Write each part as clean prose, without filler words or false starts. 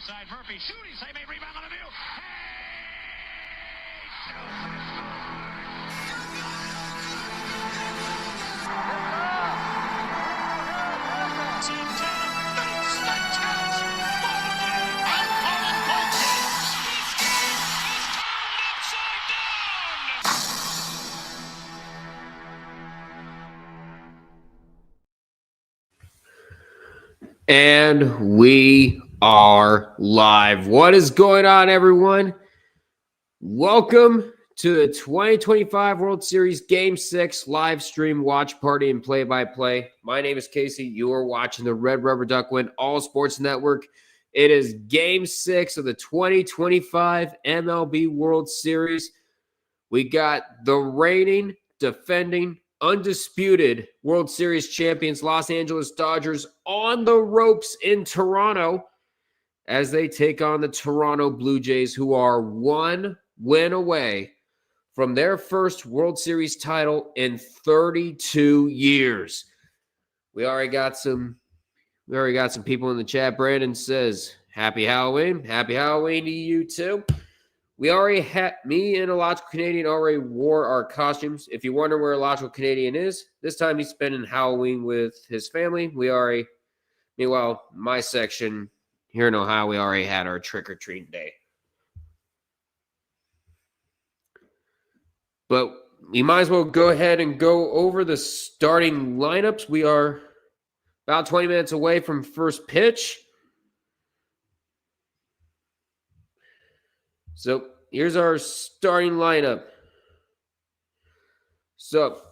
inside. Murphy shooting, save a rebound on the view. And we are live. What is going on, everyone? Welcome to the 2025 World Series Game 6 live stream watch party and play-by-play. My name is Casey. You are watching the Red Rubber Duck Win All Sports Network. It is Game 6 of the 2025 MLB World Series. We got the reigning, defending, undisputed World Series champions Los Angeles Dodgers on the ropes in Toronto as they take on the Toronto Blue Jays, who are one win away from their first World Series title in 32 years. We already got some people in the chat. Brandon says, "Happy Halloween." Happy Halloween to you too. We already had, me and Illogical Canadian already wore our costumes. If you wonder where Illogical Canadian is, this time he's spending Halloween with his family. Meanwhile, my section here in Ohio, we already had our trick-or-treat day. But we might as well go ahead and go over the starting lineups. We are about 20 minutes away from first pitch. So here's our starting lineup. So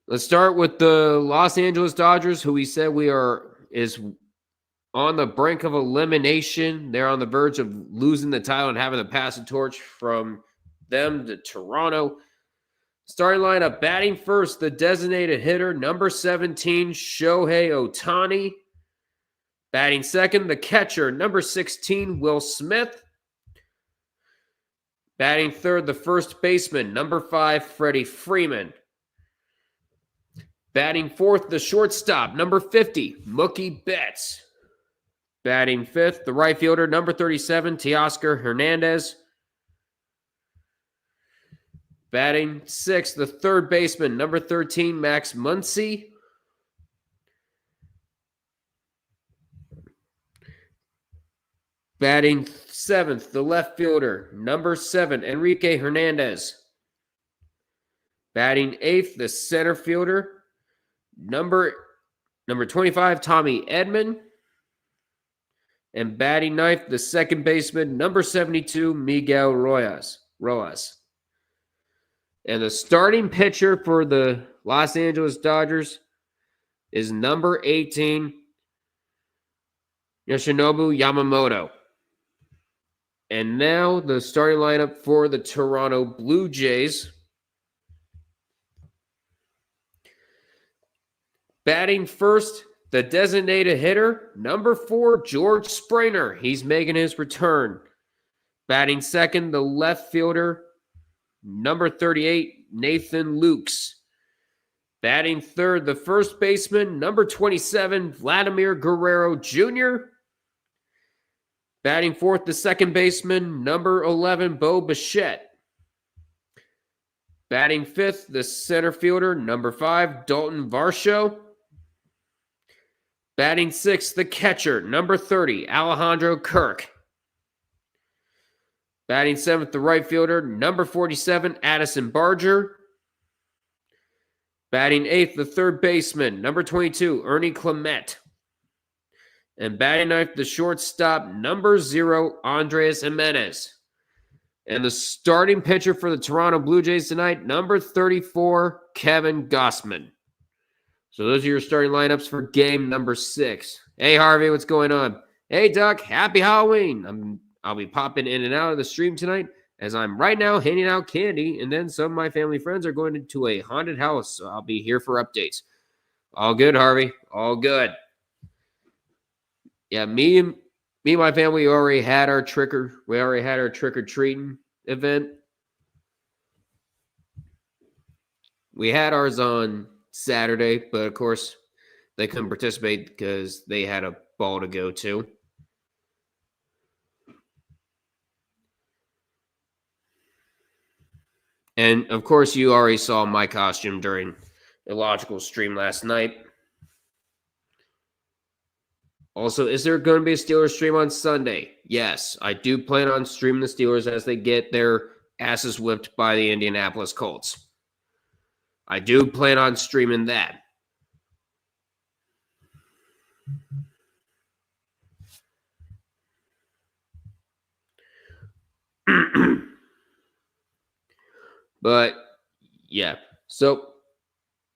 let's start with the Los Angeles Dodgers, who we said is on the brink of elimination. They're on the verge of losing the title and having to pass the torch from them to Toronto. Starting lineup, batting first, the designated hitter, number 17, Shohei Ohtani. Batting second, the catcher, number 16, Will Smith. Batting third, the first baseman, number 5, Freddie Freeman. Batting fourth, the shortstop, number 50, Mookie Betts. Batting fifth, the right fielder, number 37, Teoscar Hernandez. Batting sixth, the third baseman, number 13, Max Muncy. Batting seventh, the left fielder, number 7, Enrique Hernandez. Batting eighth, the center fielder, number 25, Tommy Edman. And batting ninth, the second baseman, number 72, Miguel Rojas. And the starting pitcher for the Los Angeles Dodgers is number 18, Yoshinobu Yamamoto. And now the starting lineup for the Toronto Blue Jays. Batting first, the designated hitter, number 4, George Springer. He's making his return. Batting second, the left fielder, number 38, Nathan Lukes. Batting third, the first baseman, number 27, Vladimir Guerrero Jr. Batting fourth, the second baseman, number 11, Bo Bichette. Batting fifth, the center fielder, number 5, Dalton Varsho. Batting sixth, the catcher, number 30, Alejandro Kirk. Batting seventh, the right fielder, number 47, Addison Barger. Batting eighth, the third baseman, number 22, Ernie Clement. And batting ninth, the shortstop, number 0, Andres Jimenez. And the starting pitcher for the Toronto Blue Jays tonight, number 34, Kevin Gossman. So those are your starting lineups for game number 6. Hey, Harvey, what's going on? Hey, Duck, happy Halloween. I'll be popping in and out of the stream tonight as I'm right now handing out candy, and then some of my family friends are going to a haunted house, so I'll be here for updates. All good, Harvey. All good. Yeah, me and my family already had our trick-or-treating event. We had ours on Saturday, but of course they couldn't participate because they had a ball to go to. And of course, you already saw my costume during Illogical stream last night. Also, is there going to be a Steelers stream on Sunday? Yes, I do plan on streaming the Steelers as they get their asses whipped by the Indianapolis Colts. I do plan on streaming that. But yeah, so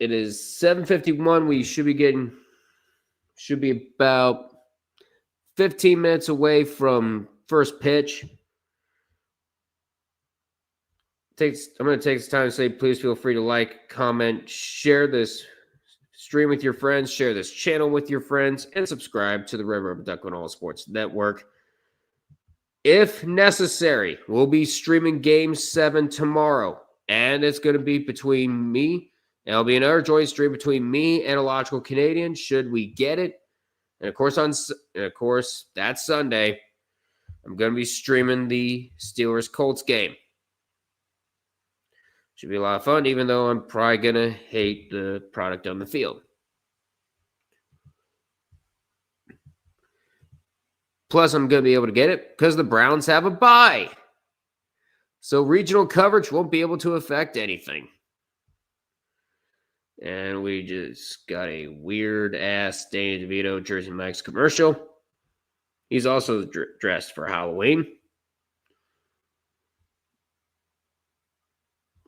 it is 7:51. We should be about 15 minutes away from first pitch. I'm going to take this time to say, please feel free to like, comment, share this stream with your friends, share this channel with your friends, and subscribe to the Red Rubber Duck on All Sports Network. If necessary, we'll be streaming Game 7 tomorrow, and it's going to be between me, and it'll be another joint stream between me and Illogical Canadian, should we get it. And of course, that Sunday, I'm going to be streaming the Steelers-Colts game. Should be a lot of fun, even though I'm probably going to hate the product on the field. Plus, I'm going to be able to get it because the Browns have a bye. So regional coverage won't be able to affect anything. And we just got a weird-ass Danny DeVito Jersey Mike's commercial. He's also dressed for Halloween.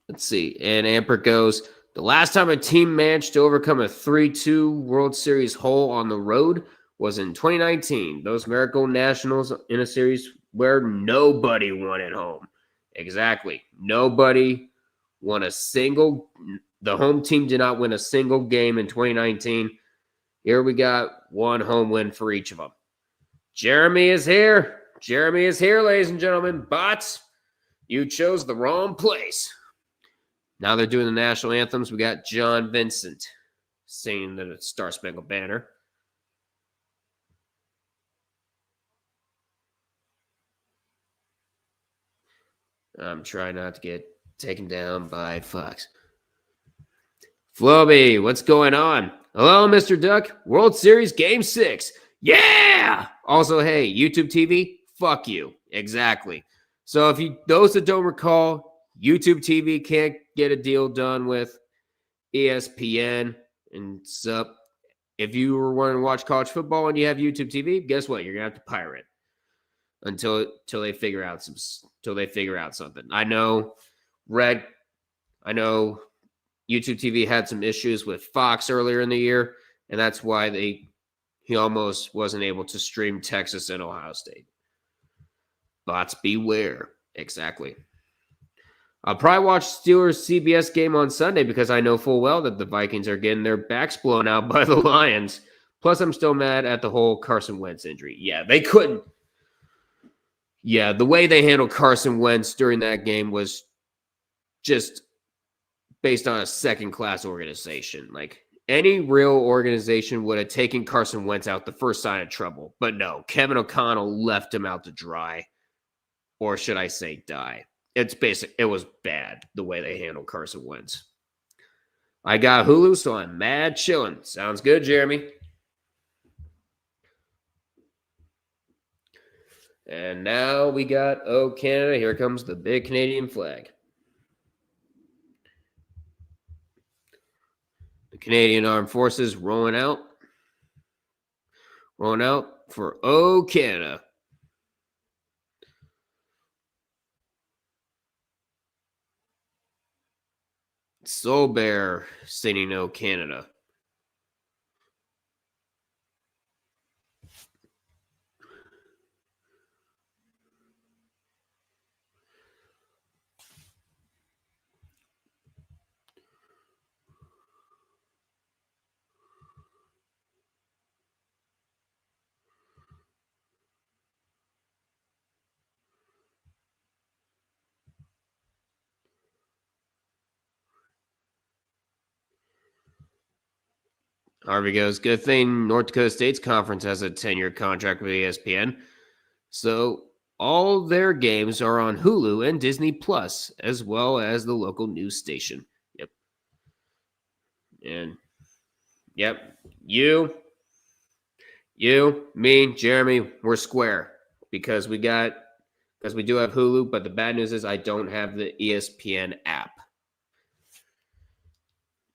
Let's see. And Amper goes, the last time a team managed to overcome a 3-2 World Series hole on the road was in 2019. Those Miracle Nationals in a series where nobody won at home. Exactly. Nobody won the home team did not win a single game in 2019. Here we got one home win for each of them. Jeremy is here. Jeremy is here, ladies and gentlemen. Bots, you chose the wrong place. Now they're doing the national anthems. We got John Vincent singing the Star Spangled Banner. I'm trying not to get taken down by Fox. Floby, what's going on? Hello, Mr. Duck. World Series Game 6. Yeah! Also, hey, YouTube TV, fuck you. Exactly. So those that don't recall, YouTube TV can't get a deal done with ESPN. And so if you were wanting to watch college football and you have YouTube TV, guess what? You're going to have to pirate until they figure out something. I know YouTube TV had some issues with Fox earlier in the year, and that's why he almost wasn't able to stream Texas and Ohio State. Bots beware. Exactly. I'll probably watch Steelers CBS game on Sunday because I know full well that the Vikings are getting their backs blown out by the Lions. Plus, I'm still mad at the whole Carson Wentz injury. Yeah, they couldn't. Yeah, the way they handled Carson Wentz during that game was just based on a second-class organization. Like, any real organization would have taken Carson Wentz out the first sign of trouble. But no, Kevin O'Connell left him out to dry. Or should I say die? It was bad, the way they handled Carson Wentz. I got Hulu, so I'm mad chilling. Sounds good, Jeremy. And now we got, Canada. Here comes the big Canadian flag. The Canadian Armed Forces rolling out for Canada. Soul Bear singing Canada. Harvey goes, good thing North Dakota State's conference has a 10-year contract with ESPN. So All their games are on Hulu and Disney Plus, as well as the local news station. Yep. And yep, you, me, Jeremy, we're square because we do have Hulu, but the bad news is I don't have the ESPN app.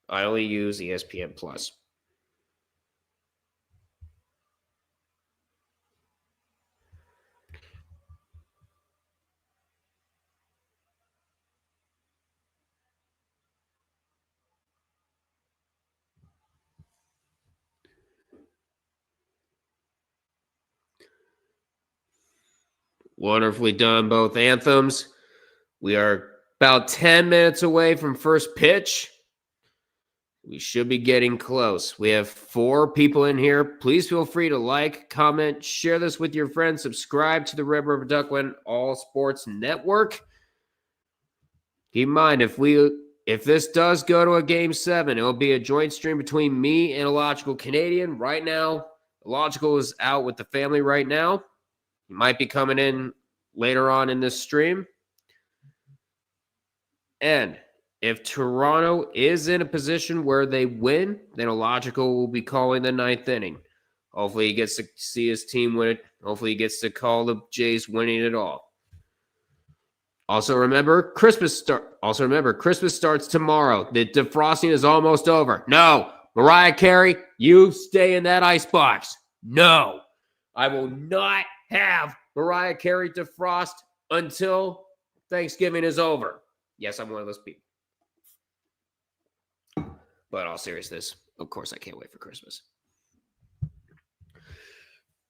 I only use ESPN Plus. Wonderfully done, both anthems. We are about 10 minutes away from first pitch. We should be getting close. We have 4 people in here. Please feel free to like, comment, share this with your friends, subscribe to the Red River Duckland All Sports Network. Keep in mind, if this does go to a Game 7, it will be a joint stream between me and Illogical Canadian. Right now, Illogical is out with the family right now. He might be coming in later on in this stream. And if Toronto is in a position where they win, then Illogical will be calling the 9th inning. Hopefully he gets to see his team win it. Hopefully he gets to call the Jays winning it all. Also remember, Christmas starts tomorrow. The defrosting is almost over. No, Mariah Carey, you stay in that icebox. No, I will not have Mariah Carey defrost until Thanksgiving is over. Yes, I'm one of those people. But in all seriousness, of course, I can't wait for Christmas.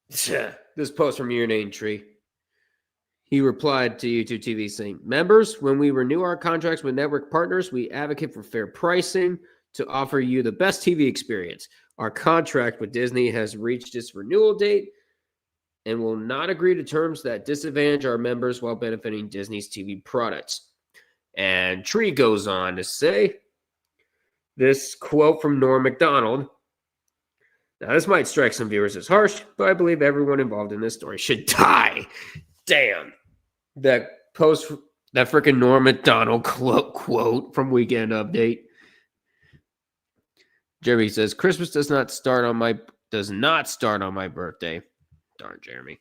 This post from Urinane Tree. He replied to YouTube TV saying, members, when we renew our contracts with network partners, we advocate for fair pricing to offer you the best TV experience. Our contract with Disney has reached its renewal date and will not agree to terms that disadvantage our members while benefiting Disney's TV products. And Tree goes on to say, this quote from Norm Macdonald. Now, this might strike some viewers as harsh, but I believe everyone involved in this story should die. Damn. That freaking Norm Macdonald quote from Weekend Update. Jeremy says, Christmas does not start on my birthday. Darn, Jeremy.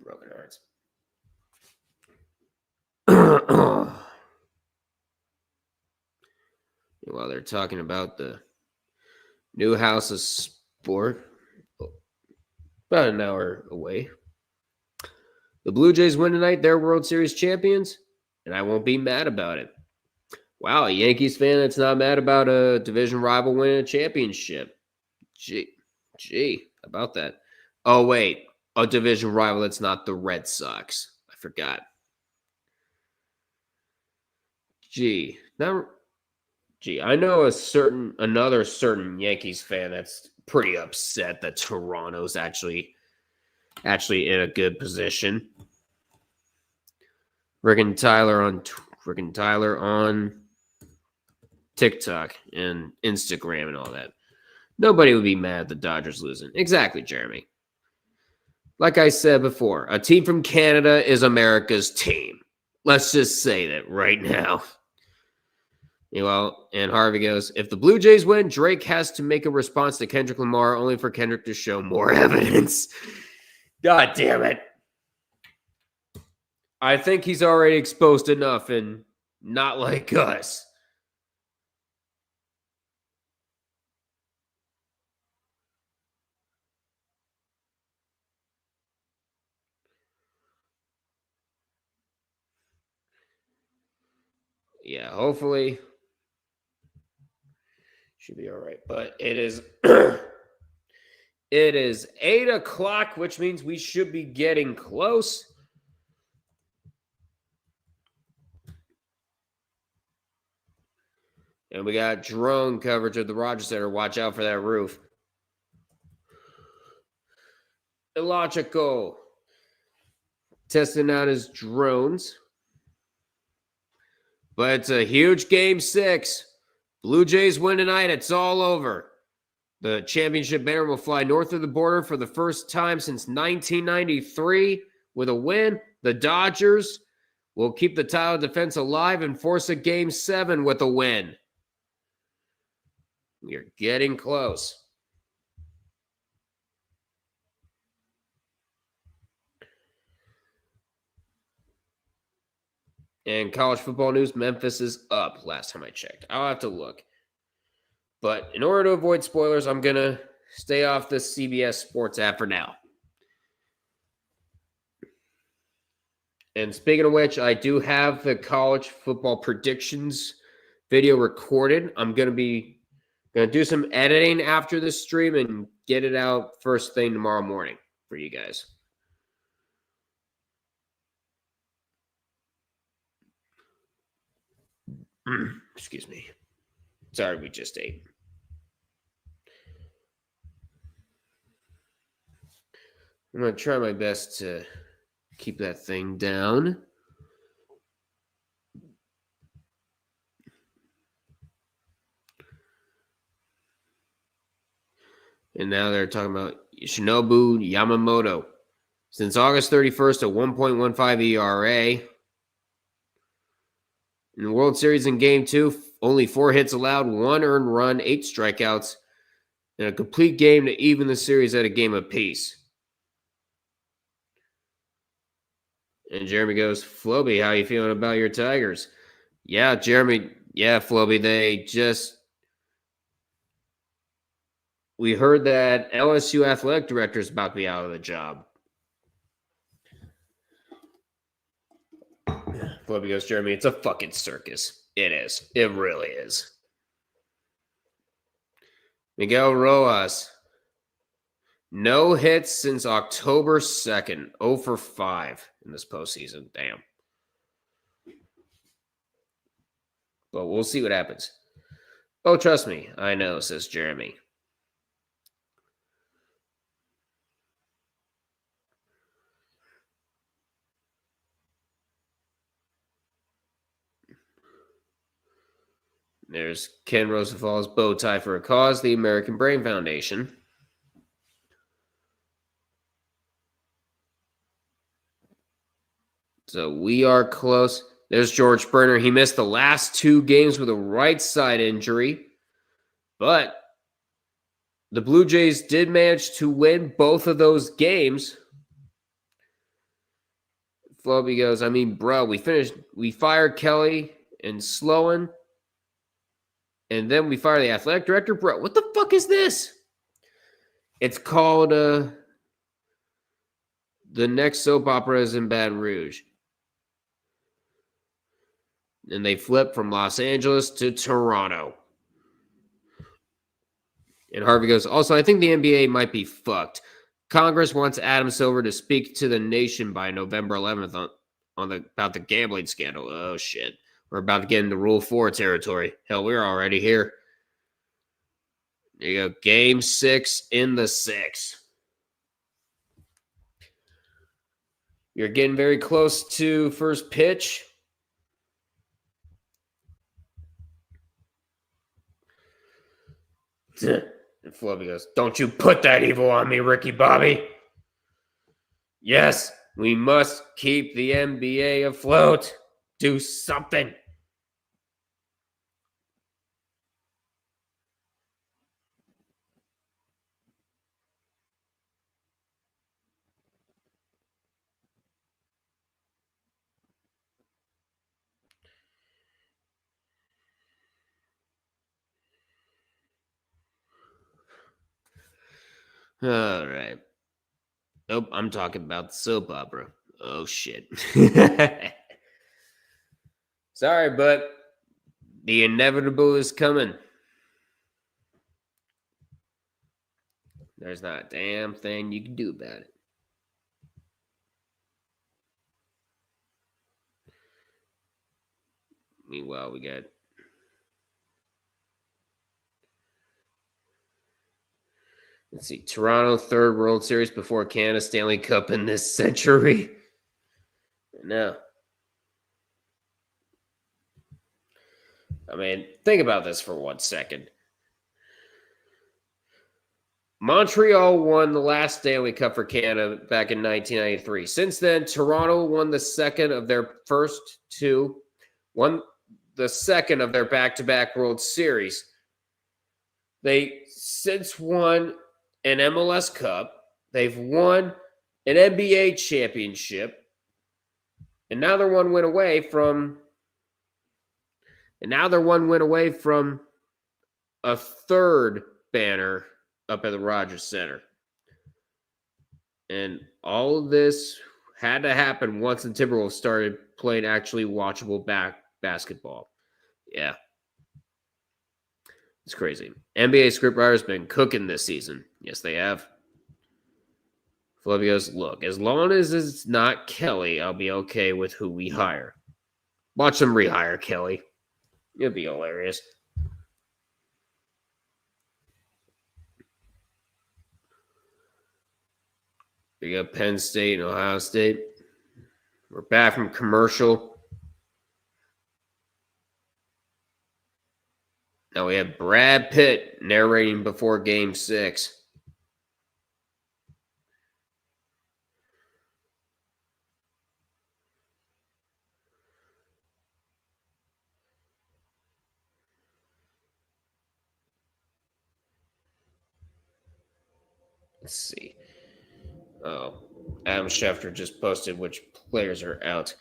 Broken hearts. While they're talking about the new House of Sport, about an hour away. The Blue Jays win tonight. They're World Series champions, and I won't be mad about it. Wow, a Yankees fan that's not mad about a division rival winning a championship. Gee, about that. Oh, wait, a division rival that's not the Red Sox. I forgot. I know another certain Yankees fan that's pretty upset that Toronto's actually in a good position. Rick and Tyler on TikTok and Instagram and all that. Nobody would be mad at the Dodgers losing. Exactly, Jeremy. Like I said before, a team from Canada is America's team. Let's just say that right now. Well, and Harvey goes, if the Blue Jays win, Drake has to make a response to Kendrick Lamar only for Kendrick to show more evidence. God damn it. I think he's already exposed enough and not like us. Yeah, hopefully should be all right. But it is it is 8 o'clock, which means we should be getting close. And we got drone coverage of the Rogers Center. Watch out for that roof. Illogical. Testing out his drones. But it's a huge Game 6. Blue Jays win tonight. It's all over. The championship banner will fly north of the border for the first time since 1993 with a win. The Dodgers will keep the title defense alive and force a Game 7 with a win. You're getting close. And college football news, Memphis is up last time I checked. I'll have to look. But in order to avoid spoilers, I'm going to stay off the CBS Sports app for now. And speaking of which, I do have the college football predictions video recorded. I'm going to do some editing after this stream and get it out first thing tomorrow morning for you guys. Excuse me. Sorry, we just ate. I'm going to try my best to keep that thing down. And now they're talking about Shinobu Yamamoto. Since August 31st, a 1.15 ERA. In the World Series in Game 2, only 4 hits allowed, 1 earned run, 8 strikeouts, and a complete game to even the series at a game apiece. And Jeremy goes, Floby, how you feeling about your Tigers? Yeah, Jeremy. Yeah, Floby, we heard that LSU athletic director is about to be out of the job. Floby goes, Jeremy, it's a fucking circus. It is. It really is. Miguel Rojas. No hits since October 2nd. 0 for 5 in this postseason. Damn. But we'll see what happens. Oh, trust me. I know, says Jeremy. There's Ken Rosenthal's bow tie for a cause, the American Brain Foundation. So we are close. There's George Burner. He missed the last 2 games with a right side injury, but the Blue Jays did manage to win both of those games. Floby goes, I mean, bro, we fired Kelly and Sloan, and then we fire the athletic director. Bro, what the fuck is this? It's called The Next Soap Opera is in Baton Rouge. And they flip from Los Angeles to Toronto. And Harvey goes, also, I think the NBA might be fucked. Congress wants Adam Silver to speak to the nation by November 11th about the gambling scandal. Oh, shit. We're about to get into Rule 4 territory. Hell, we're already here. There you go. Game 6 in the 6. You're getting very close to first pitch. And Floby goes, don't you put that evil on me, Ricky Bobby. Yes, we must keep the NBA afloat. Do something. All right. Nope, I'm talking about the soap opera. Oh, shit. Sorry, but the inevitable is coming. There's not a damn thing you can do about it. Meanwhile, we got let's see, Toronto, 3rd World Series before Canada Stanley Cup in this century. No. I mean, think about this for 1 second. Montreal won the last Stanley Cup for Canada back in 1993. Since then, Toronto won the second of their back-to-back World Series. They since won an MLS Cup. They've won an NBA championship. And now they're one win away from a third banner up at the Rogers Center. And all of this had to happen once the Timberwolves started playing actually watchable basketball. Yeah. It's crazy. NBA scriptwriter's been cooking this season. Yes, they have. Flavio goes, look, as long as it's not Kelly, I'll be okay with who we hire. Watch them rehire Kelly. It'll be hilarious. We got Penn State and Ohio State. We're back from commercial. Now we have Brad Pitt narrating before Game 6. Let's see. Oh, Adam Schefter just posted which players are out.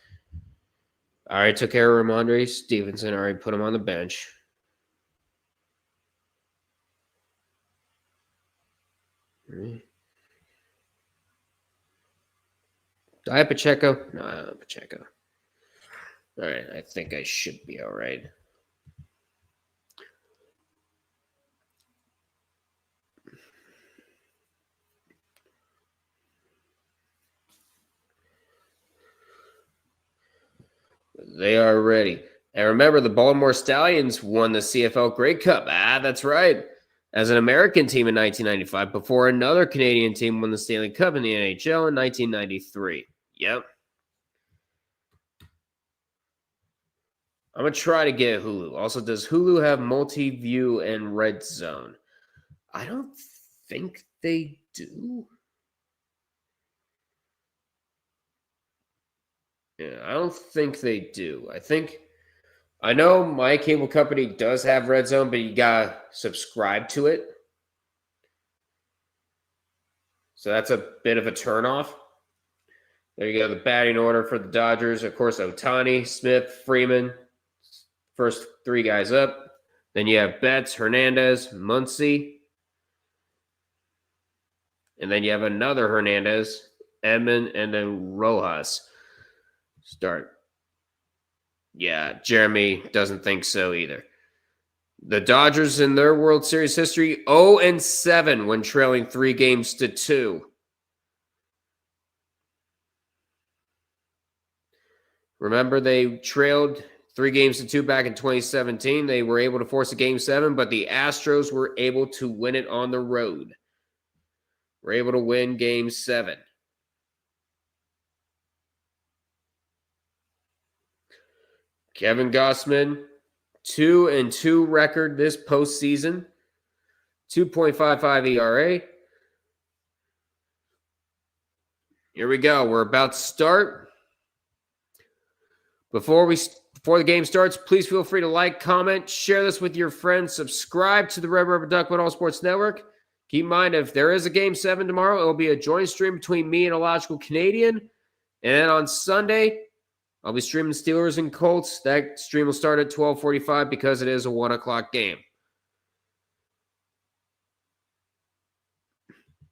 I already took care of Ramondre Stevenson. I already put him on the bench. Do I have Pacheco? No, I don't have Pacheco. All right, I think I should be all right. They are ready. And remember, the Baltimore Stallions won the CFL Grey Cup. That's right. As an American team in 1995, before another Canadian team won the Stanley Cup in the NHL in 1993. Yep. I'm going to try to get Hulu. Also, does Hulu have multi-view and red zone? I don't think they do. Yeah, I don't think they do. I know my cable company does have red zone, but you got to subscribe to it. So that's a bit of a turnoff. There you go. The batting order for the Dodgers. Of course, Ohtani, Smith, Freeman. First three guys up. Then you have Betts, Hernandez, Muncy. And then you have another Hernandez, Edman, and then Rojas. Start. Yeah, Jeremy doesn't think so either. The Dodgers in their World Series history, 0-7 when trailing 3-2. Remember, they trailed 3-2 back in 2017. They were able to force a Game 7, but the Astros were able to win it on the road. Were able to win Game 7. Kevin Gossman, 2-2 record this postseason. 2.55 ERA. Here we go. We're about to start. Before the game starts, please feel free to like, comment, share this with your friends, subscribe to the Red Rubber Duckwood All Sports Network. Keep in mind, if there is a Game 7 tomorrow, it will be a joint stream between me and a Logical Canadian. And then on Sunday, I'll be streaming Steelers and Colts. That stream will start at 12:45 because it is a 1 o'clock game.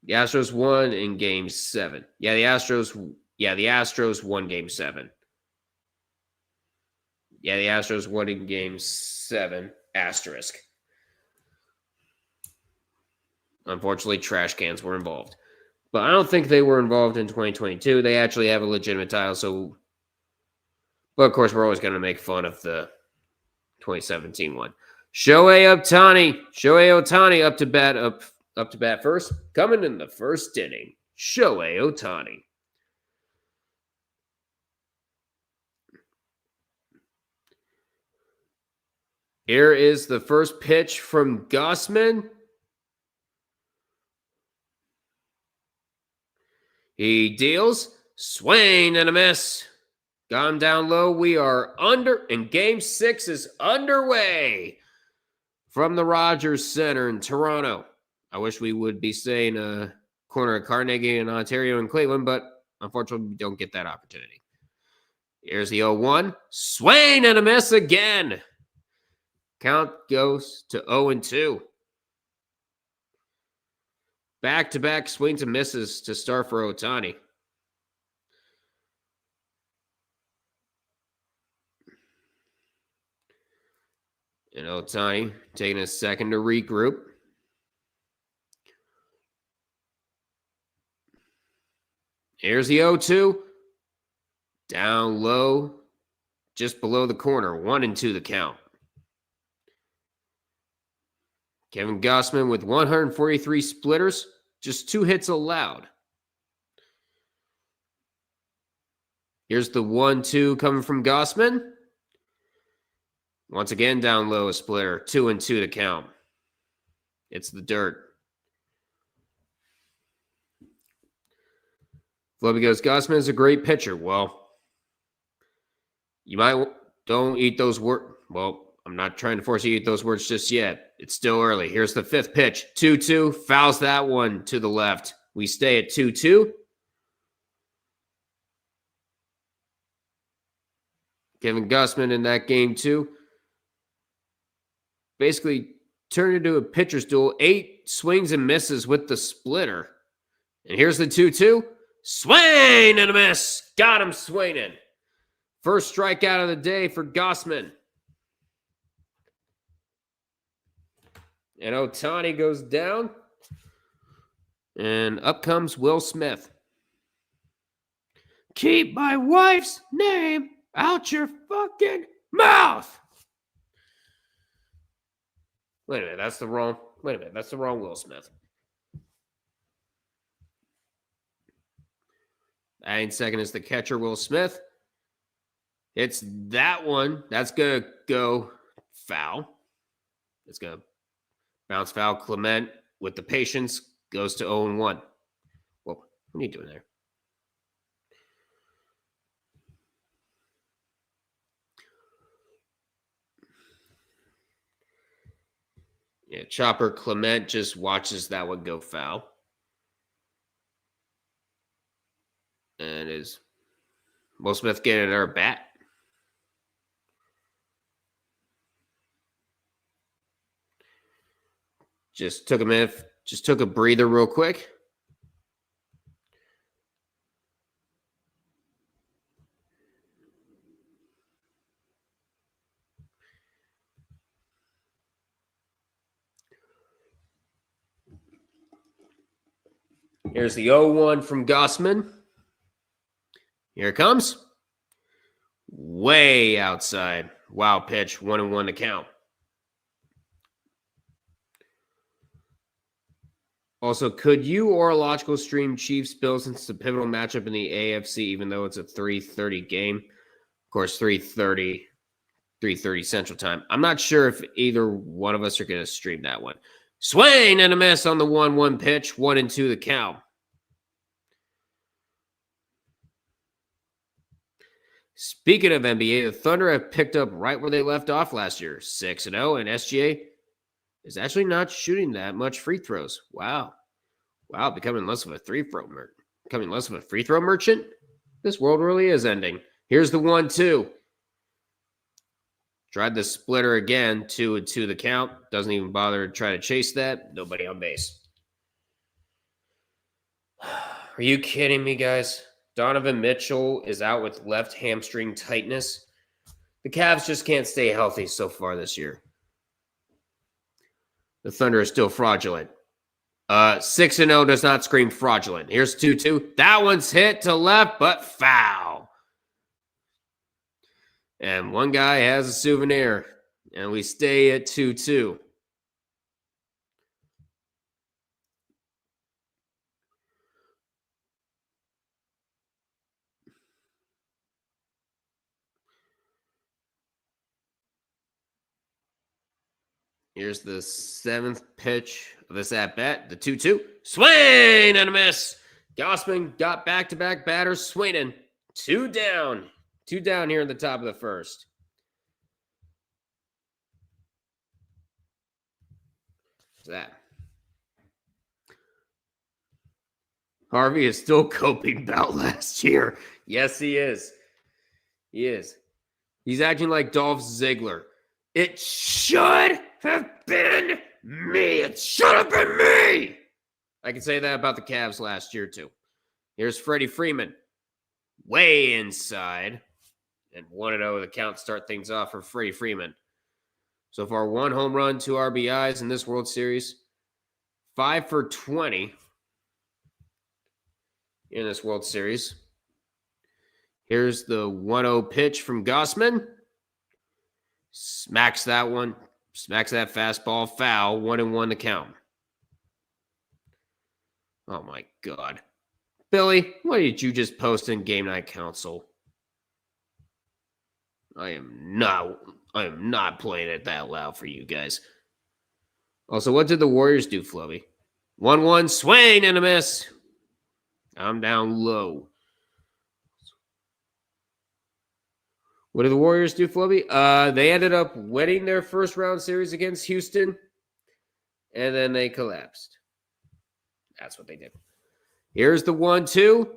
The Astros won in Game 7. Yeah, the Astros won Game 7. Yeah, the Astros won in Game 7. Asterisk. Unfortunately, trash cans were involved. But I don't think they were involved in 2022. They actually have a legitimate title, so... But, of course, we're always going to make fun of the 2017 one. Shohei Ohtani up to bat first. Coming in the first inning. Shohei Ohtani. Here is the first pitch from Gossman. He deals. Swing and a miss. Got him down low. We are under, and game 6 is underway from the Rogers Center in Toronto. I wish we would be saying corner of Carnegie in Ontario and Cleveland, but unfortunately, we don't get that opportunity. Here's the 0-1. Swing and a miss again. Count goes to 0-2. Back-to-back swings and misses to start for Ohtani. And Ohtani taking a second to regroup. Here's the 0-2. Down low, just below the corner. 1-2 the count. Kevin Gausman with 143 splitters, just 2 hits allowed. Here's the 1-2 coming from Gausman. Once again, down low, a splitter. 2-2 to count. It's the dirt. Flubby goes, Gausman is a great pitcher. Well, you might don't eat those words. Well, I'm not trying to force you to eat those words just yet. It's still early. Here's the 5th pitch. 2-2. Fouls that one to the left. We stay at 2-2. Kevin Gausman in that game, too. Basically turned into a pitcher's duel. 8 swings and misses with the splitter. And here's the 2-2. Swing and a miss. Got him swinging. First strikeout of the day for Gausman. And Ohtani goes down. And up comes Will Smith. Keep my wife's name out your fucking mouth. Wait a minute, that's the wrong Will Smith. Batting second is the catcher, Will Smith. It's that one. That's going to go foul. It's going to bounce foul. Clement, with the patience, goes to 0-1. Well, what are you doing there? Yeah, Chopper Clement just watches that one go foul. And is Will Smith getting another bat? Just took a minute. Just took a breather real quick. Here's the 0-1 from Gausman. Here it comes. Way outside. Wow pitch. 1-1 to count. Also, could you or Logical stream Chiefs Bills since it's a pivotal matchup in the AFC, even though it's a 3:30 game? Of course, 3:30 Central Time. I'm not sure if either one of us are going to stream that one. Swing and a miss on the 1-1 pitch. 1-2 the count. Speaking of NBA, the Thunder have picked up right where they left off last year, 6-0, and SGA is actually not shooting that much free throws. Wow, becoming less of a free throw merchant. This world really is ending. Here's the 1-2. Tried the splitter again, 2-2 the count. Doesn't even bother to try to chase that. Nobody on base. Are you kidding me, guys? Donovan Mitchell is out with left hamstring tightness. The Cavs just can't stay healthy so far this year. The Thunder is still fraudulent. 6-0 does not scream fraudulent. Here's 2-2. That one's hit to left, but foul. And one guy has a souvenir. And we stay at 2-2. Here's the 7th pitch of this at-bat, the 2-2. Swing and a miss. Gausman got back-to-back batters swinging. 2 down. 2 down here in the top of the first. What's that? Harvey is still coping about last year. Yes, he is. He is. He's acting like Dolph Ziggler. It should have been me. It should have been me. I can say that about the Cavs last year, too. Here's Freddie Freeman. Way inside. And 1-0 the count start things off for Freddie Freeman. So far, 1 home run, 2 RBIs in this World Series. 5 for 20 in this World Series. Here's the 1-0 pitch from Gausman. Smacks that one. Smacks that fastball foul. 1-1 the count. Oh, my God. Billy, what did you just post in Game Night Council? I am not playing it that loud for you guys. Also, what did the Warriors do, Flubby? 1-1 swing and a miss. I'm down low. What did the Warriors do, Flubby? They ended up winning their first round series against Houston, and then they collapsed. That's what they did. Here's the 1-2.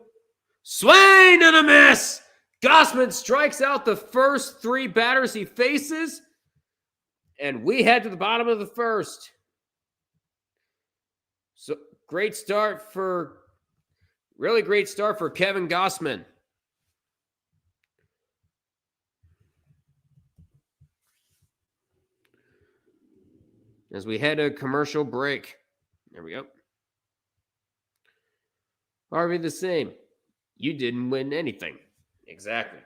Swing and a miss. Gausman strikes out the first 3 batters he faces, and we head to the bottom of the first. So really great start for Kevin Gausman. As we head to a commercial break. There we go. Harvey, the same. You didn't win anything. Exactly,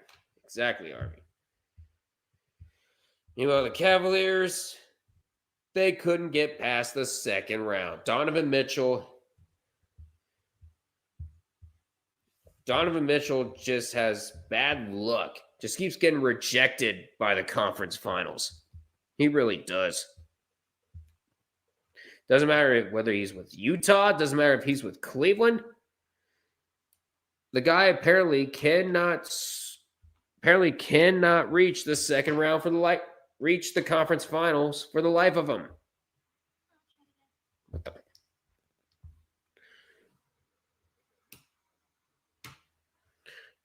Harvey. Meanwhile, the Cavaliers, they couldn't get past the second round. Donovan Mitchell just has bad luck. Just keeps getting rejected by the conference finals. He really does. Doesn't matter whether he's with Utah. Doesn't matter if he's with Cleveland. The guy apparently cannot reach the second round reach the conference finals for the life of him. What the?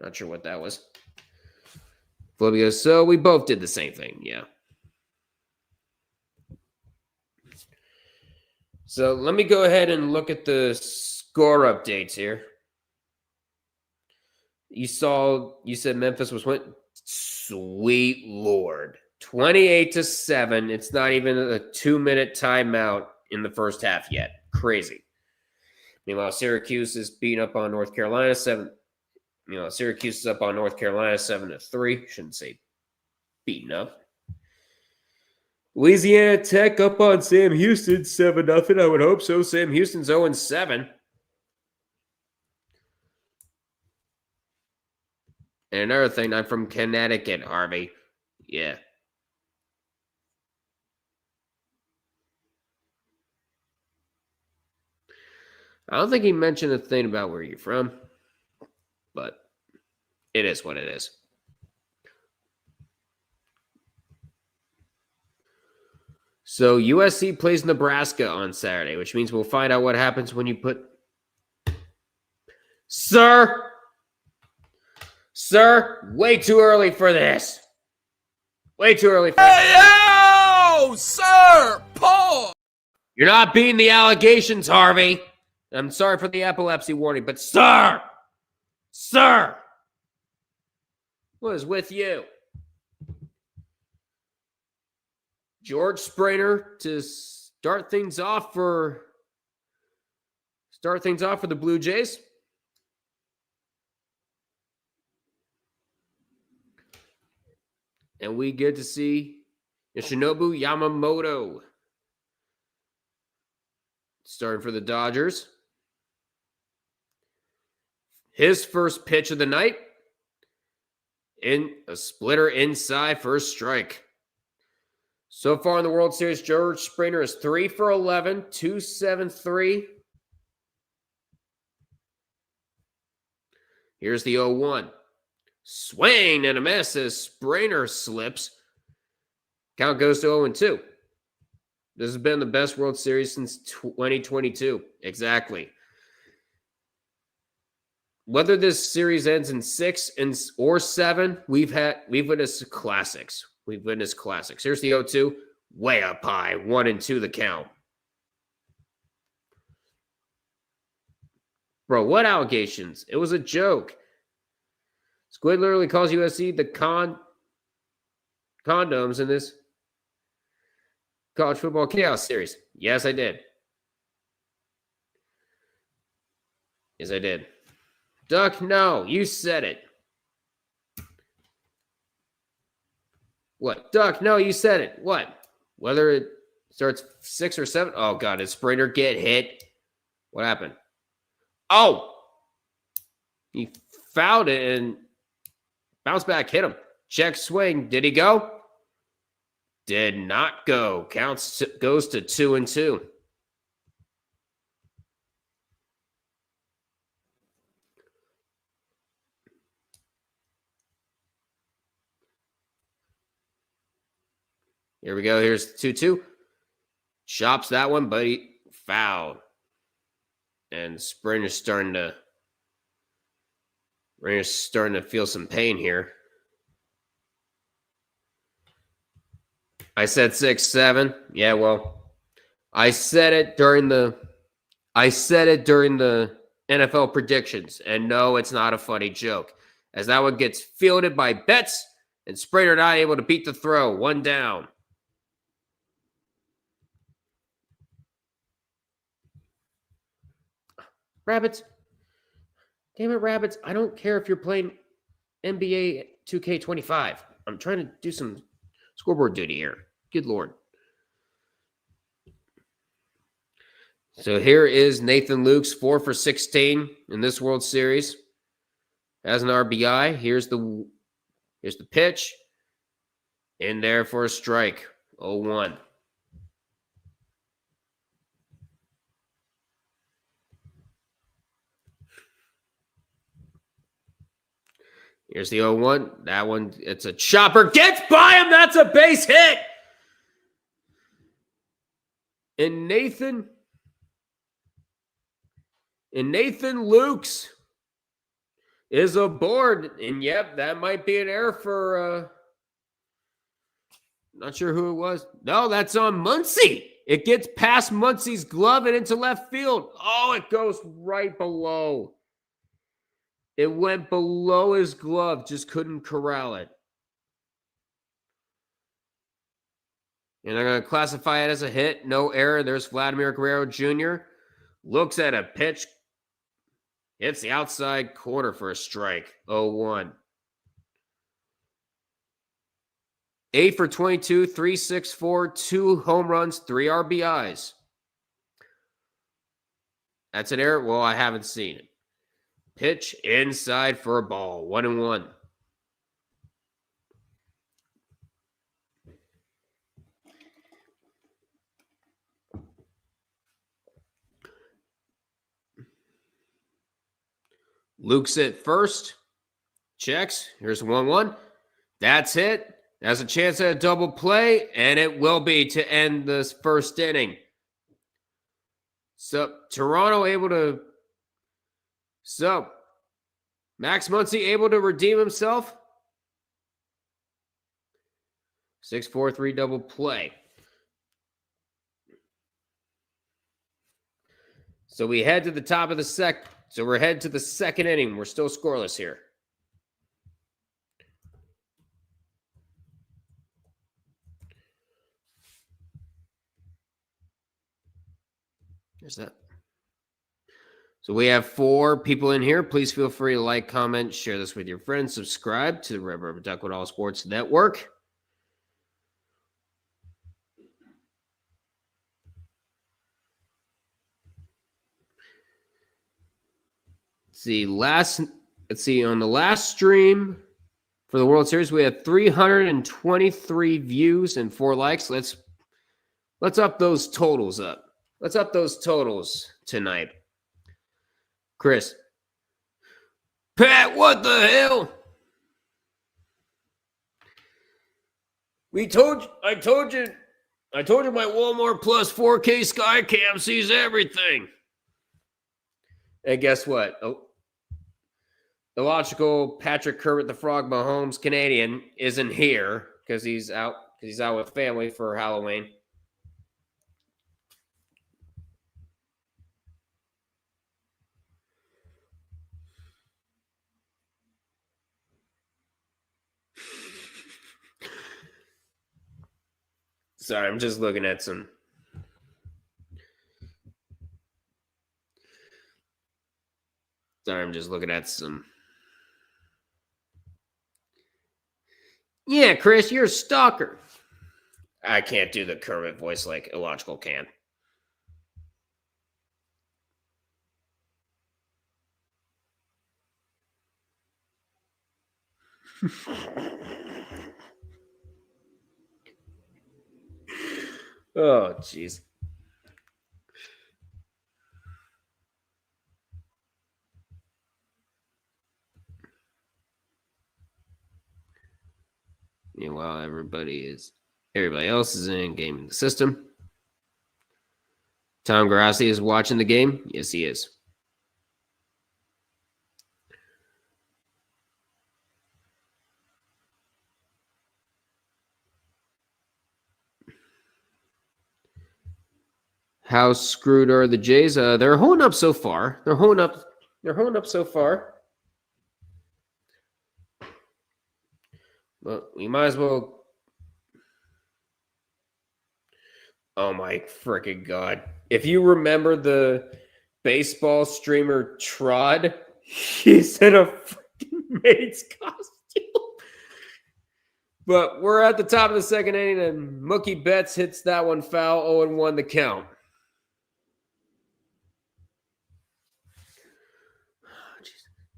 Not sure what that was. Flubby goes, so we both did the same thing, yeah. So let me go ahead and look at the score updates here. You said Memphis was went. Sweet Lord. 28-7. It's not even a 2-minute timeout in the first half yet. Crazy. Meanwhile, Syracuse is beating up on North Carolina 7. Syracuse is up on North Carolina 7-3. Shouldn't say beating up. Louisiana Tech up on Sam Houston 7-0. I would hope so. Sam Houston's 0-7. And another thing, I'm from Connecticut, Harvey. Yeah. I don't think he mentioned a thing about where you're from, but it is what it is. So USC plays Nebraska on Saturday, which means we'll find out what happens when you put... Sir, way too early for this. Way too early for this. Hey, yo, sir, Paul. You're not beating the allegations, Harvey. I'm sorry for the epilepsy warning, but sir, what is with you? George Springer to start things off for the Blue Jays. And we get to see Yoshinobu Yamamoto starting for the Dodgers. His first pitch of the night in a splitter inside for a strike. So far in the World Series, George Springer is 3 for 11, 273. Here's the 0-1. Swing and a miss as Sprainer slips. Count goes to 0-2. This has been the best World Series since 2022. Exactly. Whether this series ends in 6 or 7, we've witnessed classics. We've witnessed classics. Here's the 0-2. Way up high. 1-2 the count. Bro, what allegations? It was a joke. Squid literally calls USC the condoms in this college football chaos series. Yes, I did. Yes, I did. Duck, no, you said it. What? Duck, no, you said it. What? Whether it starts 6 or 7? Oh, God, did Sprainer get hit? What happened? Oh! He fouled it and bounce back, hit him. Check swing. Did he go? Did not go. Goes to 2-2. Here we go. Here's 2-2. Chops that one, but he fouled. And Springer's starting to feel some pain here. I said 6-7. Yeah, well, I said it during the NFL predictions. And no, it's not a funny joke. As that one gets fielded by Betts, and Sprainer not able to beat the throw. 1 down. Rabbits. Damn it, Rabbits. I don't care if you're playing NBA 2K25. I'm trying to do some scoreboard duty here. Good Lord. So here is Nathan Lukes, 4 for 16 in this World Series. Has an RBI. Here's the pitch. In there for a strike. 0-1. Here's the 0-1. That one, it's a chopper. Gets by him. That's a base hit. And Nathan Lukes is aboard. And yep, that might be an error for not sure who it was. No, that's on Muncy. It gets past Muncy's glove and into left field. Oh, it goes right below. It went below his glove. Just couldn't corral it. And I'm going to classify it as a hit. No error. There's Vladimir Guerrero Jr. Looks at a pitch. Hits the outside corner for a strike. 0-1. 8 for 22, 364, 2 home runs, 3 RBIs. That's an error? Well, I haven't seen it. Pitch inside for a ball. 1-1. Luke's at first. Checks. Here's 1-1. That's it. Has a chance at a double play, and it will be to end this first inning. So, Toronto able to... So, Max Muncy able to redeem himself. 6-4-3 double play. So we head to the top of the So we're headed to the second inning. We're still scoreless here. There's that. So we have 4 people in here. Please feel free to like, comment, share this with your friends. Subscribe to the Red River Duckwood All Sports Network. Let's see, on the last stream for the World Series, we had 323 views and 4 likes. Let's up those totals up. Let's up those totals tonight. Chris, Pat, what the hell? I told you my Walmart Plus 4K Skycam sees everything. And guess what? Illogical Patrick Kermit the Frog Mahomes Canadian isn't here because he's out with family for Halloween. Sorry, I'm just looking at some. Yeah, Chris, you're a stalker. I can't do the Kermit voice like Illogical can. Oh, jeez. Meanwhile, everybody else is in gaming the system. Tom Grassi is watching the game. Yes, he is. How screwed are the Jays? They're holding up so far. They're holding up so far. Well, we might as well. Oh my freaking God. If you remember the baseball streamer Trod, he's in a freaking maid's costume. But we're at the top of the second inning, and Mookie Betts hits that one foul, 0-1 the count.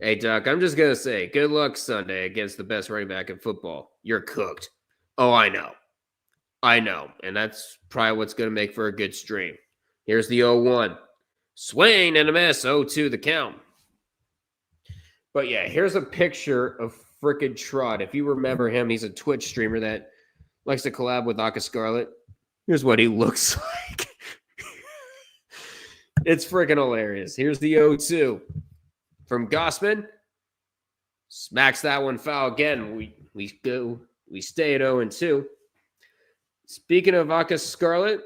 Hey, Doc, I'm just going to say, good luck Sunday against the best running back in football. You're cooked. Oh, I know. And that's probably what's going to make for a good stream. Here's the 0-1. Swing and a miss, 0-2 the count. But yeah, here's a picture of frickin' Trot. If you remember him, he's a Twitch streamer that likes to collab with Aka Scarlet. Here's what he looks like. It's freaking hilarious. Here's the 0-2 from Gossman. Smacks that one foul again. We stay at 0-2. Speaking of Aka Scarlet,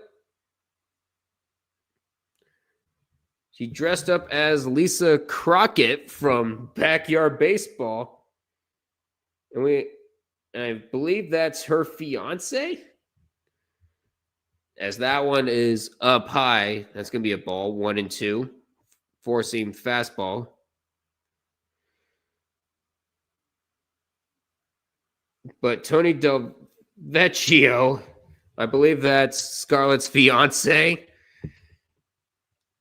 she dressed up as Lisa Crockett from Backyard Baseball. And I believe that's her fiance. As that one is up high, that's going to be a ball, 1-2. Four-seam fastball. But Tony Del Vecchio, I believe that's Scarlett's fiance.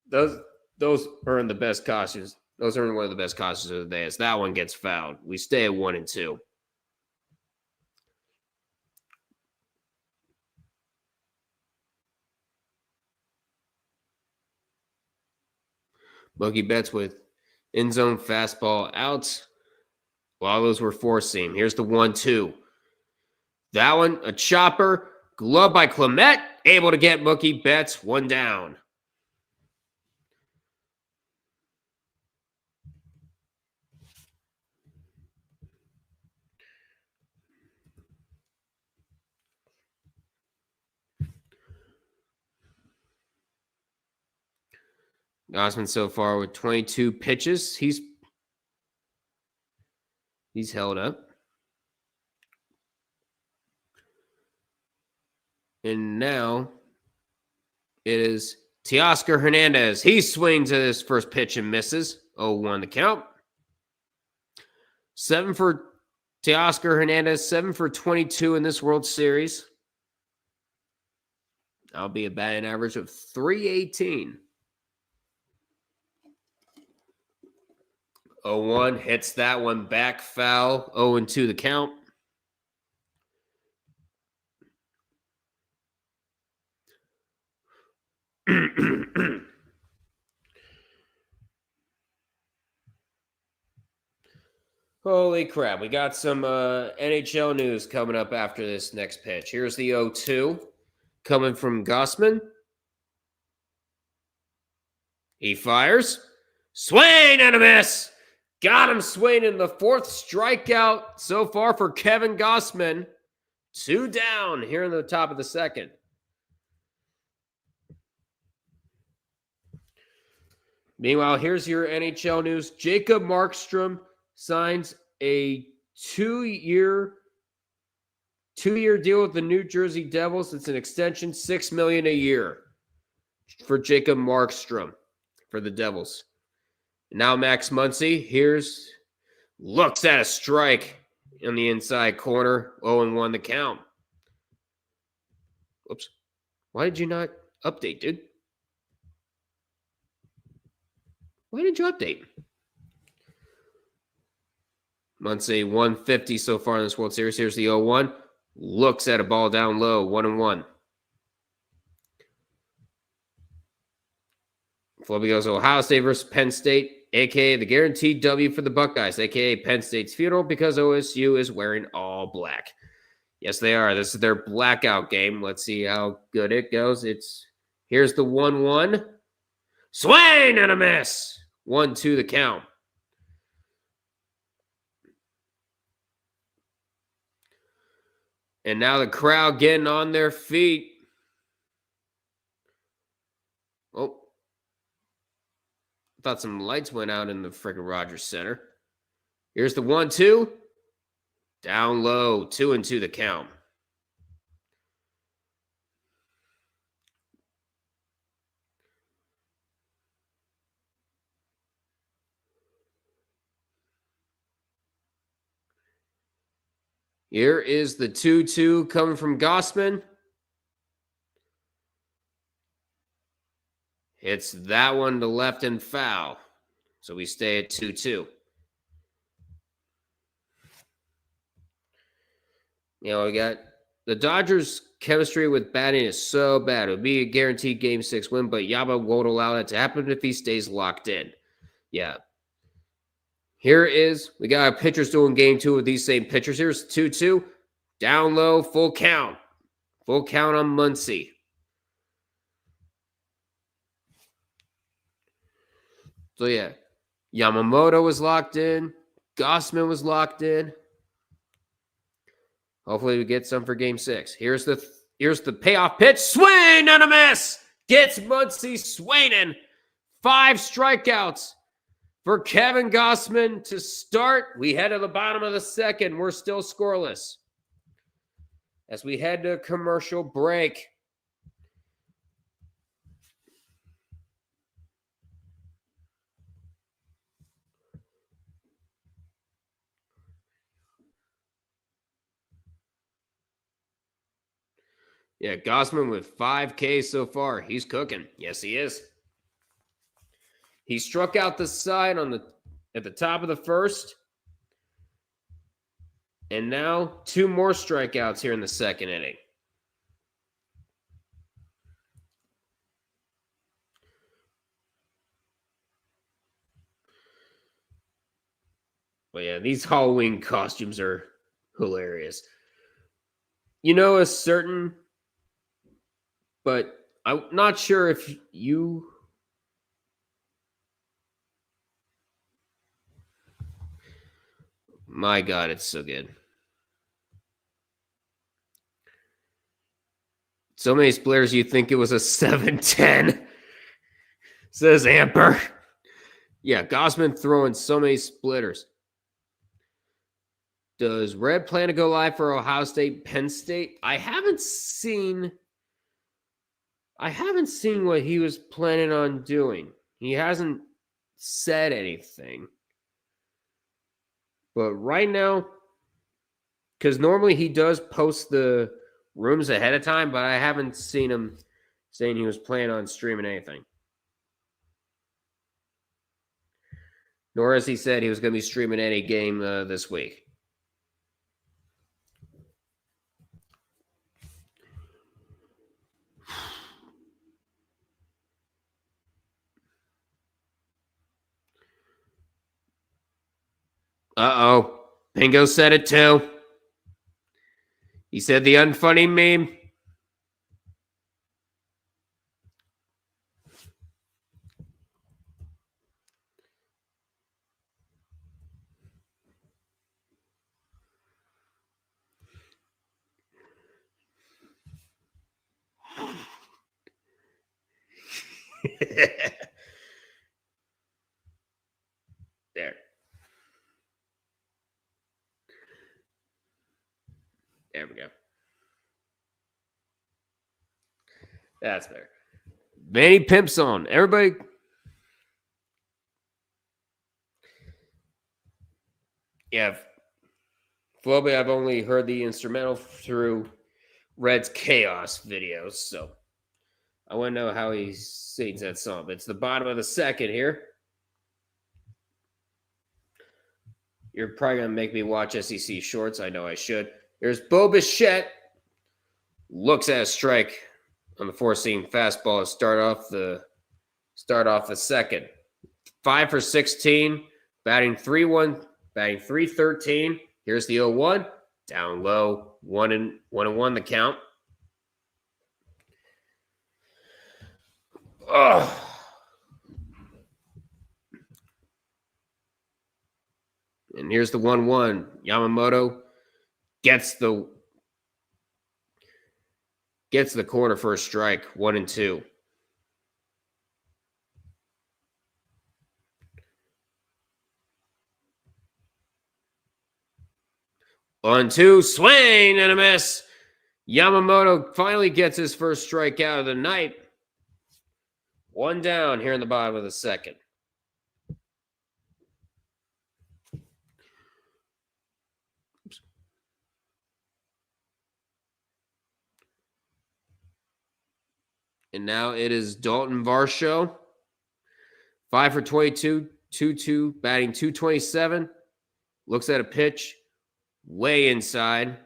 Those are in the best costumes. Those are in one of the best costumes of the day. As that one gets fouled, we stay at 1-2. Mookie Betts with end zone fastball out. A lot of those were four seam. Here's the 1-2. That one, a chopper. Glove by Clement. Able to get Mookie Betts one down. Gossman so far with 22 pitches. He's held up. And now it is Teoscar Hernandez. He swings at his first pitch and misses. 0-1 the count. 7 for Teoscar Hernandez. 7 for 22 in this World Series. That'll be a batting average of .318. 0-1 hits that one back foul. 0-2 the count. Holy crap. We got some NHL news coming up after this next pitch. Here's the 0-2 coming from Gossman. He fires. Swing and a miss. Got him swinging. The fourth strikeout so far for Kevin Gossman. 2 down here in the top of the second. Meanwhile, here's your NHL news. Jacob Markstrom signs a two-year deal with the New Jersey Devils. It's an extension, $6 million a year for Jacob Markstrom for the Devils. Now Max Muncy looks at a strike in the inside corner. 0-1 the count. Oops. Why did you not update, dude? Why did you update? Muncy 150 so far in this World Series. Here's the 0-1. Looks at a ball down low. 1-1. Flubby goes Ohio State versus Penn State, a.k.a. the guaranteed W for the Buckeyes, a.k.a. Penn State's funeral because OSU is wearing all black. Yes, they are. This is their blackout game. Let's see how good it goes. Here's the 1-1. Swing and a miss. 1-2 the count. And now the crowd getting on their feet. Oh. Thought some lights went out in the frickin' Rogers Center. Here's the 1-2. Down low. 2-2 the count. Here is the 2-2 coming from Gossman. Hits that one to left and foul. So we stay at 2-2. You know, we got the Dodgers' chemistry with batting is so bad. It would be a guaranteed Game 6 win, but Yaba won't allow that to happen if he stays locked in. Yeah. We got our pitchers doing Game 2 with these same pitchers. Here's 2-2. Down low, full count. Full count on Muncy. So, yeah. Yamamoto was locked in. Gossman was locked in. Hopefully we get some for Game 6. Here's the payoff pitch. Swing and a miss. Gets Muncy swinging. 5 strikeouts for Kevin Gossman to start. We head to the bottom of the second. We're still scoreless as we head to a commercial break. Yeah, Gossman with 5 Ks so far. He's cooking. Yes, he is. He struck out the side at the top of the first. And now 2 more strikeouts here in the second inning. But yeah, these Halloween costumes are hilarious. You know, but I'm not sure if you... My God, it's so good. So many splitters, you think it was a 7-10, says Amper. Yeah, Gossman throwing so many splitters. Does Red plan to go live for Ohio State, Penn State? I haven't seen what he was planning on doing. He hasn't said anything. But right now, because normally he does post the rooms ahead of time, but I haven't seen him saying he was planning on streaming anything. Nor has he said he was going to be streaming any game this week. Uh-oh. Pingo said it too. He said the unfunny meme. There. There we go. That's better. Manny Pimps on. Everybody. Yeah. Flowbay, I've only heard the instrumental through Red's Chaos videos, so I want to know how he sings that song. But it's the bottom of the second here. You're probably going to make me watch SEC shorts. I know I should. Here's Bo Bichette. Looks at a strike on the four-seam fastball to start off the second. 5 for 16, batting 3-1, batting .313. Here's the 0-1, down low, 1-1 the count. Oh. And here's the 1-1. Yamamoto gets the corner for a strike, 1-2. On 2, swing and a miss. Yamamoto finally gets his first strikeout of the night. 1 down here in the bottom of the second. And now it is Dalton Varsho. 5 for 22, 2-2, batting .227. Looks at a pitch way inside.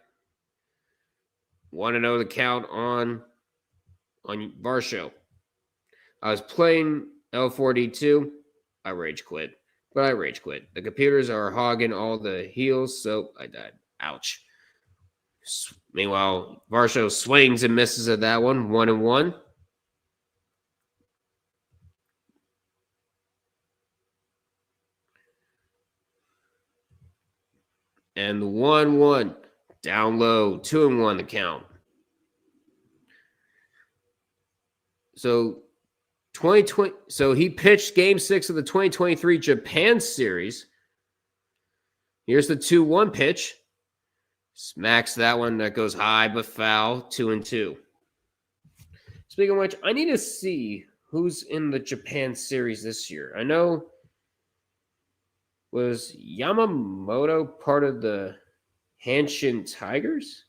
1-0 the count on Varsho. I was playing L4D2. I rage quit. The computers are hogging all the heals, so I died. Ouch. Meanwhile, Varsho swings and misses at that one. 1-1. And the 1-1 down low, 2-1 the count. So 2020. So he pitched Game 6 of the 2023 Japan series. Here's the 2-1 pitch. Smacks that one. That goes high but foul. 2-2. Speaking of which, I need to see who's in the Japan series this year. I know. Was Yamamoto part of the Hanshin Tigers?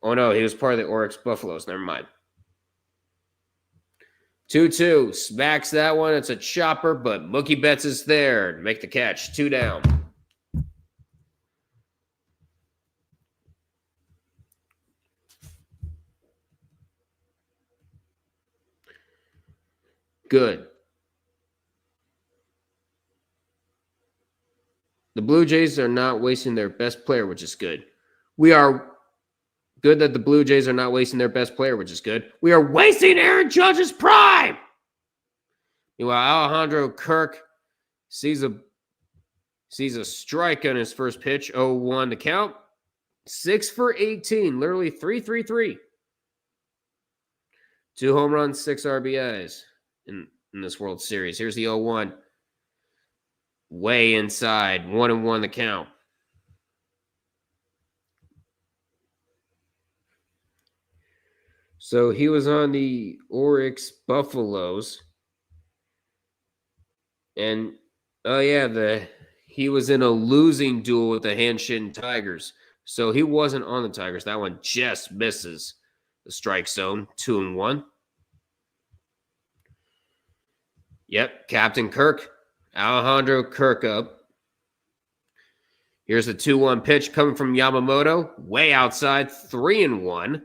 Oh, no, he was part of the Oryx Buffaloes. Never mind. 2-2. Smacks that one. It's a chopper, but Mookie Betts is there to make the catch. 2 down. Good. The Blue Jays are not wasting their best player, which is good. We are good that the Blue Jays are not wasting their best player, which is good. We are wasting Aaron Judge's prime. Meanwhile, Alejandro Kirk sees a strike on his first pitch. 0-1 to count. 6 for 18. Literally 3-3-3. 2 home runs, 6 RBIs in this World Series. Here's the 0-1. Way inside. 1-1 the count. So he was on the Oryx Buffaloes. And, oh yeah, he was in a losing duel with the Hanshin Tigers. So he wasn't on the Tigers. That one just misses the strike zone. 2-1. Yep, Captain Kirk. Alejandro Kirk up. Here's the 2-1 pitch coming from Yamamoto. Way outside. 3-1.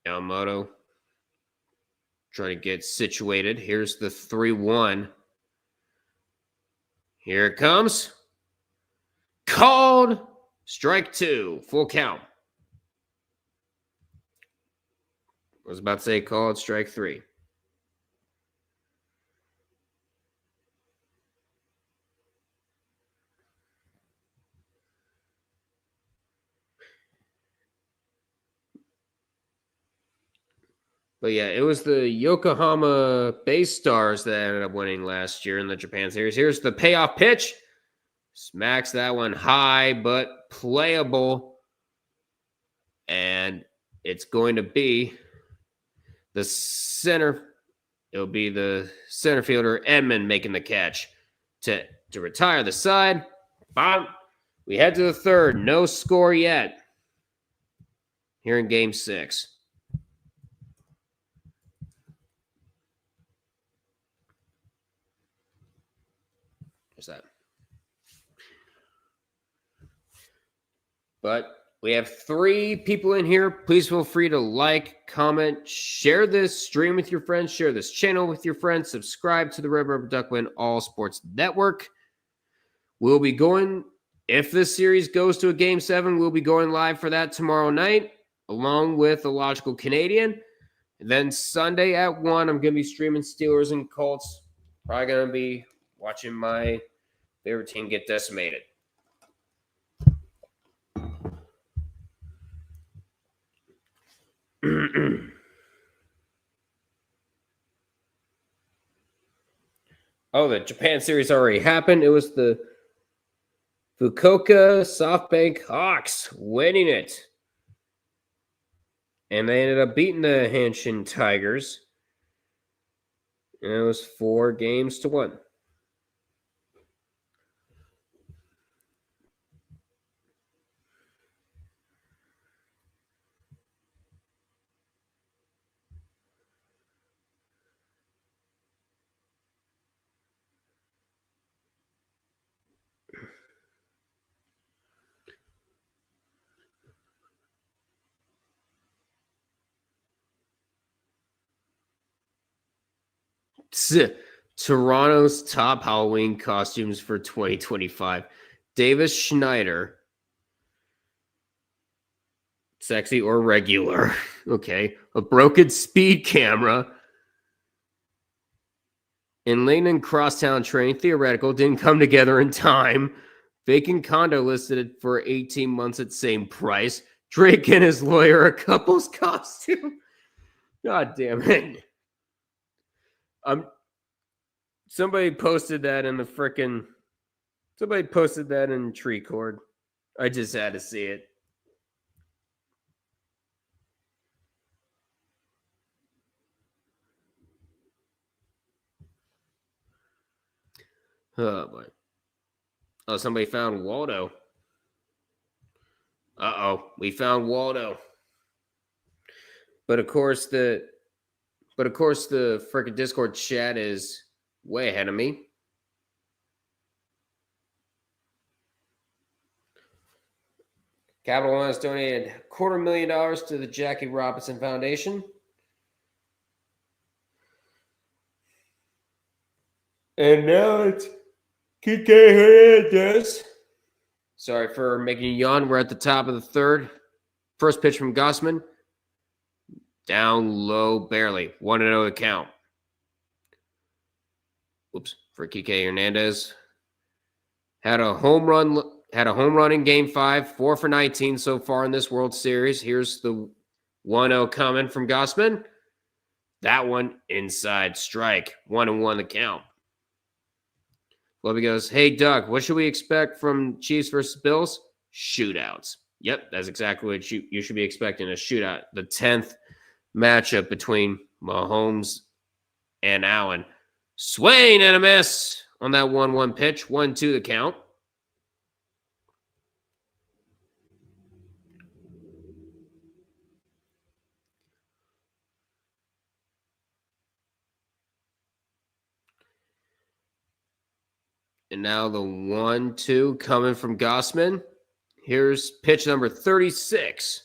Yamamoto Trying to get situated. Here's the 3-1. Here it comes. Called. Strike 2. Full count. I was about to say called. Strike 3. But yeah, it was the Yokohama Bay Stars that ended up winning last year in the Japan Series. Here's the payoff pitch. Smacks that one high, but playable. And it's going to be the center. It'll be the center fielder, Edmund, making the catch to retire the side. Bottom. We head to the third. No score yet here in Game 6. That. But we have 3 people in here. Please feel free to like, comment, share this stream with your friends, share this channel with your friends, subscribe to the Red Rubber Duckman All Sports Network. We'll be going, if this series goes to a Game 7, we'll be going live for that tomorrow night, along with the Logical Canadian. And then Sunday at 1, I'm going to be streaming Steelers and Colts. Probably going to be watching my favorite team get decimated. Oh, the Japan series already happened. It was the Fukuoka SoftBank Hawks winning it. And they ended up beating the Hanshin Tigers. And it was 4-1. Toronto's top Halloween costumes for 2025. Davis Schneider. Sexy or regular. Okay. A broken speed camera. And Leighton Crosstown train. Theoretical. Didn't come together in time. Vacant condo listed for 18 months at same price. Drake and his lawyer. A couple's costume. God damn it. Somebody posted that in the frickin'. Somebody posted that in Tree Cord. I just had to see it. Oh boy. Oh, somebody found Waldo. Uh-oh, we found Waldo. But of course the frickin' Discord chat is way ahead of me. Capital One has donated $250,000 to the Jackie Robinson Foundation. And now it's Kike Hernandez. Sorry for making you yawn. We're at the top of the third. First pitch from Gossman. Down low, barely. 1-0 to count. Oops, for Kike Hernandez. Had a home run in Game 5. 4 for 19 so far in this World Series. Here's the 1-0 coming from Gossman. That one inside strike. 1-1 the count. Lobby goes, hey, Doug, what should we expect from Chiefs versus Bills? Shootouts. Yep, that's exactly what you should be expecting, a shootout. The 10th matchup between Mahomes and Allen. Swing and a miss on that 1-1 pitch. 1-2 the count. And now the 1-2 coming from Gossman. Here's pitch number 36.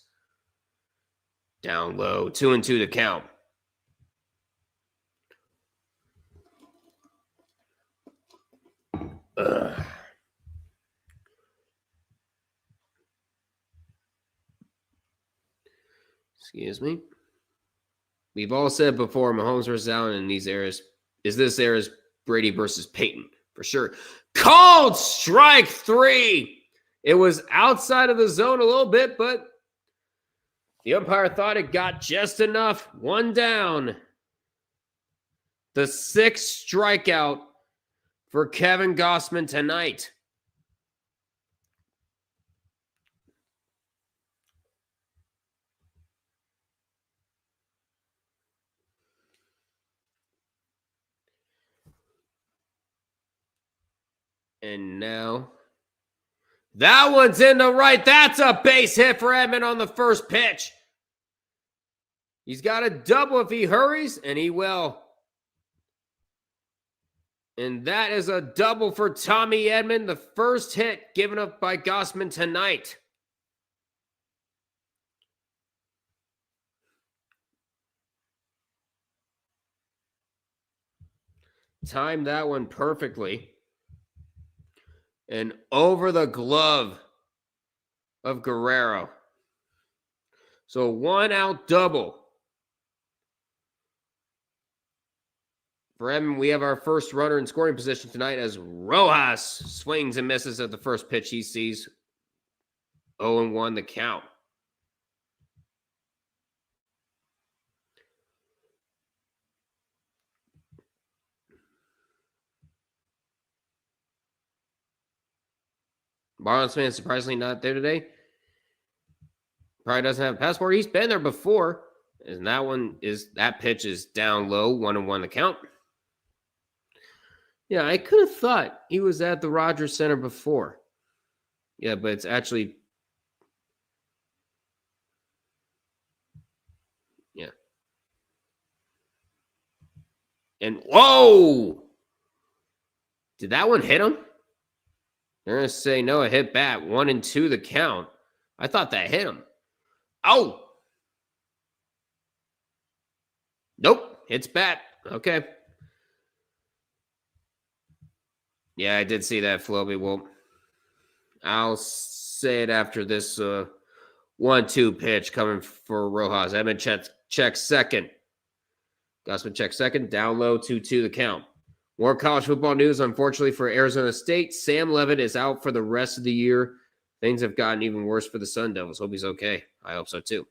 Down low, 2-2 to count. Excuse me. We've all said before, Mahomes versus Allen in these eras is this era's Brady versus Peyton, for sure. Called strike 3. It was outside of the zone a little bit, but the umpire thought it got just enough. One down. The 6th strikeout for Kevin Gausman tonight. And now, that one's in the right. That's a base hit for Edman on the first pitch. He's got a double if he hurries, and he will. And that is a double for Tommy Edman, the first hit given up by Gausman tonight. Timed that one perfectly. And over the glove of Guerrero. So 1-out double. For Edman, we have our first runner in scoring position tonight as Rojas swings and misses at the first pitch he sees. 0-1 the count. Marlins fan surprisingly not there today. Probably doesn't have a passport. He's been there before. And that pitch is down low, 1-1 the count. Yeah, I could have thought he was at the Rogers Center before. Yeah, but it's actually... Yeah. And, whoa! Did that one hit him? They're going to say, no, it hit bat. 1-2 the count. I thought that hit him. Oh! Nope, hits bat. Okay. Yeah, I did see that, Floby. Well, I'll say it after this 1-2 pitch coming for Rojas. Edman checks second. Gausman checks second. Down low, 2-2 the count. More college football news, unfortunately, for Arizona State. Sam Levitt is out for the rest of the year. Things have gotten even worse for the Sun Devils. Hope he's okay. I hope so, too.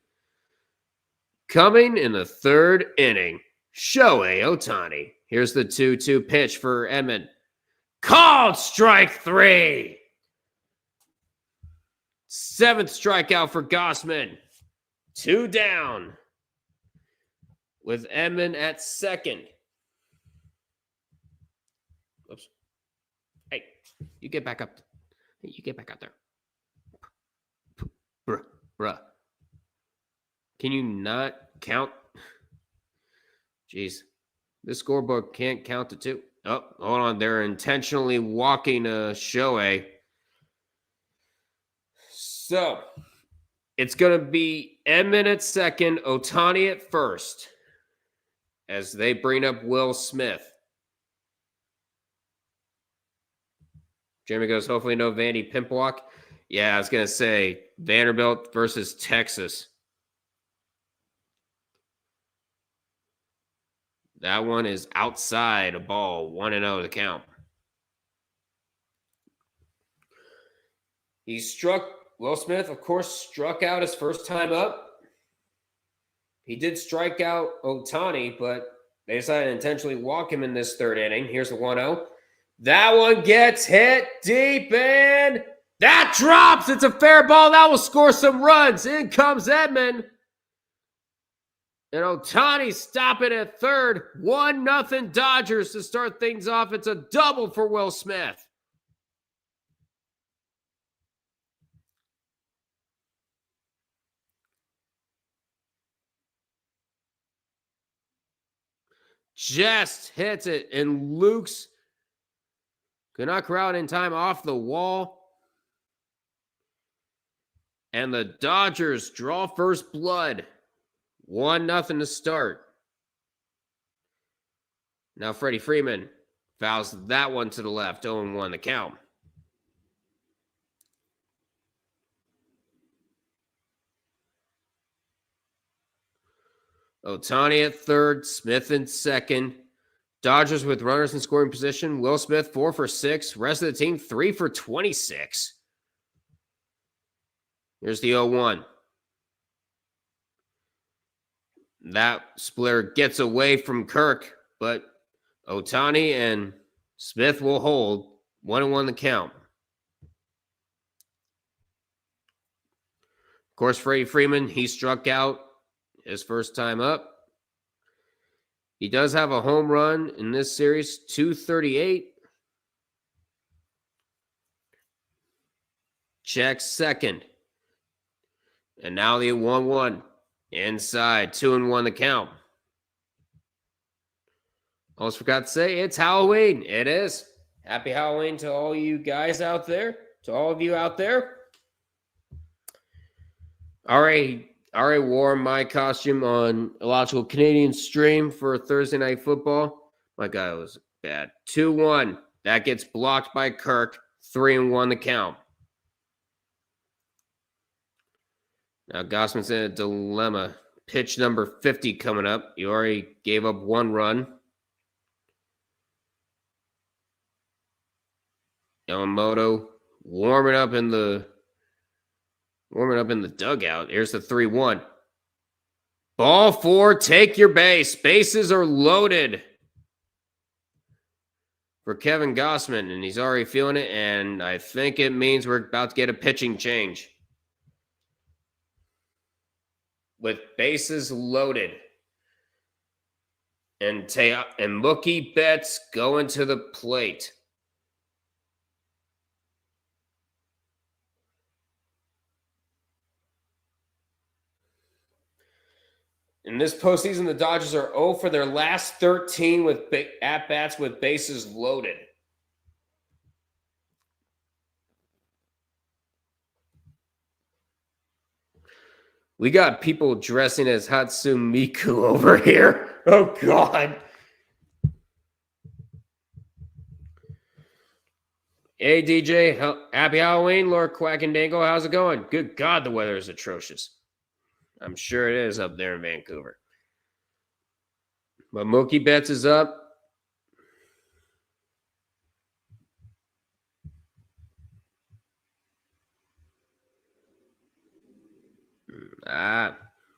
Coming in the 3rd inning, Shohei Ohtani. Here's the 2-2 pitch for Edman. Called strike 3. 7th strikeout for Gausman. 2 down. With Edman at second. Oops. Hey, you get back up. Hey, you get back out there. Bruh. Can you not count? Jeez. This scorebook can't count to 2. Oh, hold on. They're intentionally walking Shohei. So, it's going to be Edman at second, Ohtani at first, as they bring up Will Smith. Jeremy goes, hopefully no Vandy pimp walk. Yeah, I was going to say Vanderbilt versus Texas. That one is outside a ball, 1-0 to count. Will Smith, of course, struck out his first time up. He did strike out Ohtani, but they decided to intentionally walk him in this 3rd inning. Here's the 1-0. That one gets hit deep and that drops. It's a fair ball. That will score some runs. In comes Edman. And Ohtani stopping at third. 1-0 Dodgers to start things off. It's a double for Will Smith. Just hits it. And Luke's could not crowd in time off the wall. And the Dodgers draw first blood. 1-0 to start. Now Freddie Freeman Fouls that one to the left. 0-1 the count. Ohtani at third, Smith in second. Dodgers with runners in scoring position. Will Smith 4 for 6. Rest of the team 3 for 26. Here's the 0-1. That splitter gets away from Kirk, but Ohtani and Smith will hold. 1-1 the count. Of course, Freddie Freeman, he struck out his first time up. He does have a home run in this series, 238. Check second. And now the 1-1. Inside, 2-1 the count. Almost forgot to say, it's Halloween. It is. Happy Halloween to all you guys out there. To all of you out there. I already wore my costume on Illogical Canadian stream for Thursday Night Football. My God, it was bad. 2-1. That gets blocked by Kirk. 3-1 the count. Now Gossman's in a dilemma. Pitch number 50 coming up. He already gave up 1 run. Yamamoto warming up in the dugout. Here's the 3-1. Ball 4, take your base. Bases are loaded for Kevin Gossman, and he's already feeling it, and I think it means we're about to get a pitching change. With bases loaded. And Mookie Betts going to the plate. In this postseason, the Dodgers are 0 for their last 13 with at-bats with bases loaded. We got people dressing as Hatsune Miku over here. Oh, God. Hey, DJ. Happy Halloween, Lord Quackendangle. How's it going? Good God, the weather is atrocious. I'm sure it is up there in Vancouver. But Mookie Betts is up.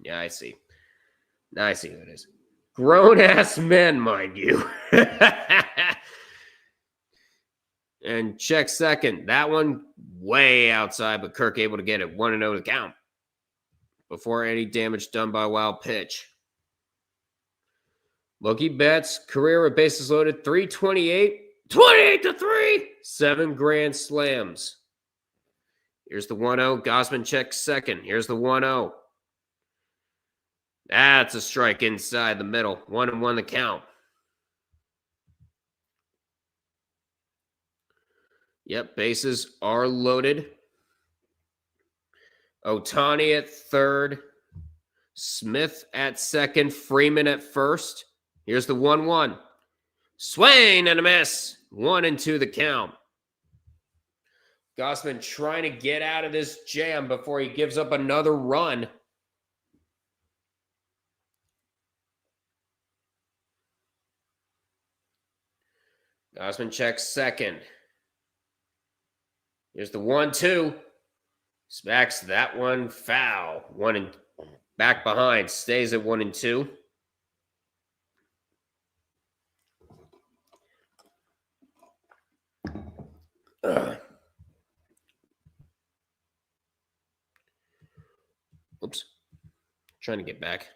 Yeah, I see. Now I see who it is. Grown-ass men, mind you. And check second. That one way outside, but Kirk able to get it. 1-0 to count. Before any damage done by a wild pitch. Mookie Betts, career with bases loaded, 328. 28-3. 7 grand slams. Here's the 1-0. Gossman checks second. Here's the 1-0. That's a strike inside the middle. 1-1 the count. Yep, bases are loaded. Ohtani at third. Smith at second. Freeman at first. Here's the 1-1. Swing and a miss. 1-2 the count. Gossman trying to get out of this jam before he gives up another run. Gossman checks second. Here's the 1-2. Smacks that one foul. Back behind. Stays at 1-2. Oops. Trying to get back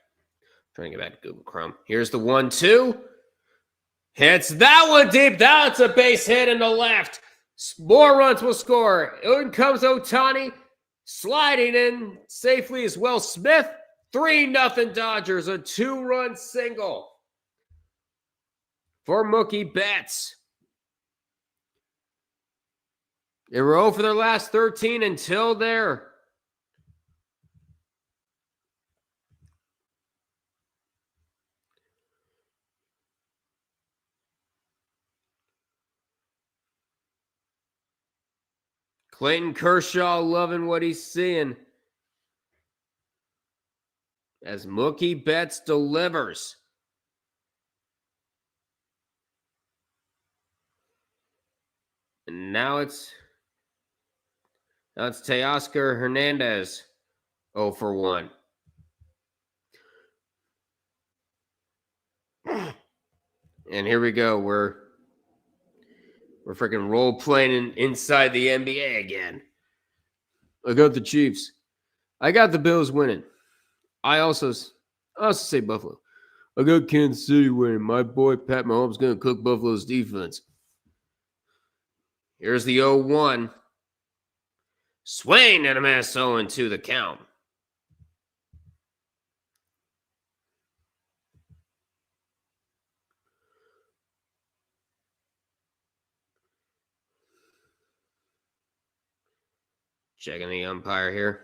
to Google Chrome. Here's the 1-2. Hits that one deep. That's a base hit in the left. More runs will score. In comes Ohtani. Sliding in safely as well. Smith. 3-0 Dodgers. A 2-run single for Mookie Betts. They were 0 for their last 13 until there. Clayton Kershaw loving what he's seeing as Mookie Betts delivers. And now it's Teoscar Hernandez 0 for 1. And here we go. We're freaking role playing inside the NBA again. I got the Chiefs. I got the Bills winning. I also say Buffalo. I got Kansas City winning. My boy Pat Mahomes going to cook Buffalo's defense. Here's the 0-1. Swing and a miss 0-2 the count. Checking the umpire here.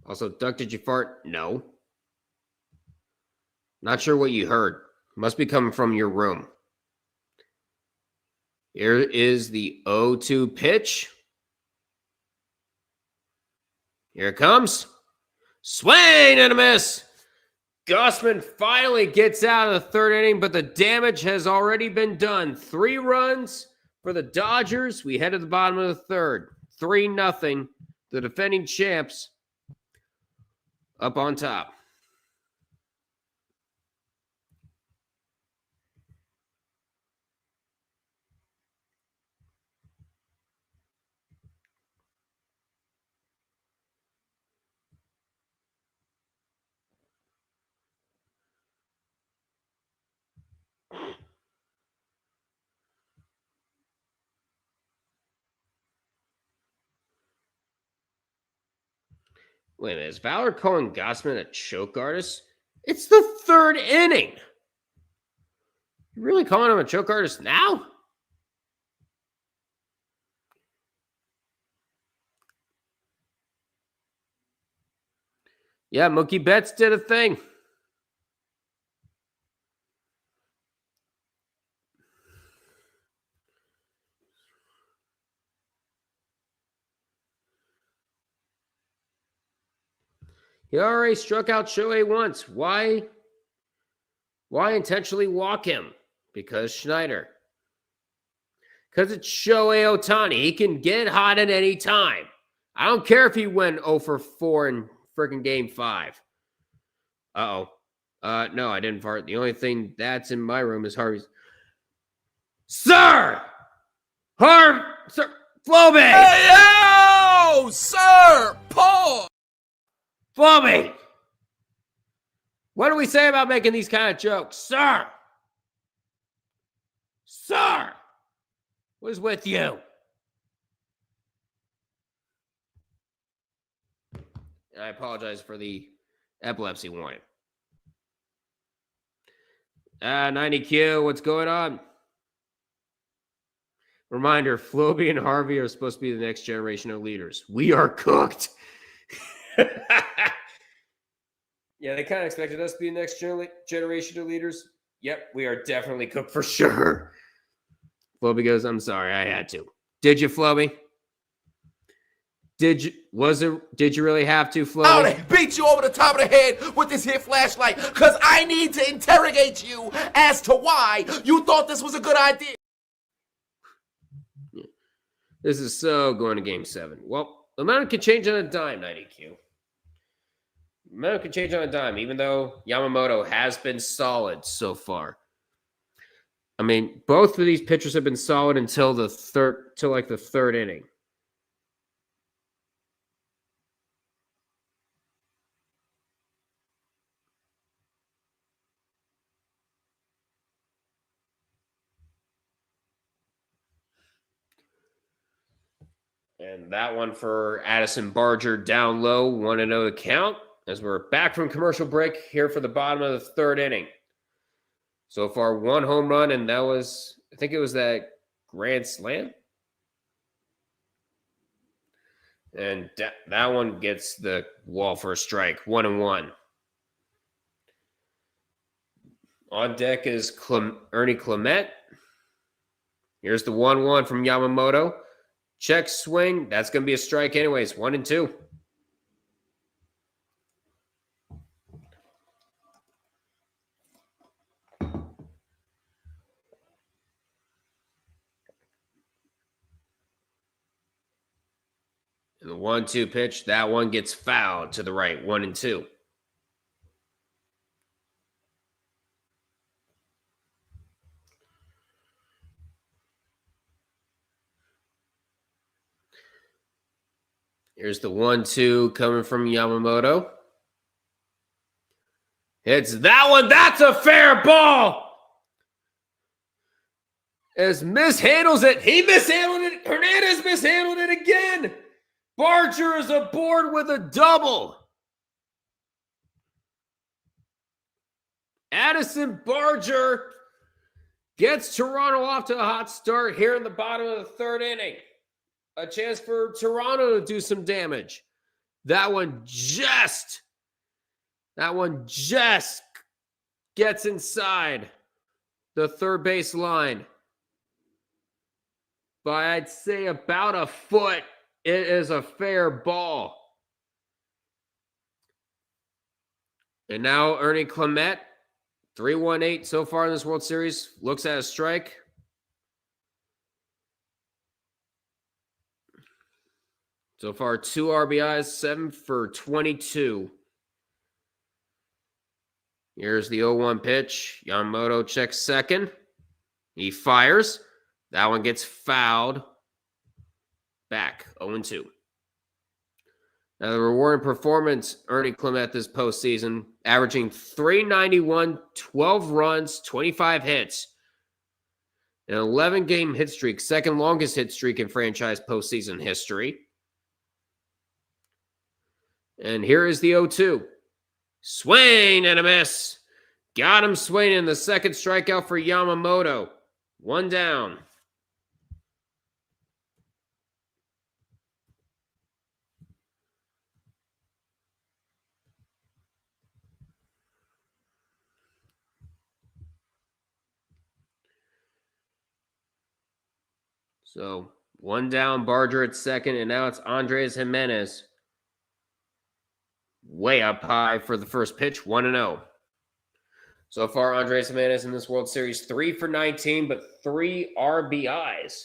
Also, Duck, did you fart? No. Not sure what you heard. Must be coming from your room. Here is the 0-2 pitch. Here it comes. Swing and a miss. Gausman finally gets out of the third inning, but the damage has already been done. 3 runs for the Dodgers. We head to the bottom of the third. 3-0. The defending champs up on top. Wait a minute, is Valor calling Gausman a choke artist? It's the third inning. You really calling him a choke artist now? Yeah, Mookie Betts did a thing. He already struck out Shohei once. Why intentionally walk him? Because Schneider. Because it's Shohei Ohtani. He can get hot at any time. I don't care if he went 0 for 4 in freaking game 5. Uh-oh. No, I didn't fart. The only thing that's in my room is Harvey's. Sir! Sir! Floby! Hey, yo! Sir! Paul! Floby! What do we say about making these kind of jokes? Sir! Sir! What is with you? And I apologize for the epilepsy warning. 90Q, what's going on? Reminder, Floby and Harvey are supposed to be the next generation of leaders. We are cooked. Yeah, they kind of expected us to be the next generation of leaders. Yep, we are definitely cooked for sure. Floby goes, I'm sorry, I had to. Did you, Floby? Did you really have to, Floby? I would beat you over the top of the head with this here flashlight because I need to interrogate you as to why you thought this was a good idea. This is so going to game 7. Well, the amount can change on a dime, 90Q. The amount can change on a dime, even though Yamamoto has been solid so far. I mean, both of these pitchers have been solid until the third inning. And that one for Addison Barger down low, 1-0 the count. As we're back from commercial break here for the bottom of the third inning. So far, 1 home run, and that was, I think it was that grand slam. And that one gets the wall for a strike, 1-1. On deck is Ernie Clement. Here's the 1-1 from Yamamoto. check swing. That's going to be a strike anyways. 1-2. And the 1-2 pitch, that one gets fouled to the right. 1-2. Here's the 1-2 coming from Yamamoto. It's that one. That's a fair ball. As mishandles it. He mishandled it. Hernandez mishandled it again. Barger is aboard with a double. Addison Barger gets Toronto off to a hot start here in the bottom of the third inning. A chance for Toronto to do some damage. That one just gets inside the third base line by, I'd say, about a foot. It is a fair ball. And now Ernie Clement, 3-1-8 so far in this World Series, looks at a strike. So far, 2 RBIs, 7 for 22. Here's the 0-1 pitch. Yamamoto checks second. He fires. That one gets fouled. Back, 0-2. Now, the rewarding performance, Ernie Clement this postseason, averaging .391, 12 runs, 25 hits, an 11-game hit streak, second longest hit streak in franchise postseason history. And here is the 0-2. Swing and a miss. Got him swinging. The second strikeout for Yamamoto. 1 down. So 1 down, Barger at second, and now it's Andres Jimenez. Way up high for the first pitch, 1-0. So far, Andres Jimenez in this World Series, 3 for 19, but 3 RBIs.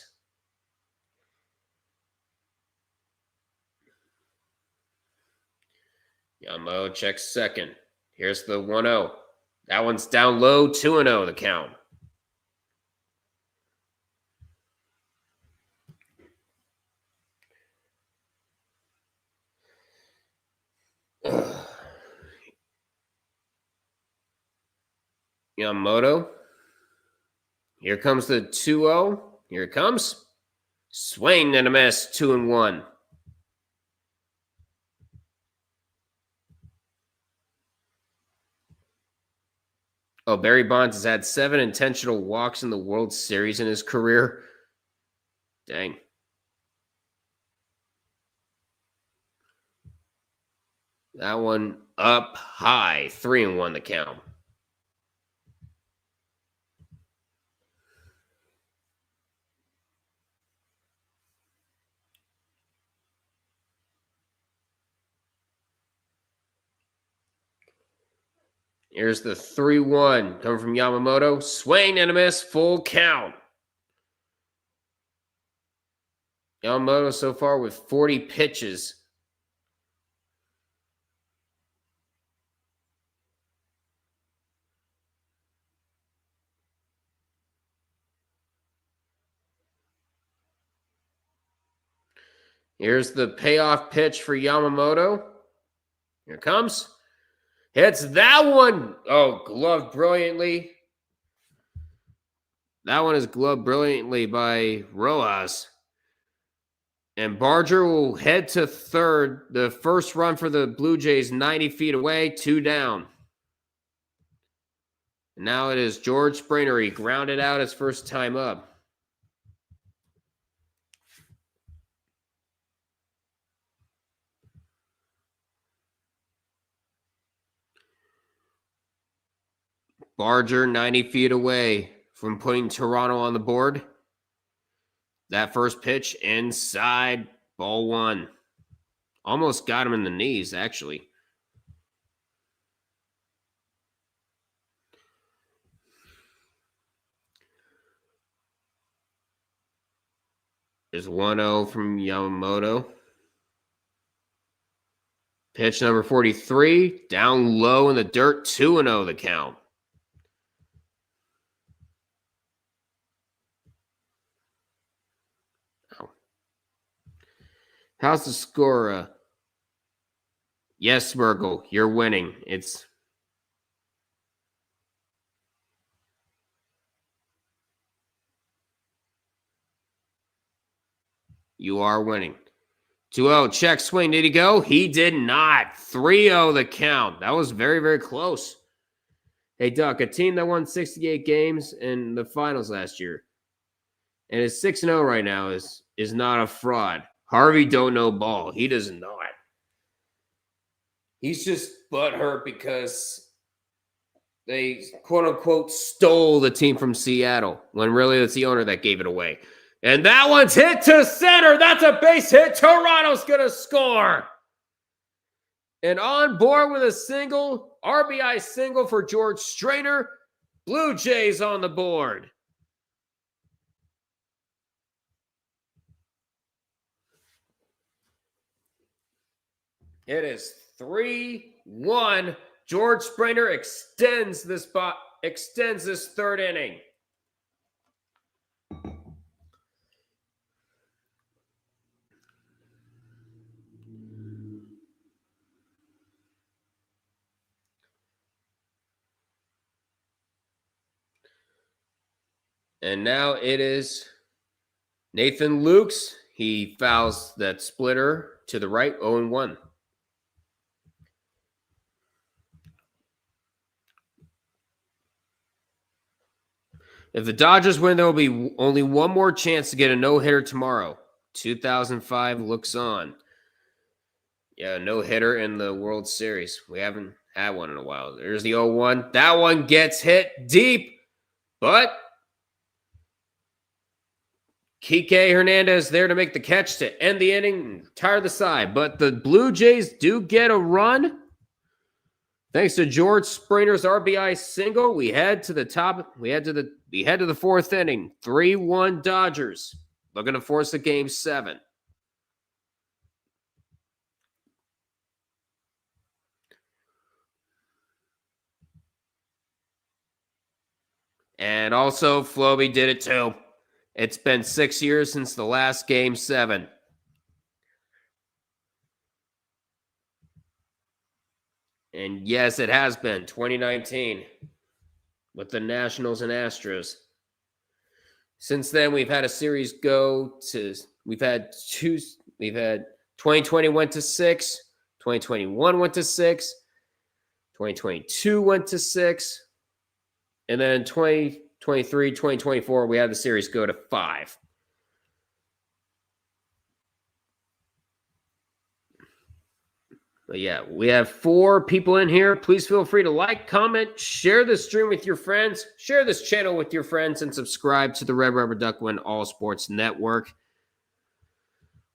Yamamoto checks second. Here's the 1-0. That one's down low, 2-0 the count. Yamamoto. Here comes the 2-0. Here it comes. Swing and a miss, 2-1. Oh, Barry Bonds has had 7 intentional walks in the World Series in his career. Dang. That one up high, 3-1 the count. Here's the 3-1 coming from Yamamoto. Swing and a miss, full count. Yamamoto so far with 40 pitches. Here's the payoff pitch for Yamamoto. Here it comes. Hits that one. Oh, gloved brilliantly. That one is gloved brilliantly by Rojas. And Barger will head to third. The first run for the Blue Jays, 90 feet away, 2 down. Now it is George Springer. He grounded out his first time up. Barger 90 feet away from putting Toronto on the board. That first pitch inside, ball one. Almost got him in the knees, actually. There's 1-0 from Yamamoto. Pitch number 43, down low in the dirt, 2-0 the count. How's the score? Yes, Merkel, you're winning. You are winning. 2-0, check swing. Did he go? He did not. 3-0 the count. That was very, very close. Hey, Duck, a team that won 68 games in the finals last year and is 6-0 right now is not a fraud. Harvey don't know ball. He doesn't know it. He's just butthurt because they, quote-unquote, stole the team from Seattle when really it's the owner that gave it away. And that one's hit to center. That's a base hit. Toronto's going to score. And on board with a single, RBI single for George Strainer. Blue Jays on the board. It is 3-1. George Springer extends this third inning. And now it is Nathan Lukes. He fouls that splitter to the right, 0-1. If the Dodgers win, there will be only one more chance to get a no-hitter tomorrow. 2005 looks on. Yeah, no-hitter in the World Series. We haven't had one in a while. There's the 0-1. That one gets hit deep, but Kike Hernandez there to make the catch to end the inning, tire the side. But the Blue Jays do get a run. Thanks to George Springer's RBI single, we head to the top. We head to the fourth inning. 3-1 Dodgers. Looking to force a game 7. And also, Floby did it too. It's been 6 years since the last game 7. And yes, it has been 2019 with the Nationals and Astros. Since then, we've had a series we've had 2020 went to 6, 2021 went to 6, 2022 went to 6, and then 2023, 2024, we had the series go to 5. But yeah, we have 4 people in here. Please feel free to like, comment, share this stream with your friends, share this channel with your friends, and subscribe to the Red Rubber Duck Win All Sports Network.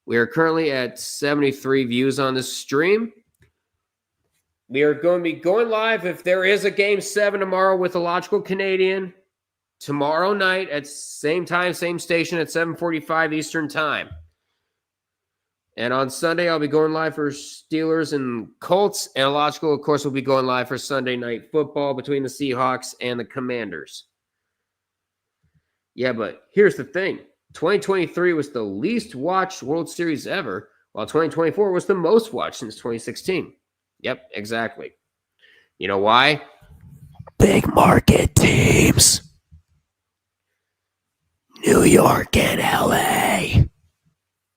We are currently at 73 views on this stream. We are going to be going live if there is a Game 7 tomorrow with the Logical Canadian. Tomorrow night at same time, same station at 7:45 Eastern Time. And on Sunday, I'll be going live for Steelers and Colts. And Logical, of course, will be going live for Sunday Night Football between the Seahawks and the Commanders. Yeah, but here's the thing. 2023 was the least watched World Series ever, while 2024 was the most watched since 2016. Yep, exactly. You know why? Big market teams. New York and LA.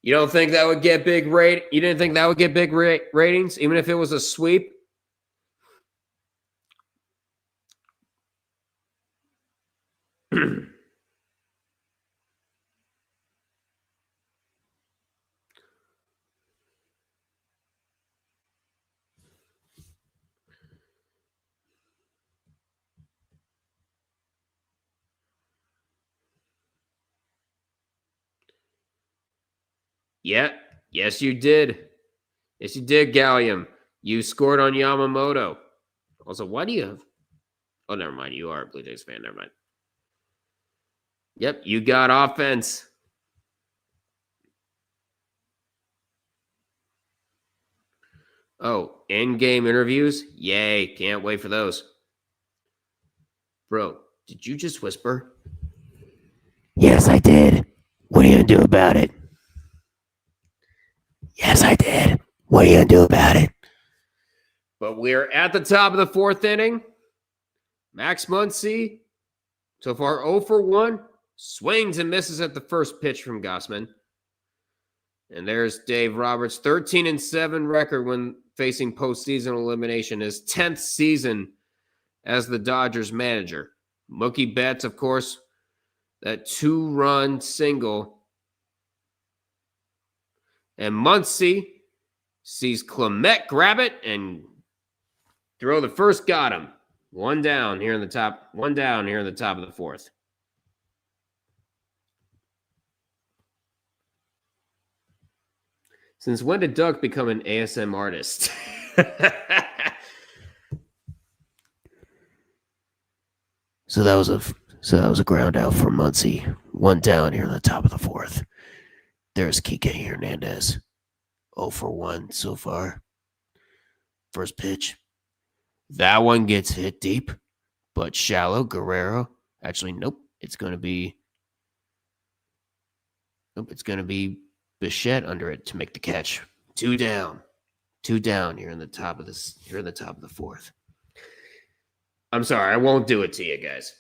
You don't think that would get big You didn't think that would get big ratings, even if it was a sweep? Yeah. Yes, you did. Yes, you did, Gallium. You scored on Yamamoto. Also, why do you have... Oh, never mind. You are a Blue Jays fan. Never mind. Yep, you got offense. Oh, in-game interviews? Yay, can't wait for those. Bro, did you just whisper? Yes, I did. What are you going to do about it? Yes, I did. What are you going to do about it? But we're at the top of the fourth inning. Max Muncy, so far 0 for 1. Swings and misses at the first pitch from Gossman. And there's Dave Roberts' 13-7 record when facing postseason elimination, his 10th season as the Dodgers manager. Mookie Betts, of course, that 2-run single. And Muncy sees Clement grab it and throw the first. Got him. One down here in the top of the fourth. Since when did Doug become an ASM artist? So that was a ground out for Muncy. One down here in the top of the fourth. There's Kike Hernandez. 0 for 1 so far. First pitch. That one gets hit deep, but shallow. Guerrero. Actually, nope. It's going to be Bichette under it to make the catch. 2 down. 2 down here in the top of the fourth. I'm sorry, I won't do it to you guys.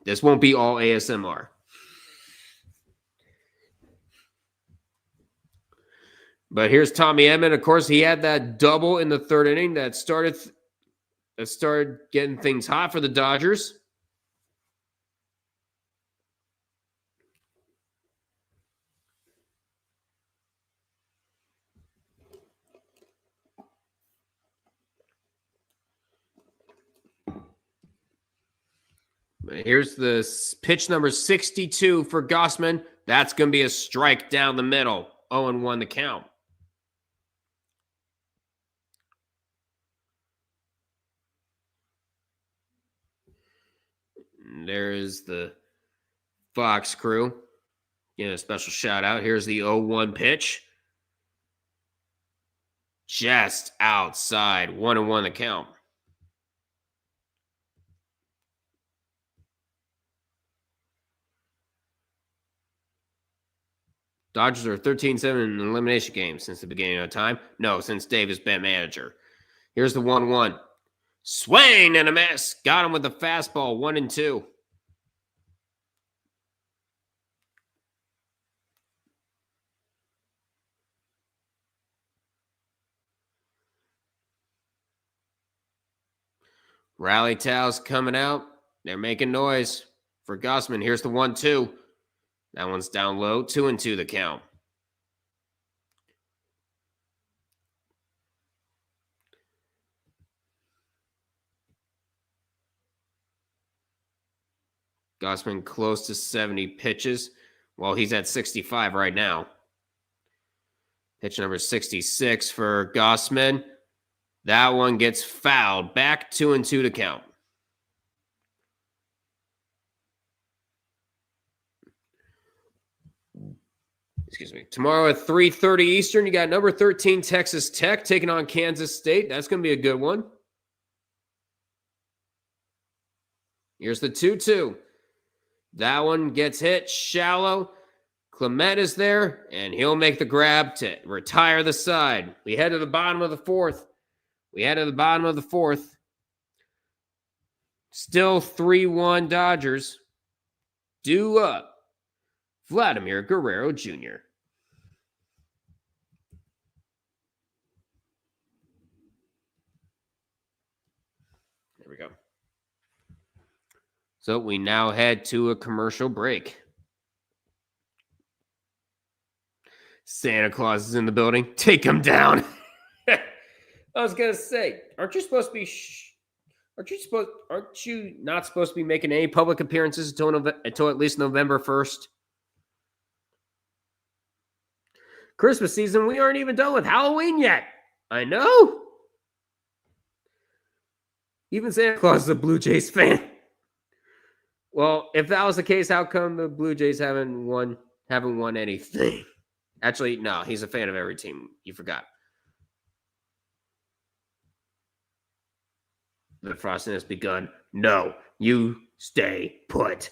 This won't be all ASMR. But here's Tommy Edman. Of course, he had that double in the third inning that started getting things hot for the Dodgers. Here's the pitch number 62 for Gossman. That's going to be a strike down the middle. 0-1 the count. And there is the Fox crew. Getting a special shout out. Here's the 0-1 pitch. Just outside. 1-1 the count. Dodgers are 13-7 in elimination games since the beginning of time. No, since Dave has been manager. Here's the 1-1. Swing and a miss. Got him with the fastball. 1-2. Rally towels coming out. They're making noise for Gossman. Here's the 1-2. That one's down low. 2-2 the count. Gossman close to 70 pitches. Well, he's at 65 right now. Pitch number 66 for Gossman. That one gets fouled. Back 2-2 to count. Excuse me. Tomorrow at 3:30 Eastern, you got number 13 Texas Tech taking on Kansas State. That's going to be a good one. Here's the 2-2. That one gets hit shallow. Clement is there, and he'll make the grab to retire the side. We head to the bottom of the fourth. Still 3-1 Dodgers. Due up. Vladimir Guerrero Jr. There we go. So we now head to a commercial break. Santa Claus is in the building. Take him down. I was gonna say, aren't you not supposed to be making any public appearances until at least November 1st? Christmas season. We aren't even done with Halloween yet. I know. Even Santa Claus is a Blue Jays fan. Well, if that was the case, how come the Blue Jays haven't won anything? Actually, no, he's a fan of every team. You forgot. The frosting has begun. No, you stay put.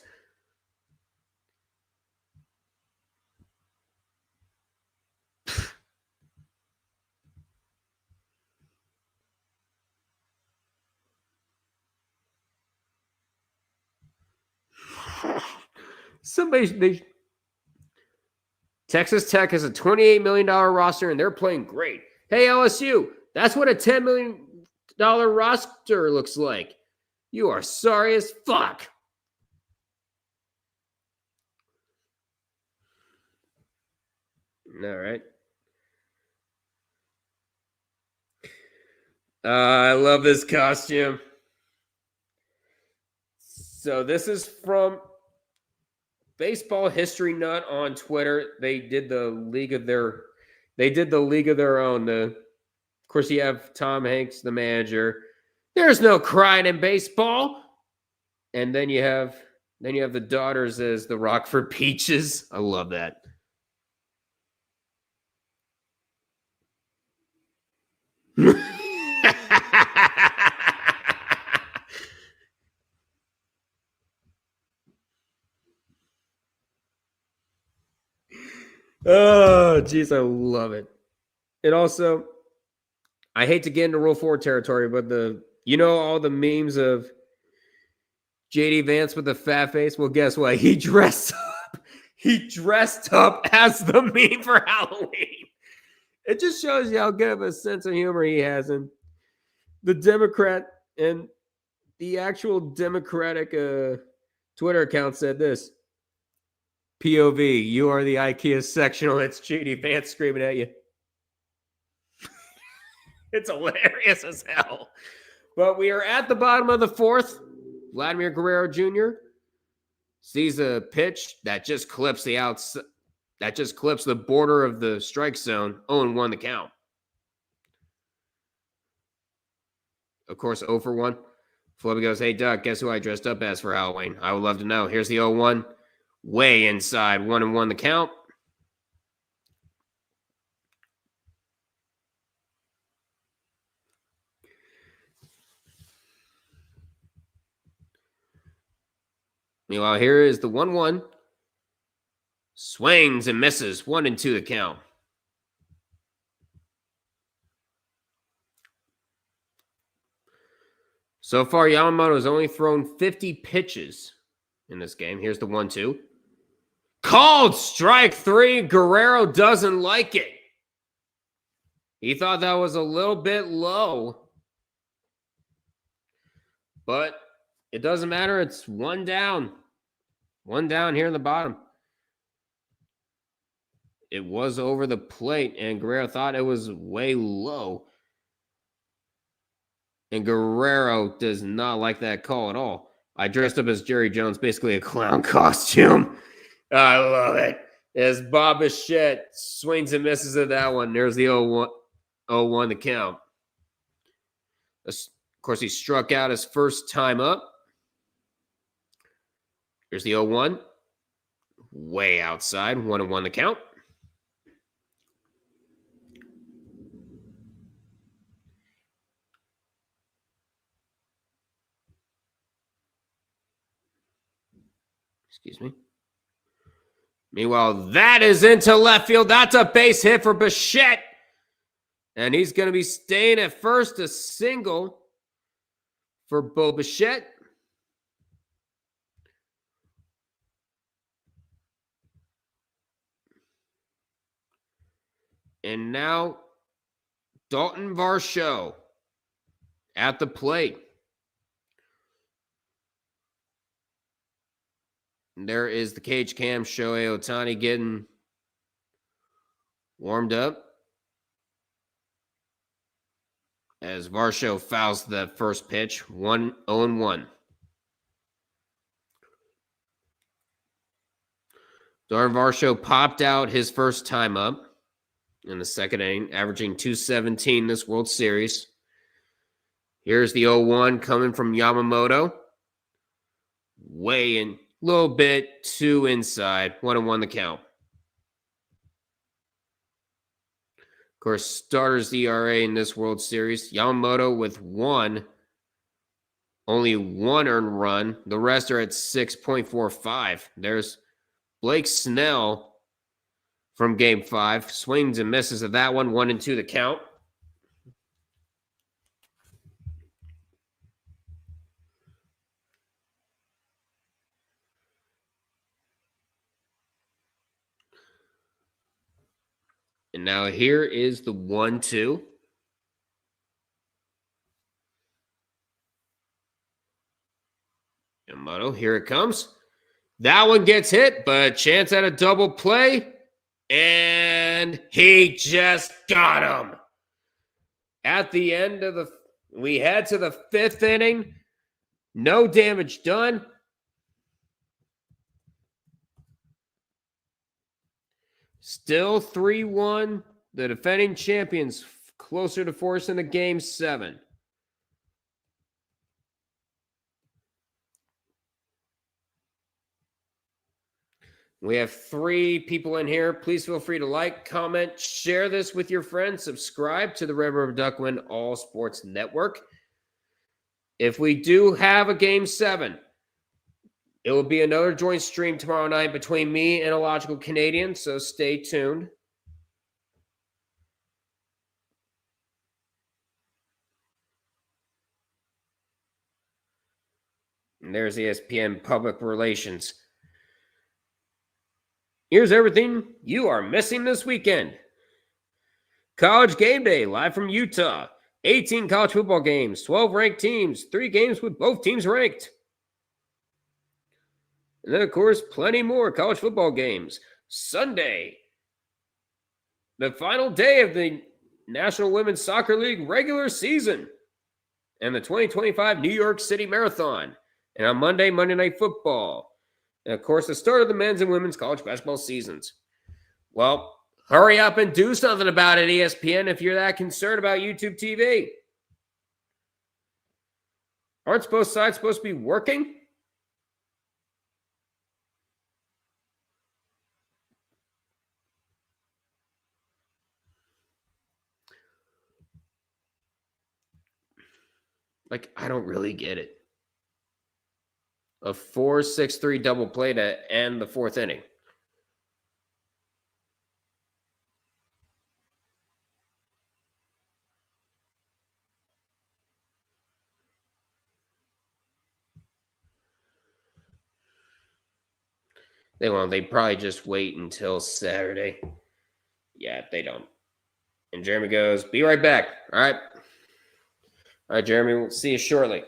Texas Tech has a $28 million roster, and they're playing great. Hey, LSU, that's what a $10 million roster looks like. You are sorry as fuck. All right. I love this costume. So this is from Baseball History Nut on Twitter. They did the league of their own. Of course, you have Tom Hanks, the manager. There's no crying in baseball. And then you have the daughters as the Rockford Peaches. I love that. Oh, geez, I love it. And also, I hate to get into Rule 4 territory, but all the memes of JD Vance with the fat face? Well, guess what? He dressed up. He dressed up as the meme for Halloween. It just shows you how good of a sense of humor he has. And the Democrat and the actual Democratic Twitter account said this. POV, you are the IKEA sectional. It's JD Vance screaming at you. It's hilarious as hell. But we are at the bottom of the fourth. Vladimir Guerrero Jr. sees a pitch that just clips the border of the strike zone. 0-1 the count. Of course, 0 for 1. Flubby goes, hey, Doc, guess who I dressed up as for Halloween? I would love to know. Here's the 0-1. Way inside. 1-1 the count. Meanwhile, here is the 1-1. Swings and misses. 1-2 the count. So far, Yamamoto has only thrown 50 pitches in this game. Here's the 1-2. Called strike 3. Guerrero doesn't like it. He thought that was a little bit low. But it doesn't matter. It's 1 down. 1 down here in the bottom. It was over the plate, and Guerrero thought it was way low. And Guerrero does not like that call at all. I dressed up as Jerry Jones, basically a clown costume. I love it. As Bob Bichette swings and misses at that one. There's the 0-1 the count. Of course, he struck out his first time up. Here's the 0-1. Way outside. 1-1 the count. Excuse me. Meanwhile, that is into left field. That's a base hit for Bichette. And he's going to be staying at first, a single for Bo Bichette. And now Dalton Varsho at the plate. And there is the cage cam. Shohei Ohtani getting warmed up as Varsho fouls the first pitch. 0-1. Dalton Varsho popped out his first time up. in the second inning, averaging 217 this World Series. Here's the 0-1 coming from Yamamoto. Way in, a little bit too inside. 1-1 the count. Of course, starters ERA in this World Series. Yamamoto with only one earned run. The rest are at 6.45. There's Blake Snell from Game 5. Swings and misses of that one. 1-2 the count. And now here is the 1-2. Yamamoto, here it comes. That one gets hit, but chance at a double play. And he just got him. At the end of we head to the 5th inning. No damage done. Still 3-1. The defending champions closer to forcing the Game 7. We have 3 people in here. Please feel free to like, comment, share this with your friends. Subscribe to the Red River Duckwind All Sports Network. If we do have a Game 7, it will be another joint stream tomorrow night between me and Illogical Canadian, so stay tuned. And there's ESPN Public Relations. Here's everything you are missing this weekend. College Game Day, live from Utah. 18 college football games, 12 ranked teams, 3 games with both teams ranked. And then, of course, plenty more college football games. Sunday, the final day of the National Women's Soccer League regular season and the 2025 New York City Marathon. And on Monday, Monday Night Football. And, of course, the start of the men's and women's college basketball seasons. Well, hurry up and do something about it, ESPN, if you're that concerned about YouTube TV. Aren't both sides supposed to be working? Like, I don't really get it. A 4-6-3 double play to end the 4th inning. They probably just wait until Saturday. Yeah, they don't. And Jeremy goes, be right back. All right. All right, Jeremy, we'll see you shortly.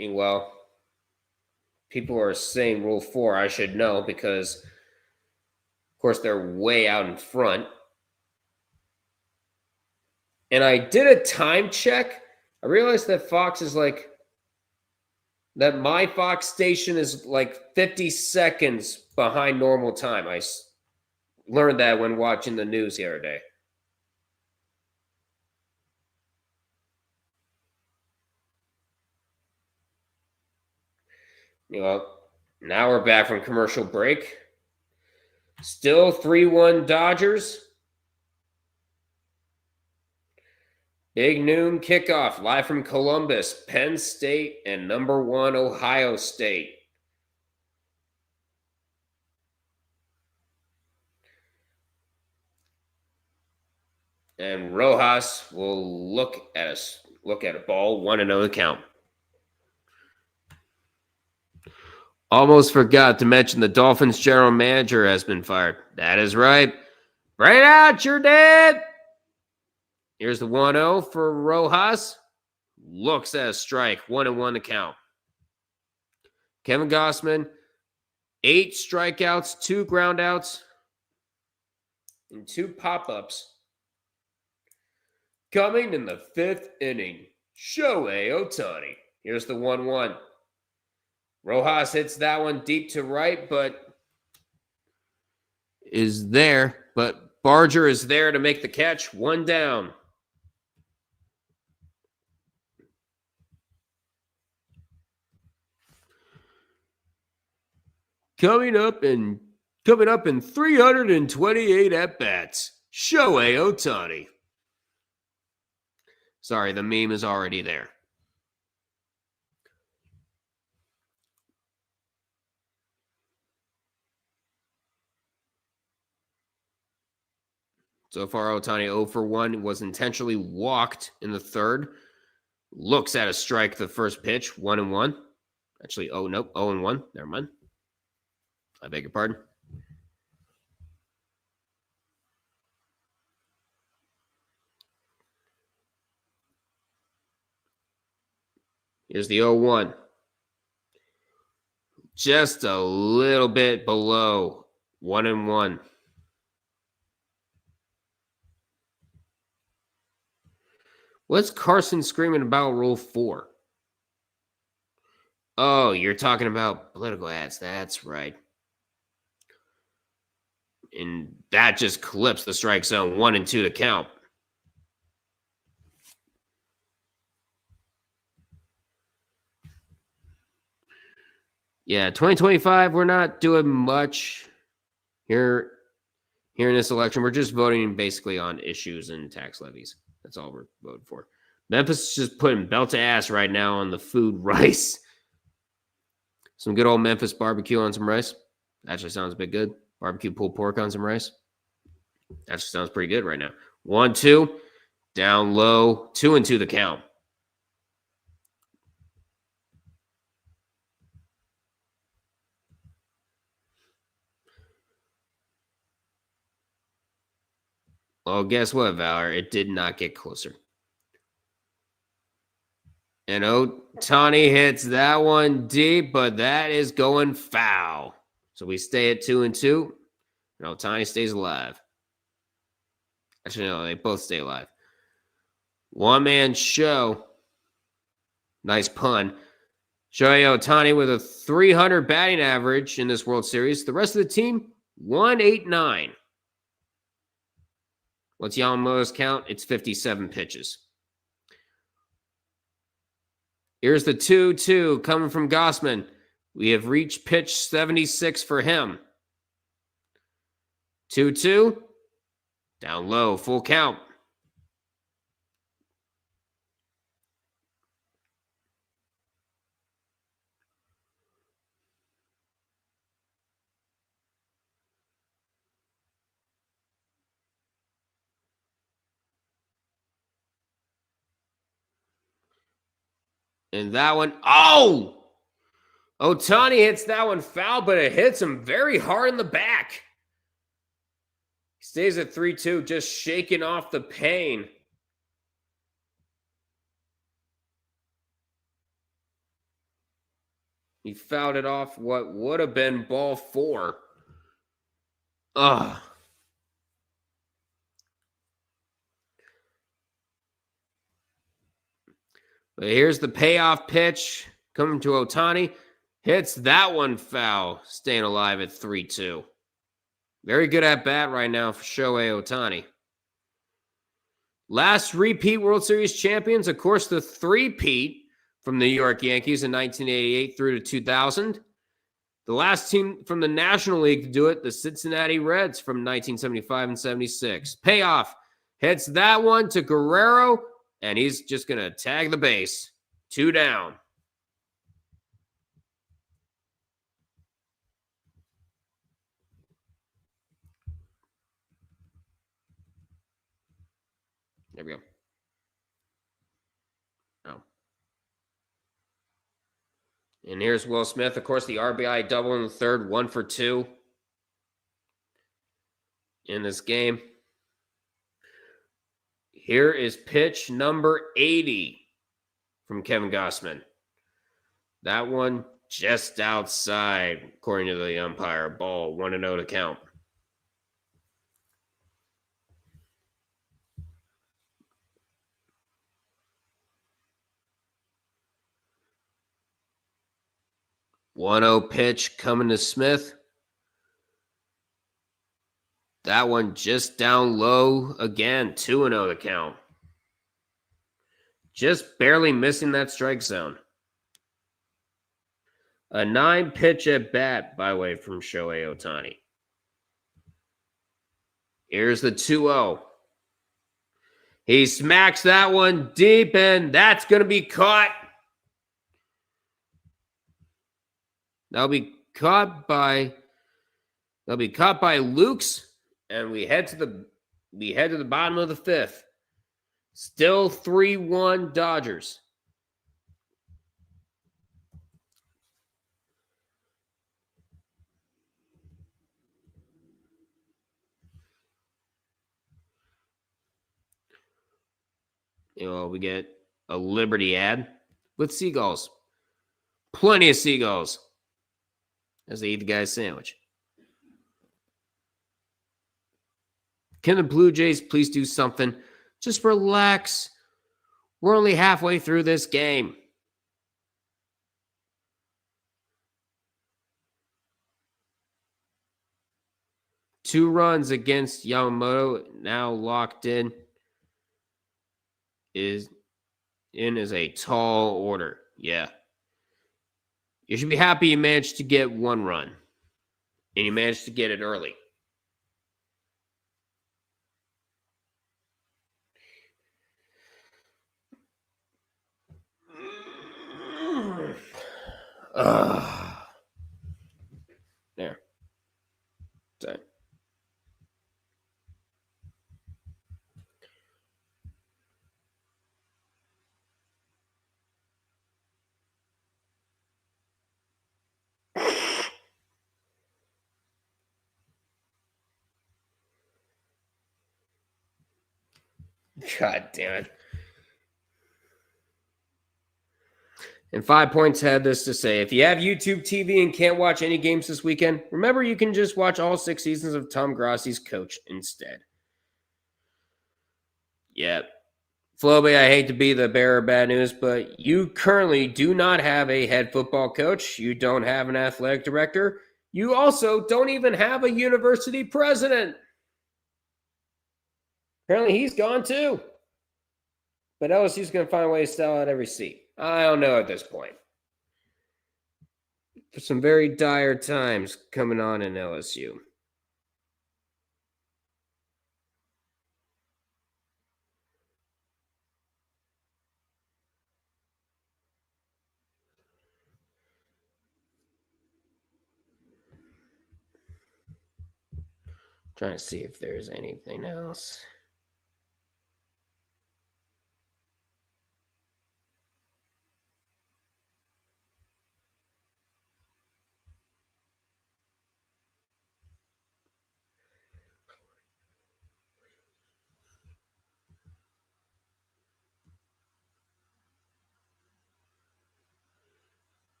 Well, people are saying Rule 4. I should know because, of course, they're way out in front. And I did a time check. I realized that Fox is that my Fox station is 50 seconds behind normal time. I learned that when watching the news the other day. Now we're back from commercial break. Still 3-1 Dodgers. Big noon kickoff live from Columbus, Penn State, and number 1 Ohio State. And Rojas will look at a ball, 1-0 the count. Almost forgot to mention the Dolphins general manager has been fired. That is right. Right out, you're dead. Here's the 1-0 for Rojas. Looks at a strike. 1-1 the count. Kevin Gossman, 8 strikeouts, 2 groundouts, and 2 pop-ups. Coming in the 5th inning, Shohei Ohtani. Here's the 1-1. Rojas hits that one deep to right, but is there. But Barger is there to make the catch. 1 down. Coming up in 328 at-bats, Shohei Ohtani. Sorry, the meme is already there. So far, Ohtani 0 for 1 was intentionally walked in the third. Looks at a strike the first pitch, 1-1. Actually, oh, nope, 0-1. Never mind. I beg your pardon. Here's the 0-1. Just a little bit below 1-1. What's Carson screaming about Rule 4? Oh, you're talking about political ads. That's right. And that just clips the strike zone 1 and 2 to count. Yeah, 2025, we're not doing much here in this election. We're just voting basically on issues and tax levies. That's all we're voting for. Memphis is just putting belt to ass right now on the food rice. Some good old Memphis barbecue on some rice. Actually sounds a bit good. Barbecue pulled pork on some rice. Actually sounds pretty good right now. 1-2. Down low. 2 and 2 the count. Well, guess what, Valor? It did not get closer. And Ohtani hits that one deep, but that is going foul. So we stay at 2 and 2. And Ohtani stays alive. Actually, no, they both stay alive. One-man show. Nice pun. Shohei Ohtani with a 300 batting average in this World Series. The rest of the team, 189. What's Yamamoto's count? It's 57 pitches. Here's the 2-2 coming from Gossman. We have reached pitch 76 for him. 2-2. Down low, full count. And that one, oh! Ohtani hits that one foul, but it hits him very hard in the back. He stays at 3-2, just shaking off the pain. He fouled it off what would have been ball 4. Ugh. But here's the payoff pitch coming to Ohtani. Hits that one foul, staying alive at 3-2. Very good at bat right now for Shohei Ohtani. Last repeat World Series champions, of course, the three-peat from the New York Yankees in 1988 through to 2000. The last team from the National League to do it, the Cincinnati Reds from 1975 and 76. Payoff hits that one to Guerrero, and he's just going to tag the base. 2 down. There we go. Oh. And here's Will Smith. Of course, the RBI double in the third, 1 for 2 in this game. Here is pitch number 80 from Kevin Gossman. That one just outside, according to the umpire. Ball 1-0 to count. 1-0 pitch coming to Smith. That one just down low again. 2-0 the count. Just barely missing that strike zone. A 9-pitch at bat, by the way, from Shohei Ohtani. Here's the 2-0. He smacks that one deep, and that's going to be caught. That'll be caught by Luke's, and we head to the bottom of the fifth. Still 3-1 Dodgers. We get a Liberty ad with seagulls. Plenty of seagulls as they eat the guy's sandwich. Can the Blue Jays please do something? Just relax. We're only halfway through this game. Two runs against Yamamoto, now locked in. Is a tall order. Yeah. You should be happy you managed to get one run. And you managed to get it early. There. Sorry. God damn it. And 5 Points had this to say. If you have YouTube TV and can't watch any games this weekend, remember you can just watch all 6 seasons of Tom Grassi's Coach instead. Yeah. Floby, I hate to be the bearer of bad news, but you currently do not have a head football coach. You don't have an athletic director. You also don't even have a university president. Apparently he's gone too. But LSU's going to find a way to sell out every seat. I don't know at this point. There's some very dire times coming on in LSU. Trying to see if there's anything else.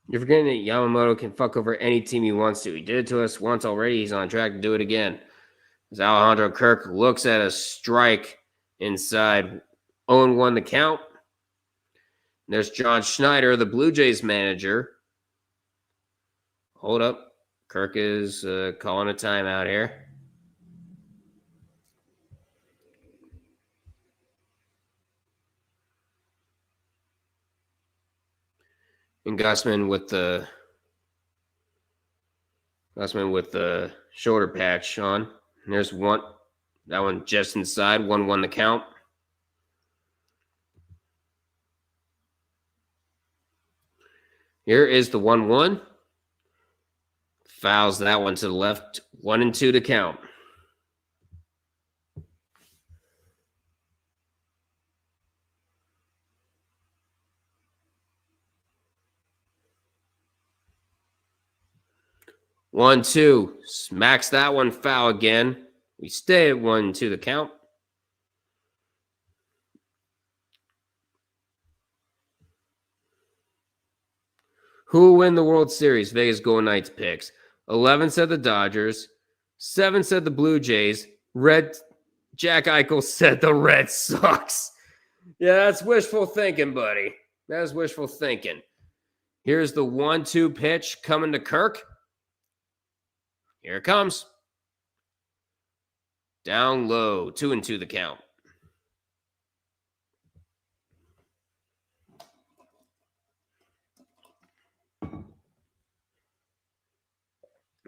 You're forgetting that Yamamoto can fuck over any team he wants to. He did it to us once already. He's on track to do it again. As Alejandro Kirk looks at a strike inside 0-1 the count. There's John Schneider, the Blue Jays manager. Hold up. Kirk is calling a timeout here. And Gussman with the shoulder patch on. And there's one. That one just inside. 1-1 the count. Here is the 1-1. Fouls that one to the left. 1-2 to count. One, two. Smacks that one foul again. We stay at 1-2 the count. Who will win the World Series? Vegas Golden Knights picks. 11 said the Dodgers. 7 said the Blue Jays. Jack Eichel said the Red Sox. Yeah, that's wishful thinking, buddy. That's wishful thinking. Here's the 1-2 pitch coming to Kirk. Here it comes. Down low, 2-2 the count.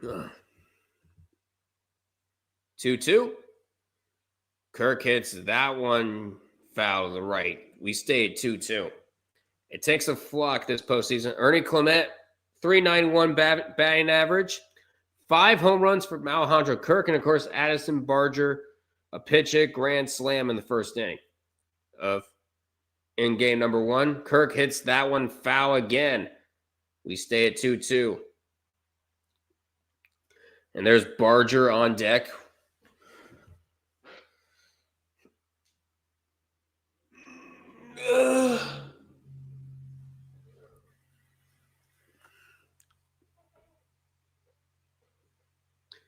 Ugh. 2-2. Kirk hits that one foul to the right. We stayed 2-2. It takes a flock this postseason. Ernie Clement, .391 batting average. 5 home runs for Alejandro Kirk. And, of course, Addison Barger, a pitch hit grand slam in the first inning in game number 1. Kirk hits that one foul again. We stay at 2-2. And there's Barger on deck.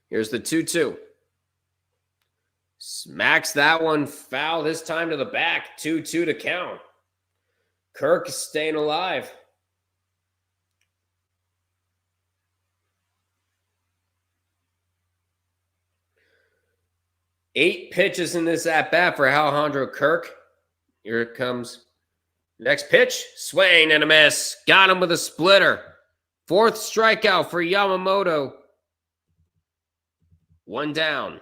Here's the 2-2. Smacks that one foul, this time to the back. 2-2 to count. Kirk is staying alive. Eight pitches in this at-bat for Alejandro Kirk. Here it comes. Next pitch, swing and a miss. Got him with a splitter. 4th strikeout for Yamamoto. 1 down.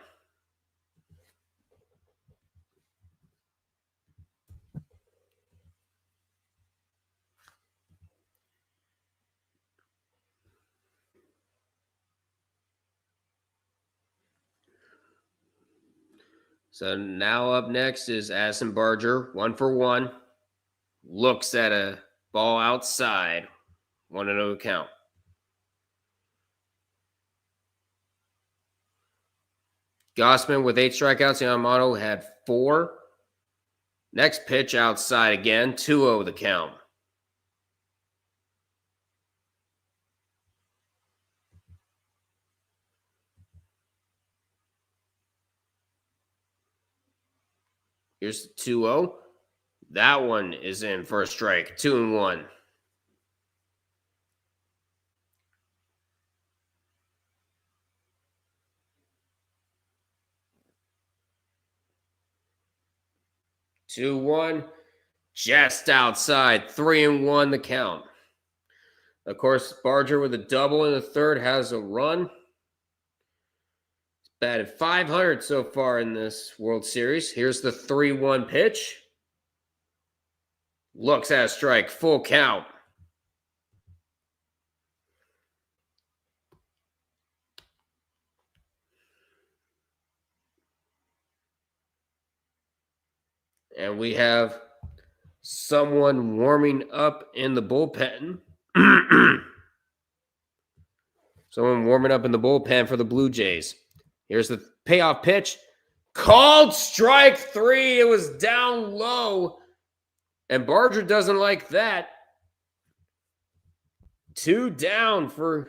So now up next is Addison Barger, 1-for-1. Looks at a ball outside. 1-0 count. Gossman with 8 strikeouts. Yamamoto had 4. Next pitch outside again. 2-0 the count. Here's the 2-0. That one is in for a strike. 2-1. Two, 1, just outside. 3-1 the count. Of course, Barger with a double in the 3rd has a run. He's batted 500 so far in this World Series. Here's the 3-1 pitch. Looks at a strike. Full count. And we have someone warming up in the bullpen. Someone warming up in the bullpen for the Blue Jays. Here's the payoff pitch. Called strike 3. It was down low. And Barger doesn't like that. 2 down for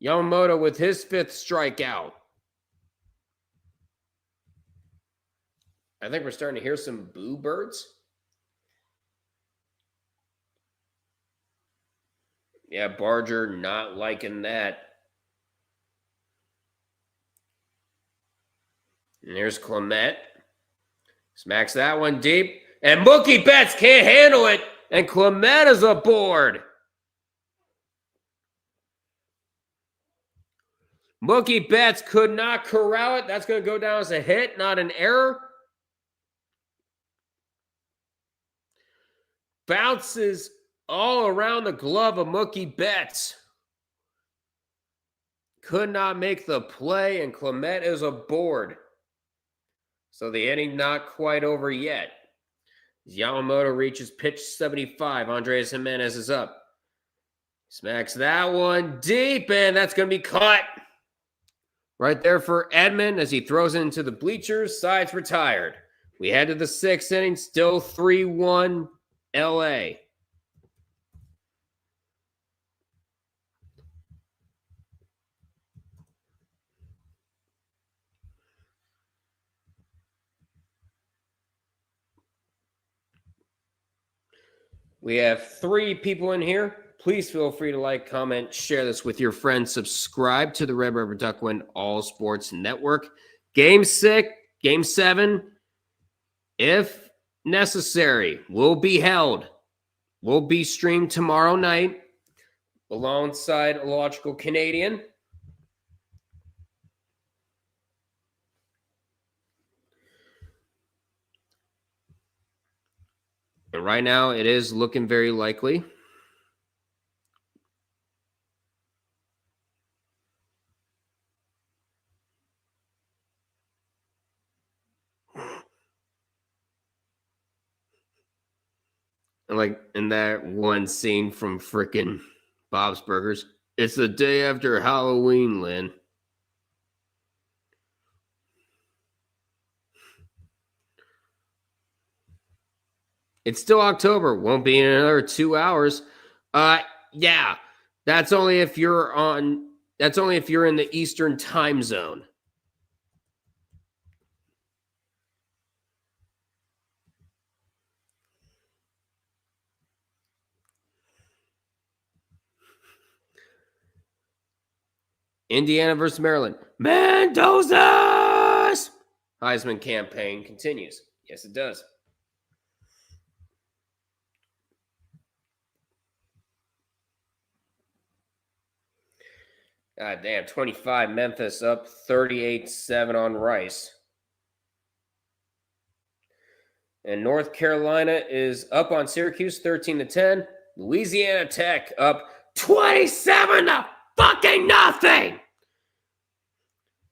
Yamamoto with his 5th strikeout. I think we're starting to hear some boo birds. Yeah, Barger not liking that. And there's Clement. Smacks that one deep. And Mookie Betts can't handle it. And Clement is aboard. Mookie Betts could not corral it. That's going to go down as a hit, not an error. Bounces all around the glove of Mookie Betts. Could not make the play, and Clement is aboard. So the inning not quite over yet. Yamamoto reaches pitch 75. Andres Jimenez is up. Smacks that one deep, and that's going to be caught. Right there for Edman as he throws it into the bleachers. Sides retired. We head to the 6th inning, still 3-1 LA. We have 3 people in here. Please feel free to like, comment, share this with your friends. Subscribe to the Red River Duckwind All Sports Network. Game 7, if necessary, will be held. Will be streamed tomorrow night alongside a Logical Canadian. And right now, it is looking very likely. Like in that one scene from frickin' Bob's Burgers. It's the day after Halloween, Lynn. It's still October. Won't be in another 2 hours. Yeah. That's only if you're in the Eastern time zone. Indiana versus Maryland. Mendoza's Heisman campaign continues. Yes, it does. God damn, 25 Memphis up 38-7 on Rice. And North Carolina is up on Syracuse 13-10. Louisiana Tech up 27 to fucking nothing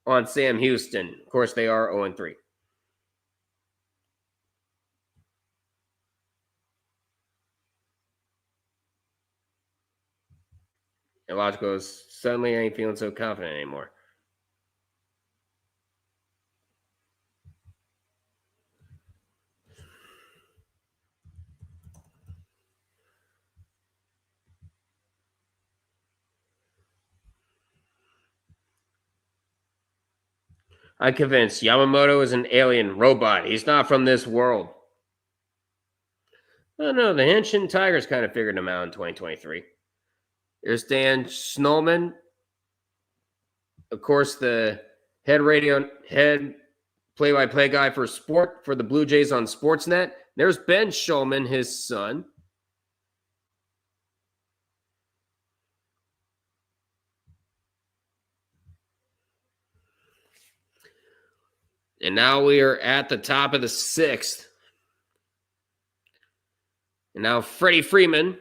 on Sam Houston. Of course, they are 0-3. And Logic goes, suddenly I ain't feeling so confident anymore. I'm convinced Yamamoto is an alien robot. He's not from this world. I don't know. The Henshin Tigers kind of figured him out in 2023. There's Dan Schnallman. Of course, the head play-by-play guy for the Blue Jays on Sportsnet. There's Ben Schulman, his son. And now we are at the top of the 6th. And now Freddie Freeman.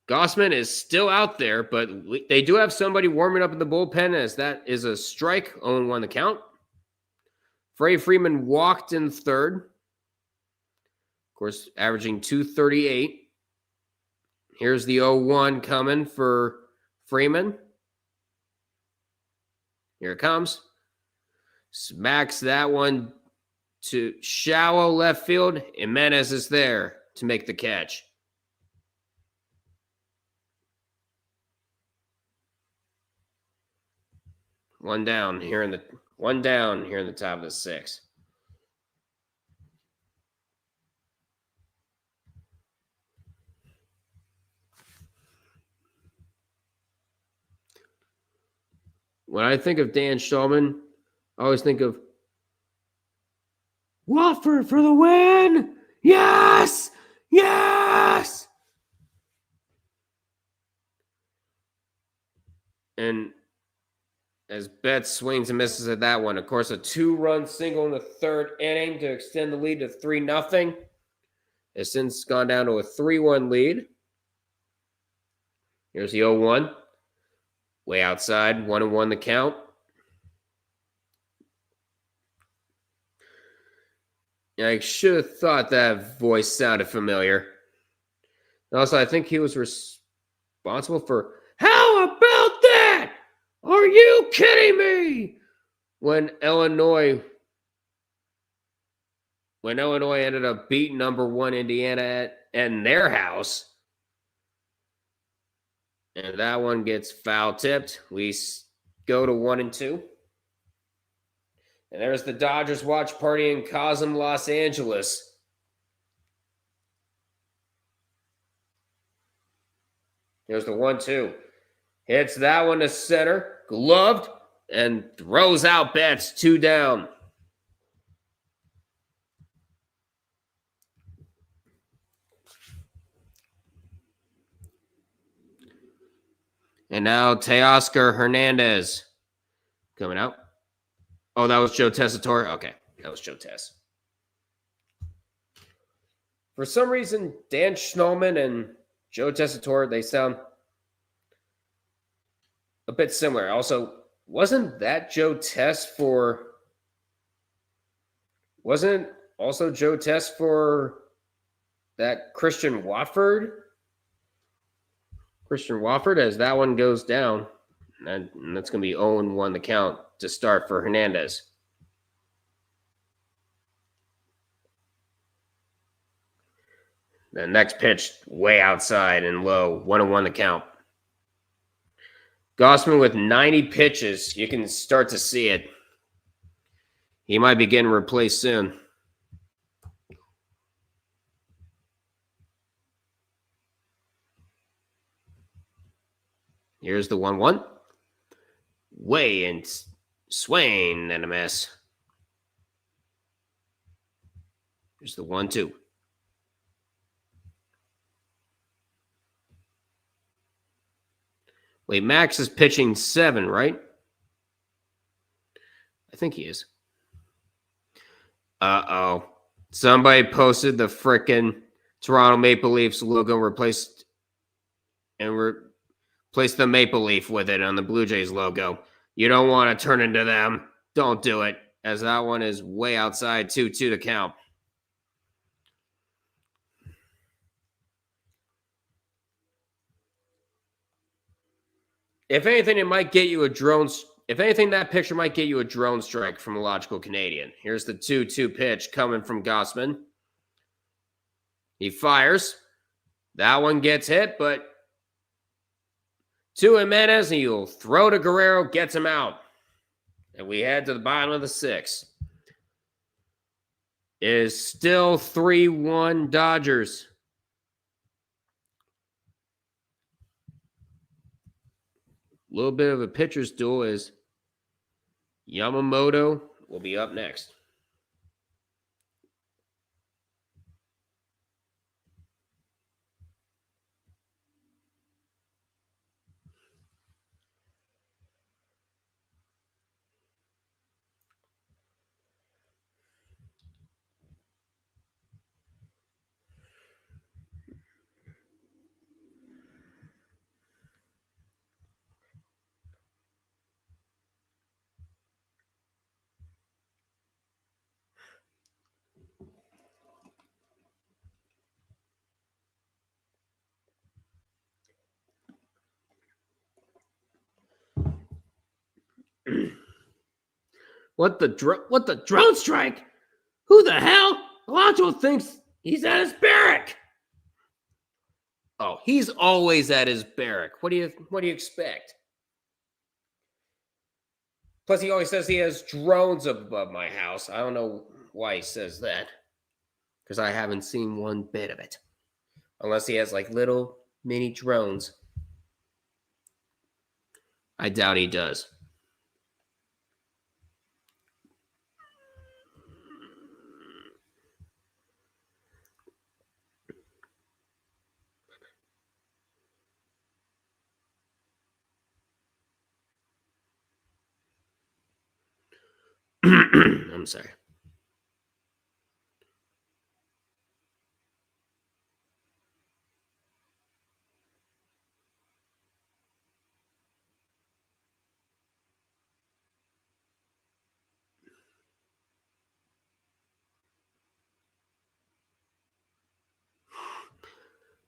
Gossman is still out there, but they do have somebody warming up in the bullpen as that is a strike. 0-1 the count. Freddie Freeman walked in third. Of course, averaging 238. Here's the 0-1 coming for Freeman. Here it comes. Smacks that one to shallow left field. Jimenez is there to make the catch. One down here in the top of the 6th. When I think of Dan Schulman, I always think of Wofford for the win. Yes! Yes! And as Betts swings and misses at that one, of course, a 2-run single in the 3rd inning to extend the lead to 3-0. Has since gone down to a 3-1 lead. Here's the 0-1. Way outside, 1-1 the count. I should have thought that voice sounded familiar. And also, I think he was responsible for, how about that? Are you kidding me? When Illinois ended up beating number 1 Indiana in their house. And that one gets foul tipped. We go to 1-2. And there's the Dodgers watch party in Cosm, Los Angeles. There's the 1-2. Hits that one to center, gloved, and throws out Betts, 2 down. And now Teoscar Hernandez coming out. Oh, that was Joe Tessitore? Okay, that was Joe Tess. For some reason, Dan Schnallman and Joe Tessitore, they sound a bit similar. Also, wasn't that Joe Tess for... Wasn't also Joe Tess for that Christian Watford? Christian Watford, as that one goes down. And that's going to be 0-1 the count to start for Hernandez. The next pitch, way outside and low. 1-1 the count. Gossman with 90 pitches. You can start to see it. He might be getting replaced soon. Here's the 1-1. Way and Swain and a miss. Here's the 1-2. Wait, Max is pitching 7, right? I think he is. Uh-oh. Somebody posted the frickin' Toronto Maple Leafs logo replaced the Maple Leaf with it on the Blue Jays logo. You don't want to turn into them. Don't do it, as that one is way outside. 2-2 to count. If anything, it might get you a drone. If anything, that picture might get you a drone strike from a Logical Canadian. Here's the 2-2 pitch coming from Gossman. He fires. That one gets hit, but to Jimenez, and he'll throw to Guerrero, gets him out. And we head to the bottom of the 6th. It is still 3-1 Dodgers. A little bit of a pitcher's duel as Yamamoto will be up next. What the drone strike? Who the hell? Alonso thinks he's at his barrack. Oh, he's always at his barrack. What do you expect? Plus, he always says he has drones above my house. I don't know why he says that, because I haven't seen one bit of it. Unless he has like little mini drones. I doubt he does. I'm sorry.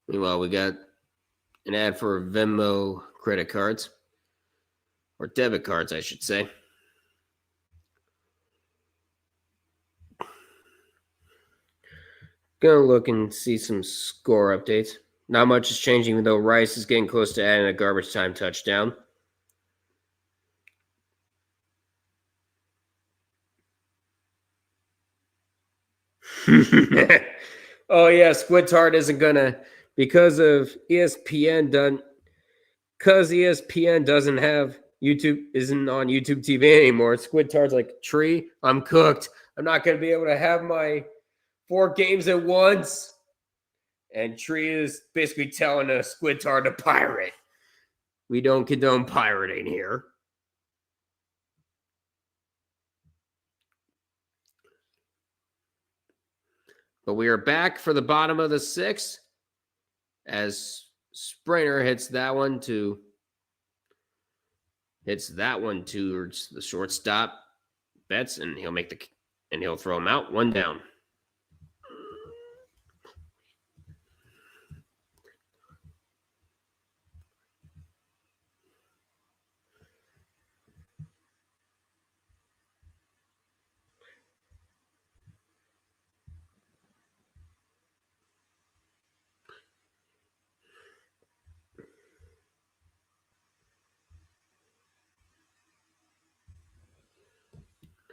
Meanwhile, we got an ad for Venmo credit cards, or debit cards, I should say. Gonna look and see some score updates. Not much is changing, even though Rice is getting close to adding a garbage time touchdown. Oh yeah, Squid Tart isn't gonna, because of ESPN because ESPN doesn't have YouTube, isn't on YouTube TV anymore. Squidtard's like, Tree, I'm cooked. I'm not going to be able to have my 4 games at once. And Tree is basically telling a Squidtard to pirate. We don't condone pirating here. But we are back for the bottom of the 6th as Springer hits that one towards the shortstop. Betts, and he'll throw him out. 1 down.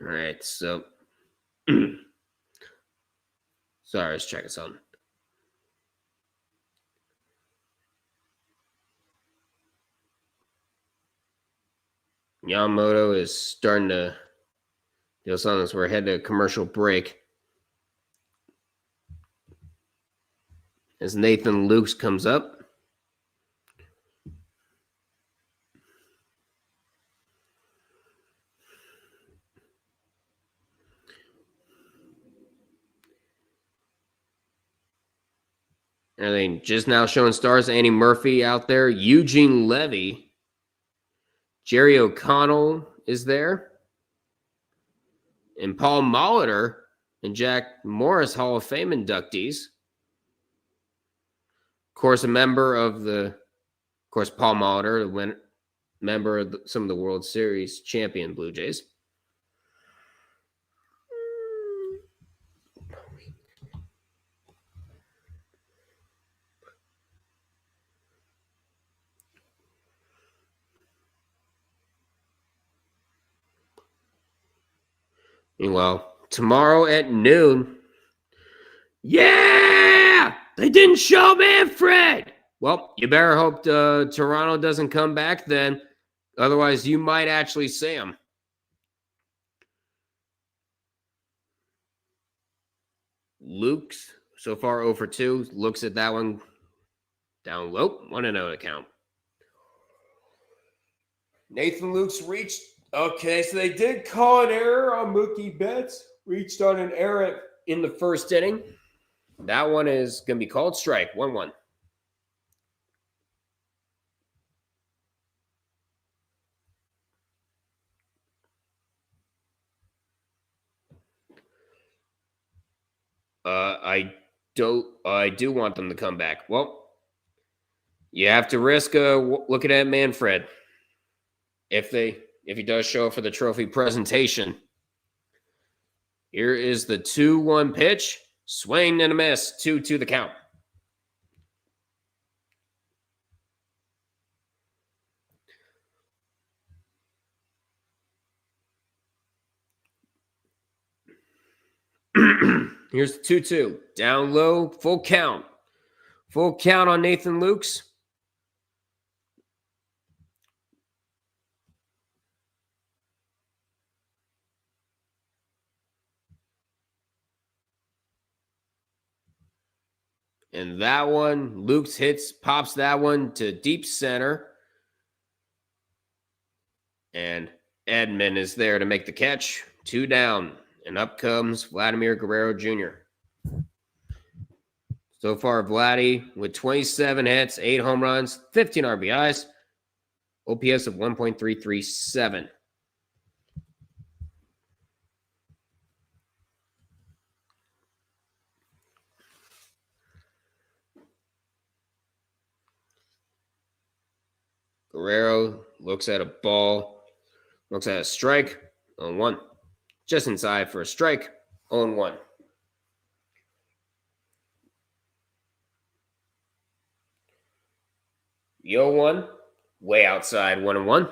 All right, so sorry, let's check this out. Yamamoto is starting to deal something as we're heading to a commercial break. As Nathan Lukes comes up. I think just now showing stars, Andy Murphy out there. Eugene Levy. Jerry O'Connell is there. And Paul Molitor and Jack Morris Hall of Fame inductees. Of course, Paul Molitor, member of some of the World Series champion Blue Jays. Meanwhile, tomorrow at noon. Yeah! They didn't show Manfred! Well, you better hope Toronto doesn't come back then. Otherwise, you might actually see him. Luke's so far 0 for 2. Looks at that one down low. 1-0 to count. Nathan Luke's reached. Okay, so they did call an error on Mookie Betts. Reached on an error in the first inning. That one is going to be called strike. 1-1. I do want them to come back. Well, you have to risk looking at Manfred. If he does show up for the trophy presentation. Here is the 2-1 pitch. Swing and a miss. 2-2 the count. Here's the 2-2. Down low. Full count. Full count on Nathan Lukes. And that one, Luke's pops that one to deep center. And Edman is there to make the catch. 2 down. And up comes Vladimir Guerrero Jr. So far, Vladdy with 27 hits, 8 home runs, 15 RBIs, OPS of 1.337. Guerrero looks at a ball, looks at a strike, 0-1. Just inside for a strike, 0-1. Yo 1, way outside, 1-1.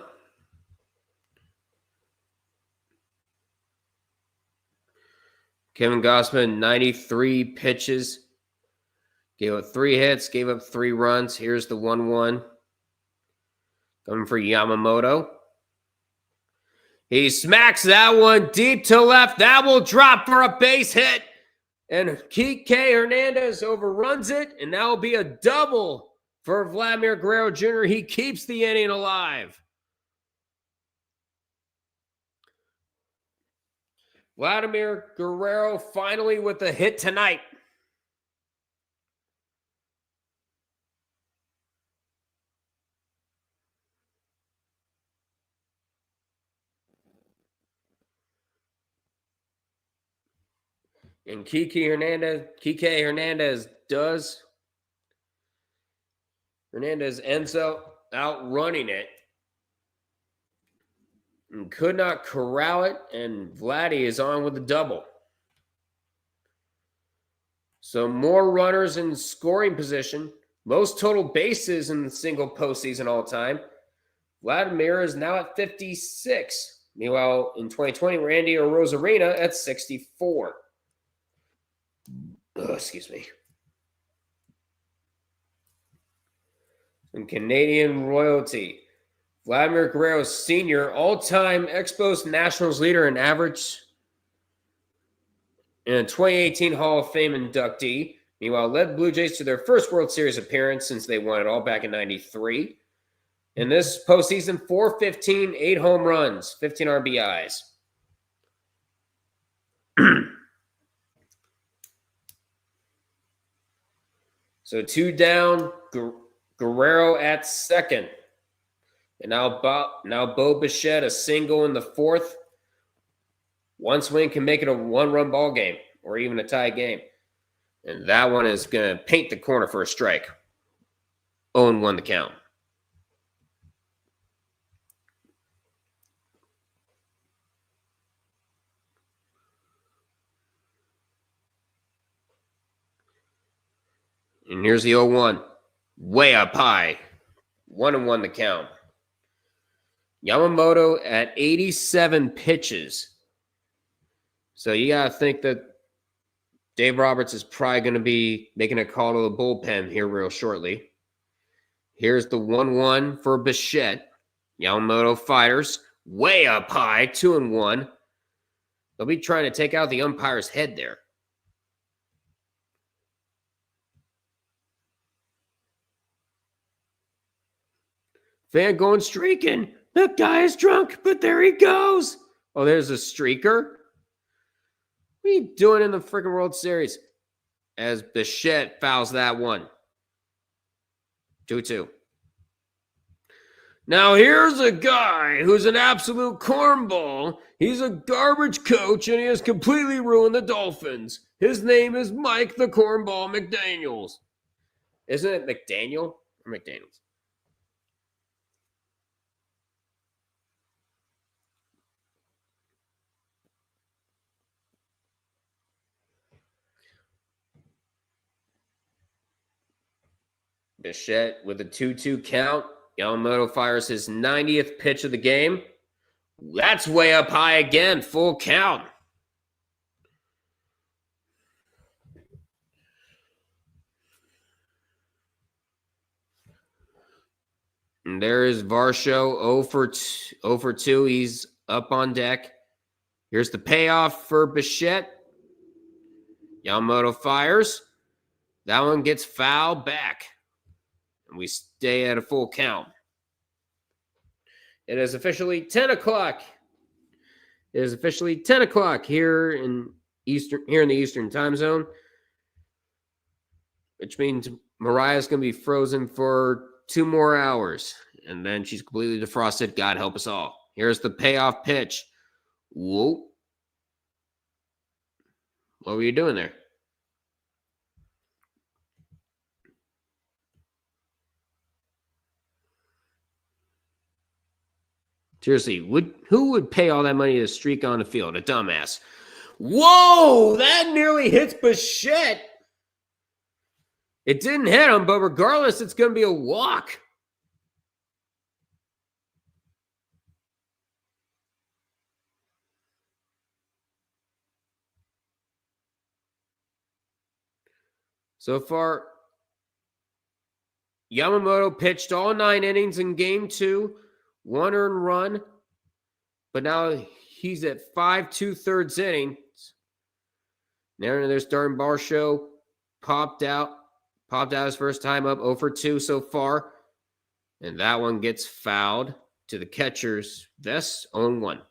Kevin Gausman, 93 pitches, gave up 3 hits, gave up 3 runs. Here's the 1-1. Coming for Yamamoto. He smacks that one deep to left. That will drop for a base hit. And Kike Hernandez overruns it. And that will be a double for Vladimir Guerrero Jr. He keeps the inning alive. Vladimir Guerrero finally with a hit tonight. And Kike Hernandez ends up outrunning it and could not corral it, and Vladdy is on with the double. So more runners in scoring position, most total bases in the single postseason all time. Vladimir is now at 56. Meanwhile, in 2020, Randy Arozarena at 64. Excuse me. And Canadian royalty. Vladimir Guerrero Sr., all-time Expos Nationals leader in average, and a 2018 Hall of Fame inductee. Meanwhile, led Blue Jays to their first World Series appearance since they won it all back in 93. In this postseason, 415, 8 home runs, 15 RBIs. So 2 down, Guerrero at second. And now Bo Bichette, a single in the fourth. One swing can make it a one-run ball game or even a tie game. And that one is going to paint the corner for a strike. 0-1 the count. And here's the 0-1. Way up high. 1-1 the count. Yamamoto at 87 pitches. So you got to think that Dave Roberts is probably going to be making a call to the bullpen here real shortly. Here's the 1-1 for Bichette. Yamamoto fires. Way up high. 2-1. They'll be trying to take out the umpire's head there. Fan going streaking. That guy is drunk, but there he goes. Oh, there's a streaker. What are you doing in the freaking World Series? As Bichette fouls that one. 2-2. Now here's a guy who's an absolute cornball. He's a garbage coach, and he has completely ruined the Dolphins. His name is Mike the Cornball McDaniels. Isn't it McDaniel or McDaniels? Bichette with a 2-2 count. Yamamoto fires his 90th pitch of the game. That's way up high again. Full count. And there is Varsho 0 for 2. He's up on deck. Here's the payoff for Bichette. Yamamoto fires. That one gets fouled back. And we stay at a full count. It is officially 10 o'clock. It is officially 10 o'clock here in the Eastern time zone, which means Mariah's going to be frozen for 2 more hours, and then she's completely defrosted. God help us all. Here's the payoff pitch. Whoa. What were you doing there? Seriously, who would pay all that money to streak on the field? A dumbass. Whoa, that nearly hits Bichette. It didn't hit him, but regardless, it's going to be a walk. So far, Yamamoto pitched all 9 innings in game 2, 1 earned run, but now he's at 5 2/3 innings. Now there's Darren Barshow popped out his first time up 0 for 2 so far, and that one gets fouled to the catcher's vest, 0-1.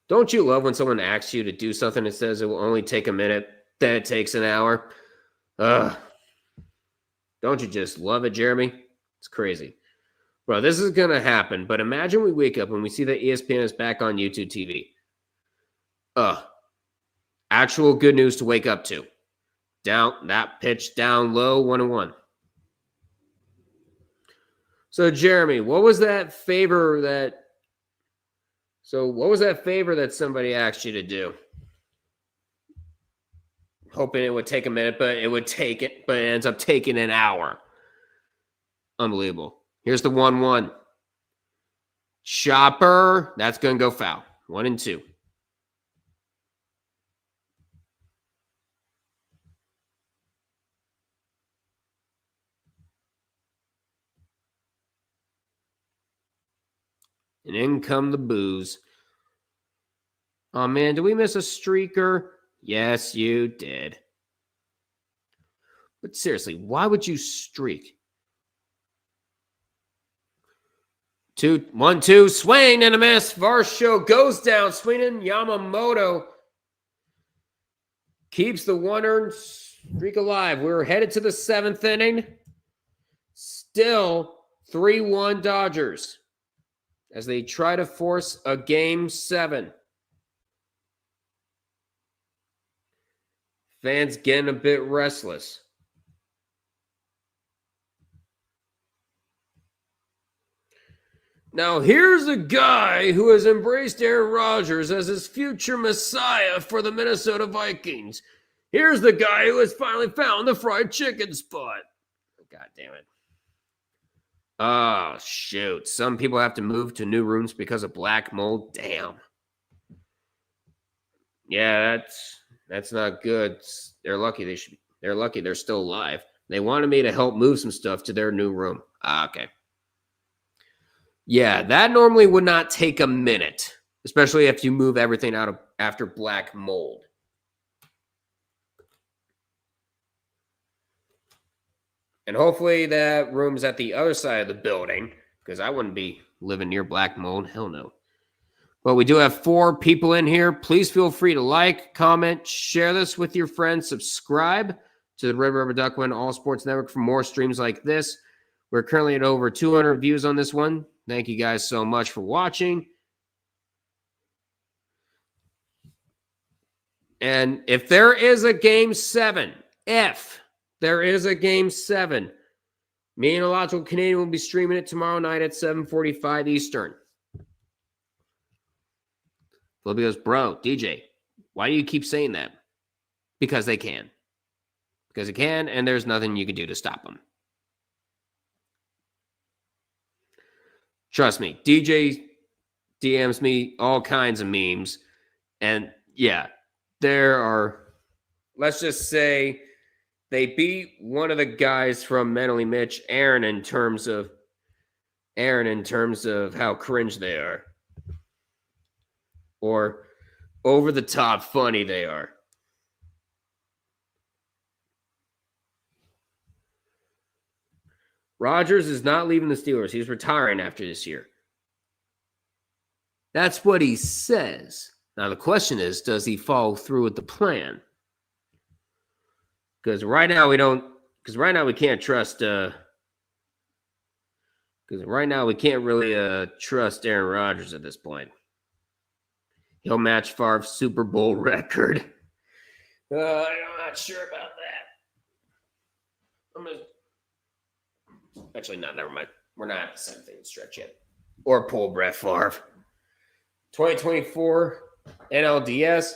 Don't you love when someone asks you to do something and says it will only take a minute, then it takes an hour? Ugh. Don't you just love it, Jeremy? It's crazy. Bro, this is going to happen, but imagine we wake up and we see that ESPN is back on YouTube TV. Actual good news to wake up to. That pitch down low, 1-1. So, Jeremy, what was that favor that somebody asked you to do? Hoping it would take a minute, but it ends up taking an hour. Unbelievable. Here's the 1-1. Chopper. That's going to go foul. 1-2. And in come the boos. Oh, man, did we miss a streaker? Yes, you did. But seriously, why would you streak? 1-2, swing and a miss. Varsho goes down, swinging. Yamamoto keeps the 1 earned streak alive. We're headed to the 7th inning. Still 3-1 Dodgers as they try to force a Game 7. Fans getting a bit restless. Now, here's a guy who has embraced Aaron Rodgers as his future messiah for the Minnesota Vikings. Here's the guy who has finally found the fried chicken spot. God damn it. Oh, shoot. Some people have to move to new rooms because of black mold. Damn. Yeah, that's not good. They're lucky they're still alive. They wanted me to help move some stuff to their new room. Okay. Yeah, that normally would not take a minute, especially if you move everything out after black mold. And hopefully that room's at the other side of the building, because I wouldn't be living near black mold. Hell no. But we do have 4 people in here. Please feel free to like, comment, share this with your friends, subscribe to the Red River Duckman All Sports Network for more streams like this. We're currently at over 200 views on this one. Thank you guys so much for watching. And if there is a Game 7, me and Illogical Canadian will be streaming it tomorrow night at 7:45 Eastern. Flippy goes, bro, DJ, why do you keep saying that? Because they can. Because they can, and there's nothing you can do to stop them. Trust me, DJ DMs me all kinds of memes. And yeah, there are, let's just say, they beat one of the guys from Mentally Mitch, Aaron, in terms of how cringe they are. Or over the top funny they are. Rodgers is not leaving the Steelers. He's retiring after this year. That's what he says. Now the question is, does he follow through with the plan? Because right now we can't trust trust Aaron Rodgers at this point. He'll match Favre's Super Bowl record. I'm not sure about that. Actually, no, never mind. We're not at the 7th inning stretch yet. Or pull Brett Favre. 2024 NLDS.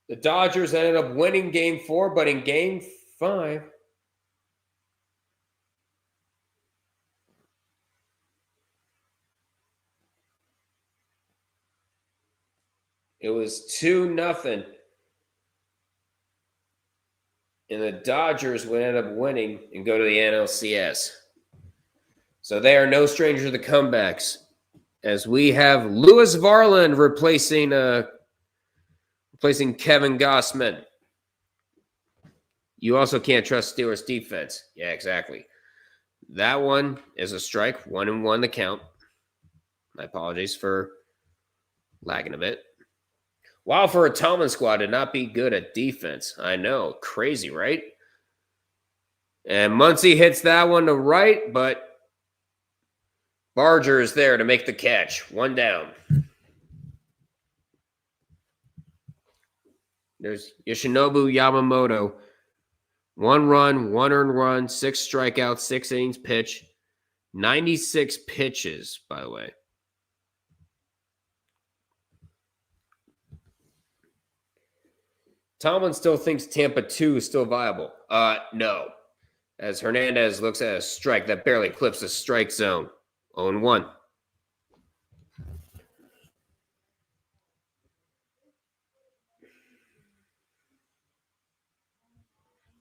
The Dodgers ended up winning Game 4, but in Game 5, It was 2-0. And the Dodgers would end up winning and go to the NLCS. So they are no stranger to the comebacks, as we have Lewis Varland replacing Kevin Gossman. You also can't trust Steelers defense. Yeah, exactly. That one is a strike, 1-1 the count. My apologies for lagging a bit. Wow, for a Tomlin squad to not be good at defense. I know, crazy, right? And Muncy hits that one to right, but Barger is there to make the catch. 1 down. There's Yoshinobu Yamamoto. 1 run, 1 earned run, 6 strikeouts, 6 innings pitched. 96 pitches, by the way. Tomlin still thinks Tampa 2 is still viable. No. As Hernandez looks at a strike that barely clips the strike zone. 0-1.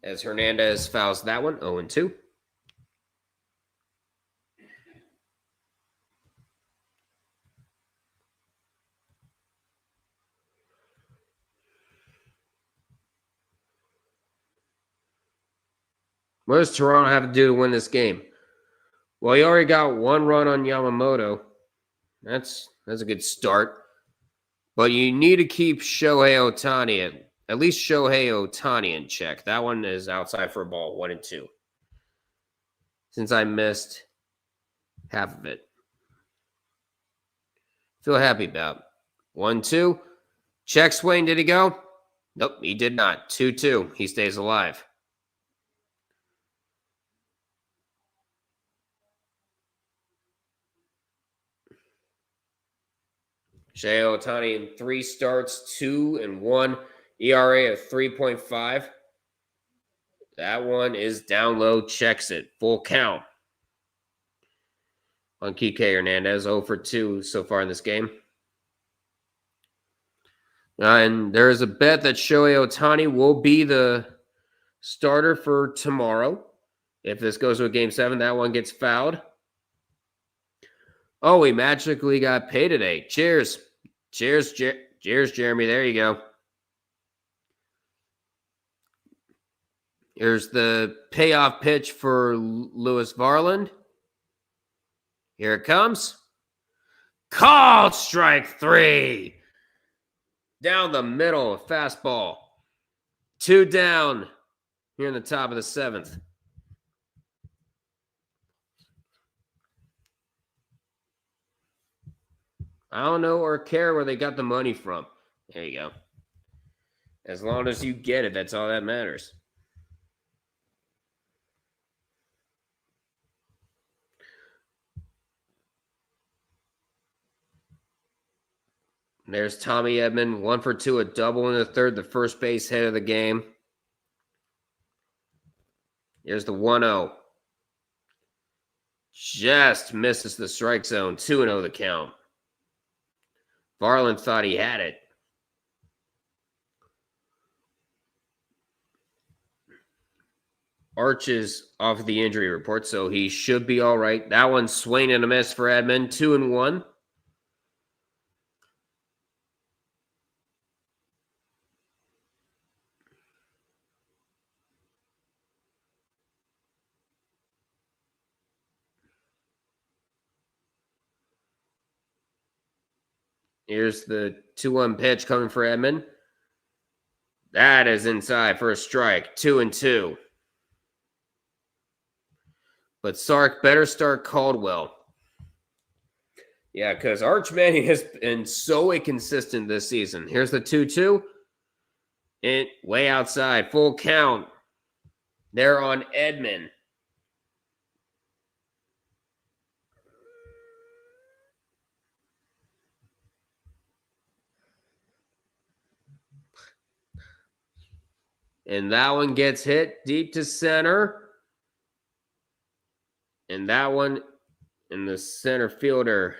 As Hernandez fouls that one, 0-2. What does Toronto have to do to win this game? Well, you already got 1 run on Yamamoto. That's a good start. But you need to keep Shohei Ohtani, at least Shohei Ohtani in check. That one is outside for a ball, 1-2. Since I missed half of it. Feel happy about. 1-2. Check swing, did he go? Nope, he did not. 2-2. He stays alive. Shohei Ohtani in 3 starts, 2-1, ERA of 3.5. That one is down low, checks it. Full count. On Kike Hernandez, 0 for 2 so far in this game. And there is a bet that Shohei Ohtani will be the starter for tomorrow. If this goes to a Game 7, that one gets fouled. Oh, we magically got paid today. Cheers. Cheers, Jeremy. There you go. Here's the payoff pitch for Lewis Varland. Here it comes. Called strike 3. Down the middle, fastball. 2 down here in the top of the 7th. I don't know or care where they got the money from. There you go. As long as you get it, that's all that matters. There's Tommy Edman, 1 for 2, a double in the 3rd, the first base hit of the game. Here's the 1-0. Just misses the strike zone, 2-0 the count. Varland thought he had it. Arch is off the injury report, so he should be all right. That one's swing and a miss for Edman, 2-1. Here's the 2-1 pitch coming for Edman. That is inside for a strike. 2-2. But Sark better start Caldwell. Yeah, because Arch Manning has been so inconsistent this season. Here's the 2-2. And way outside. Full count. They're on Edman. And that one gets hit deep to center. And that one in the center fielder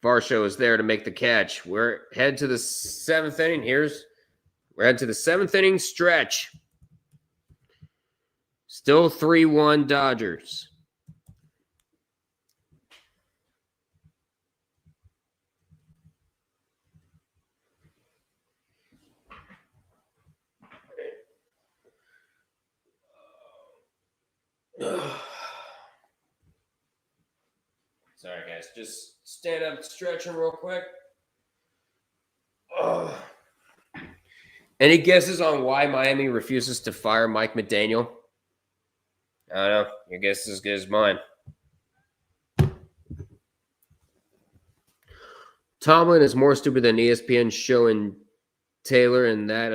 Varsho is there to make the catch. We're head to the 7th inning. We're head to the 7th inning stretch. Still 3-1 Dodgers. Sorry, guys. Just stand up, stretching real quick. Any guesses on why Miami refuses to fire Mike McDaniel? I don't know. Your guess is as good as mine. Tomlin is more stupid than ESPN showing Taylor and that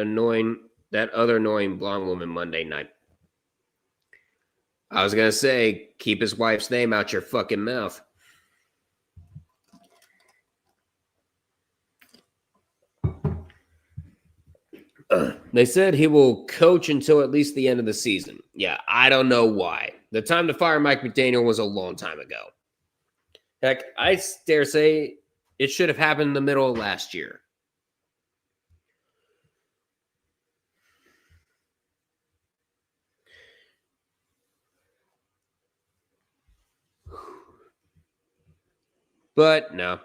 other annoying blonde woman Monday night. I was gonna say, keep his wife's name out your fucking mouth. They said he will coach until at least the end of the season. Yeah, I don't know why. The time to fire Mike McDaniel was a long time ago. Heck, I dare say it should have happened in the middle of last year. But no,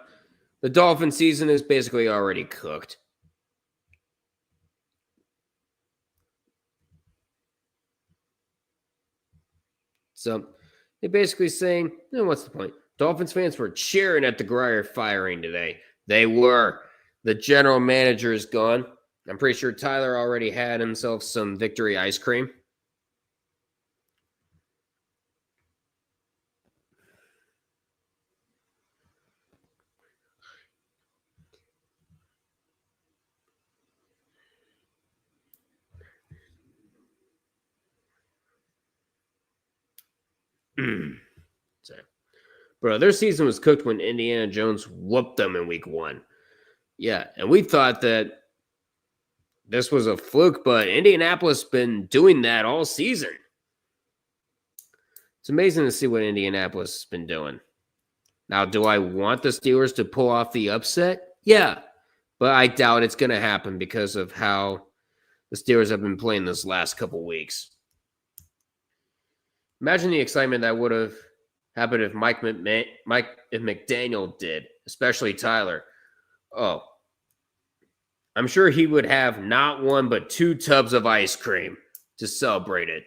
the Dolphin season is basically already cooked. So they're basically saying, what's the point? Dolphins fans were cheering at the Grier firing today. They were. The general manager is gone. I'm pretty sure Tyler already had himself some victory ice cream. Sorry. Bro, their season was cooked when Indiana Jones whooped them in week 1. Yeah, and we thought that this was a fluke, but Indianapolis been doing that all season. It's amazing to see what Indianapolis has been doing. Now, do I want the Steelers to pull off the upset? Yeah, but I doubt it's going to happen because of how the Steelers have been playing this last couple weeks. Imagine the excitement that would have happened if if McDaniel did, especially Tyler. Oh, I'm sure he would have not one but 2 tubs of ice cream to celebrate it.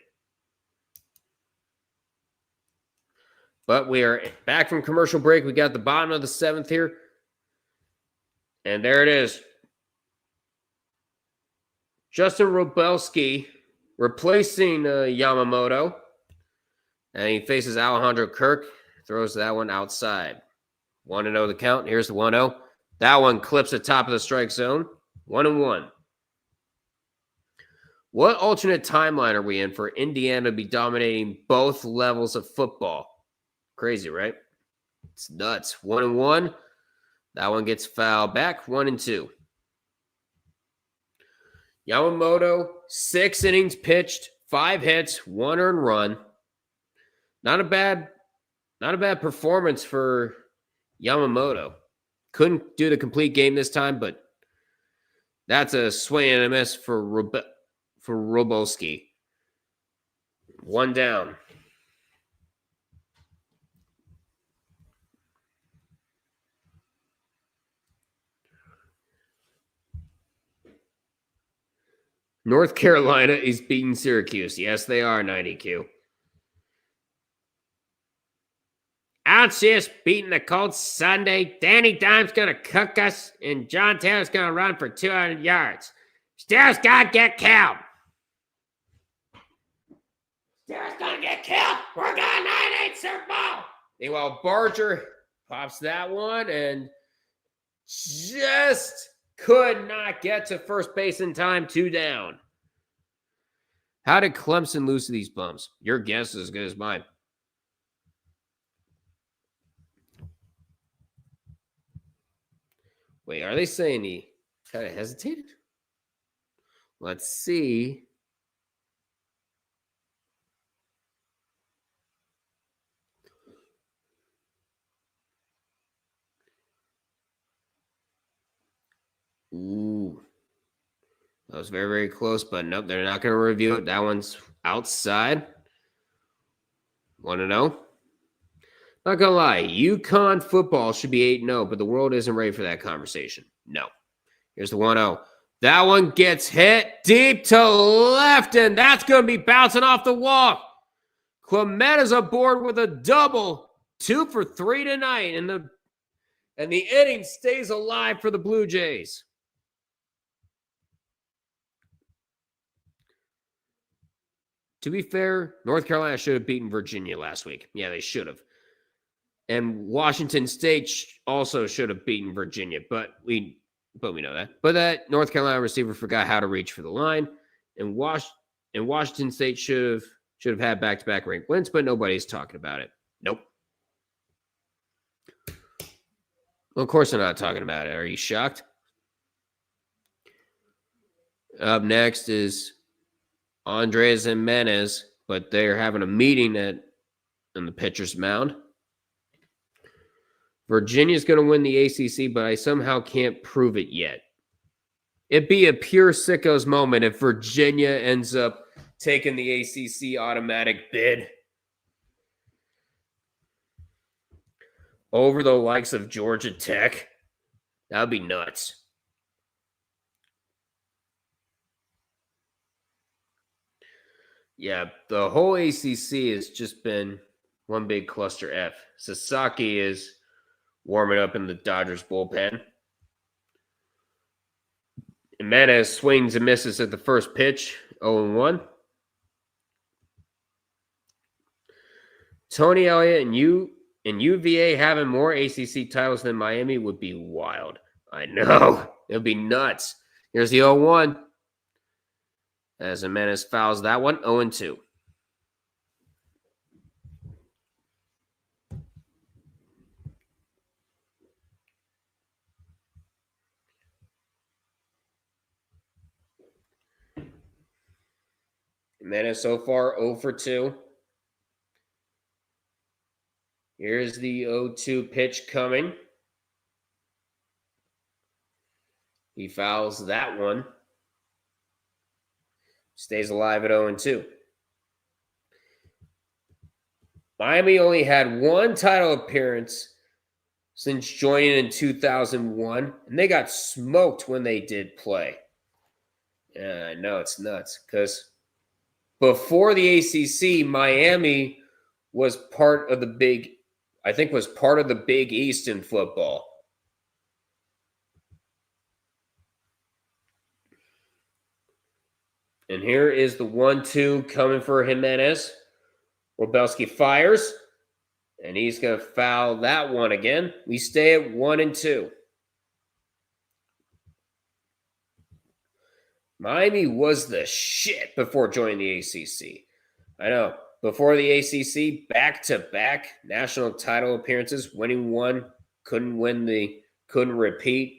But we are back from commercial break. We got the bottom of the 7th here. And there it is. Justin Robelski replacing Yamamoto. And he faces Alejandro Kirk. Throws that one outside. 1-0 the count. Here's the 1-0. That one clips the top of the strike zone. 1-1. What alternate timeline are we in for Indiana to be dominating both levels of football? Crazy, right? It's nuts. 1-1. That one gets fouled back. 1-2. Yamamoto, 6 innings pitched, 5 hits, 1 earned run. Not a bad performance for Yamamoto. Couldn't do the complete game this time, but that's a swing and a miss for Robolski. 1 down. North Carolina is beating Syracuse. Yes, they are, 90Q. Outshifts beating the Colts Sunday. Danny Dimes going to cook us, and John Taylor's going to run for 200 yards. Steelers got to get killed. Steelers going to get killed. We're going 9-8 Super Bowl. Meanwhile, Barger pops that one and just could not get to first base in time. 2 down. How did Clemson lose to these bums? Your guess is as good as mine. Wait, are they saying he kind of hesitated? Let's see. Ooh. That was very, very close, but nope, they're not going to review it. That one's outside. Want to know? Not going to lie, UConn football should be 8-0, but the world isn't ready for that conversation. No. Here's the 1-0. That one gets hit deep to left, and that's going to be bouncing off the wall. Clement is aboard with a double. 2 for 3 tonight, and the inning stays alive for the Blue Jays. To be fair, North Carolina should have beaten Virginia last week. Yeah, they should have. And Washington State also should have beaten Virginia, but we know that. But that North Carolina receiver forgot how to reach for the line, and Washington State should have had back-to-back ranked wins, but nobody's talking about it. Nope. Well, of course they're not talking about it. Are you shocked? Up next is Andres Jimenez, but they're having a meeting on the pitcher's mound. Virginia's going to win the ACC, but I somehow can't prove it yet. It'd be a pure sicko's moment if Virginia ends up taking the ACC automatic bid over the likes of Georgia Tech. That would be nuts. Yeah, the whole ACC has just been one big cluster F. Sasaki is warming up in the Dodgers bullpen. Jimenez swings and misses at the first pitch, 0-1. Tony Elliott and UVA having more ACC titles than Miami would be wild. I know. It would be nuts. Here's the 0-1. As Jimenez fouls that one, 0-2. Jimenez so far 0 for 2. Here's the 0-2 pitch coming. He fouls that one. Stays alive at 0-2. Miami only had one title appearance since joining in 2001, and they got smoked when they did play. Yeah, I know, it's nuts, because before the ACC, Miami was part of the Big East in football. And here is the 1-2 coming for Jimenez. Wrobelski fires, and he's going to foul that one again. We stay at 1-2. Miami was the shit before joining the ACC. I know. Before the ACC, back-to-back national title appearances, winning one, couldn't repeat.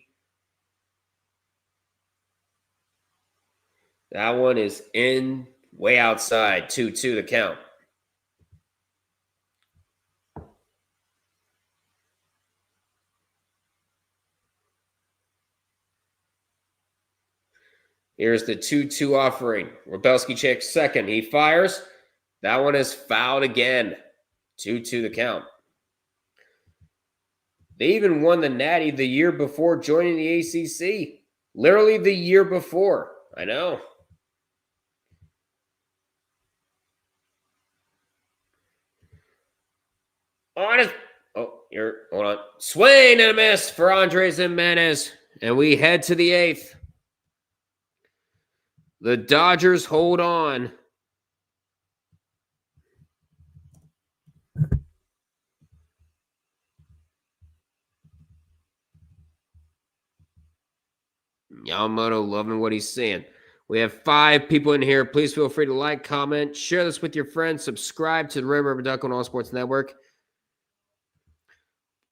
That one is in, way outside, 2-2 the count. Here's the 2-2 offering. Wrobelski checks second. He fires. That one is fouled again. 2-2 the count. They even won the Natty the year before joining the ACC. Literally the year before. I know. Hold on. Swing and a miss for Andres Jimenez. And we head to the 8th. The Dodgers hold on. Yamamoto loving what he's saying. We have 5 people in here. Please feel free to like, comment, share this with your friends, subscribe to the Red River Duck on All Sports Network.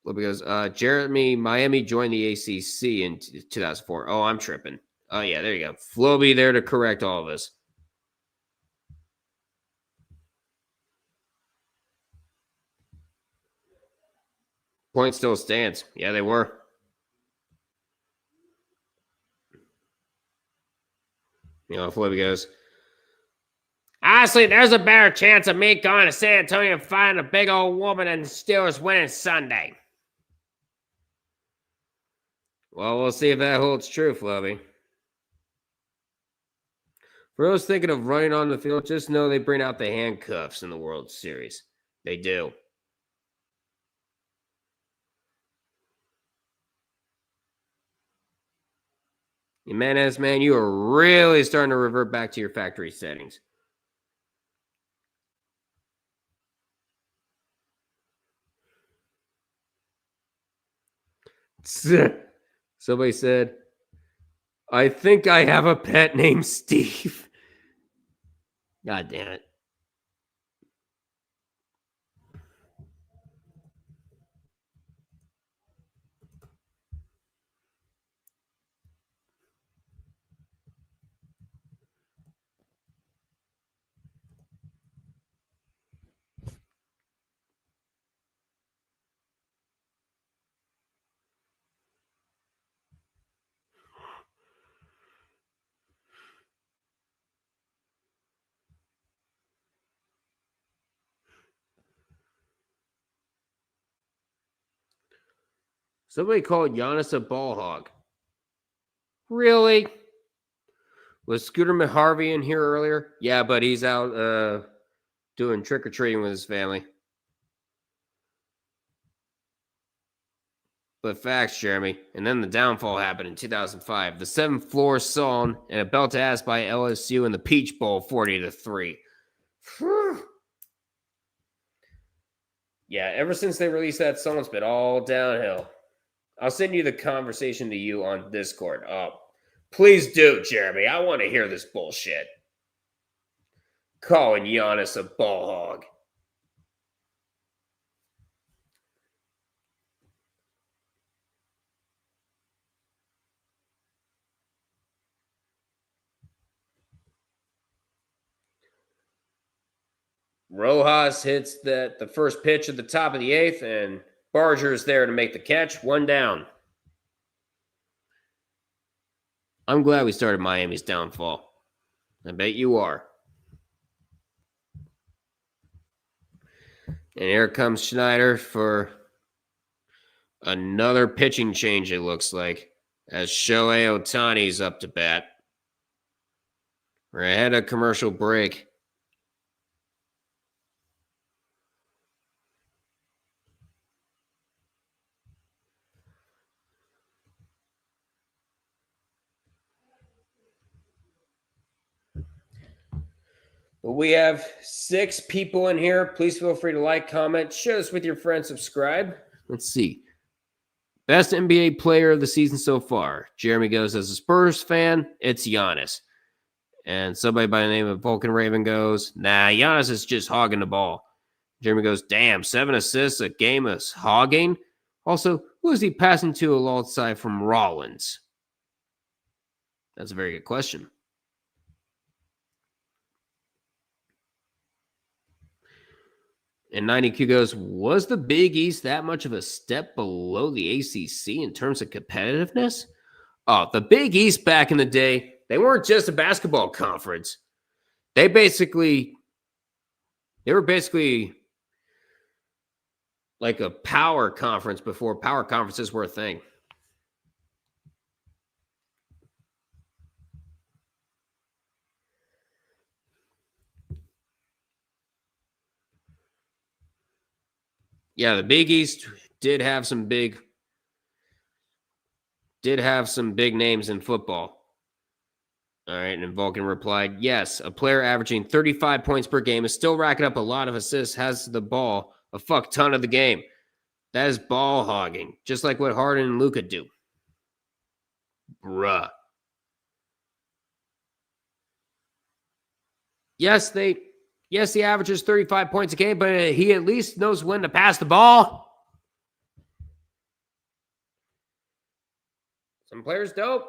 Because Jeremy, Miami joined the ACC in 2004. Oh, I'm tripping. Oh, yeah, there you go. Floby there to correct all of us. Point still stands. Yeah, they were. Flippy goes, honestly, there's a better chance of me going to San Antonio and finding a big old woman and the Steelers winning Sunday. Well, we'll see if that holds true, Flippy. For those thinking of running on the field, just know they bring out the handcuffs in the World Series. They do. Jimenez, man, you are really starting to revert back to your factory settings. Somebody said, I think I have a pet named Steve. God damn it. Somebody called Giannis a ball hog. Really? Was Scooter Harvey in here earlier? Yeah, but he's out doing trick-or-treating with his family. But facts, Jeremy. And then the downfall happened in 2005. The 7th floor sawn and a belt to ass by LSU in the Peach Bowl 40-3. Yeah, ever since they released that song, it's been all downhill. I'll send you the conversation to you on Discord. Please do, Jeremy. I want to hear this bullshit. Calling Giannis a ball hog. Rojas hits the first pitch at the top of the 8th, and Barger's there to make the catch. 1 down. I'm glad we started Miami's downfall. I bet you are. And here comes Schneider for another pitching change, it looks like, as Shohei Ohtani's up to bat. We're ahead of commercial break. But we have 6 people in here. Please feel free to like, comment, share this with your friends, subscribe. Let's see. Best NBA player of the season so far. Jeremy goes, as a Spurs fan, it's Giannis. And somebody by the name of Vulcan Raven goes, nah, Giannis is just hogging the ball. Jeremy goes, damn, 7 assists, a game of hogging. Also, who is he passing to alongside from Rollins? That's a very good question. And 90Q goes, was the Big East that much of a step below the ACC in terms of competitiveness? Oh, the Big East back in the day, they weren't just a basketball conference. They were basically like a power conference before power conferences were a thing. Yeah, the Big East did have some big names in football. All right, and Vulcan replied, yes, a player averaging 35 points per game is still racking up a lot of assists, has the ball a fuck ton of the game. That is ball hogging, just like what Harden and Luka do. Bruh. Yes, he averages 35 points a game, but he at least knows when to pass the ball. Some players don't.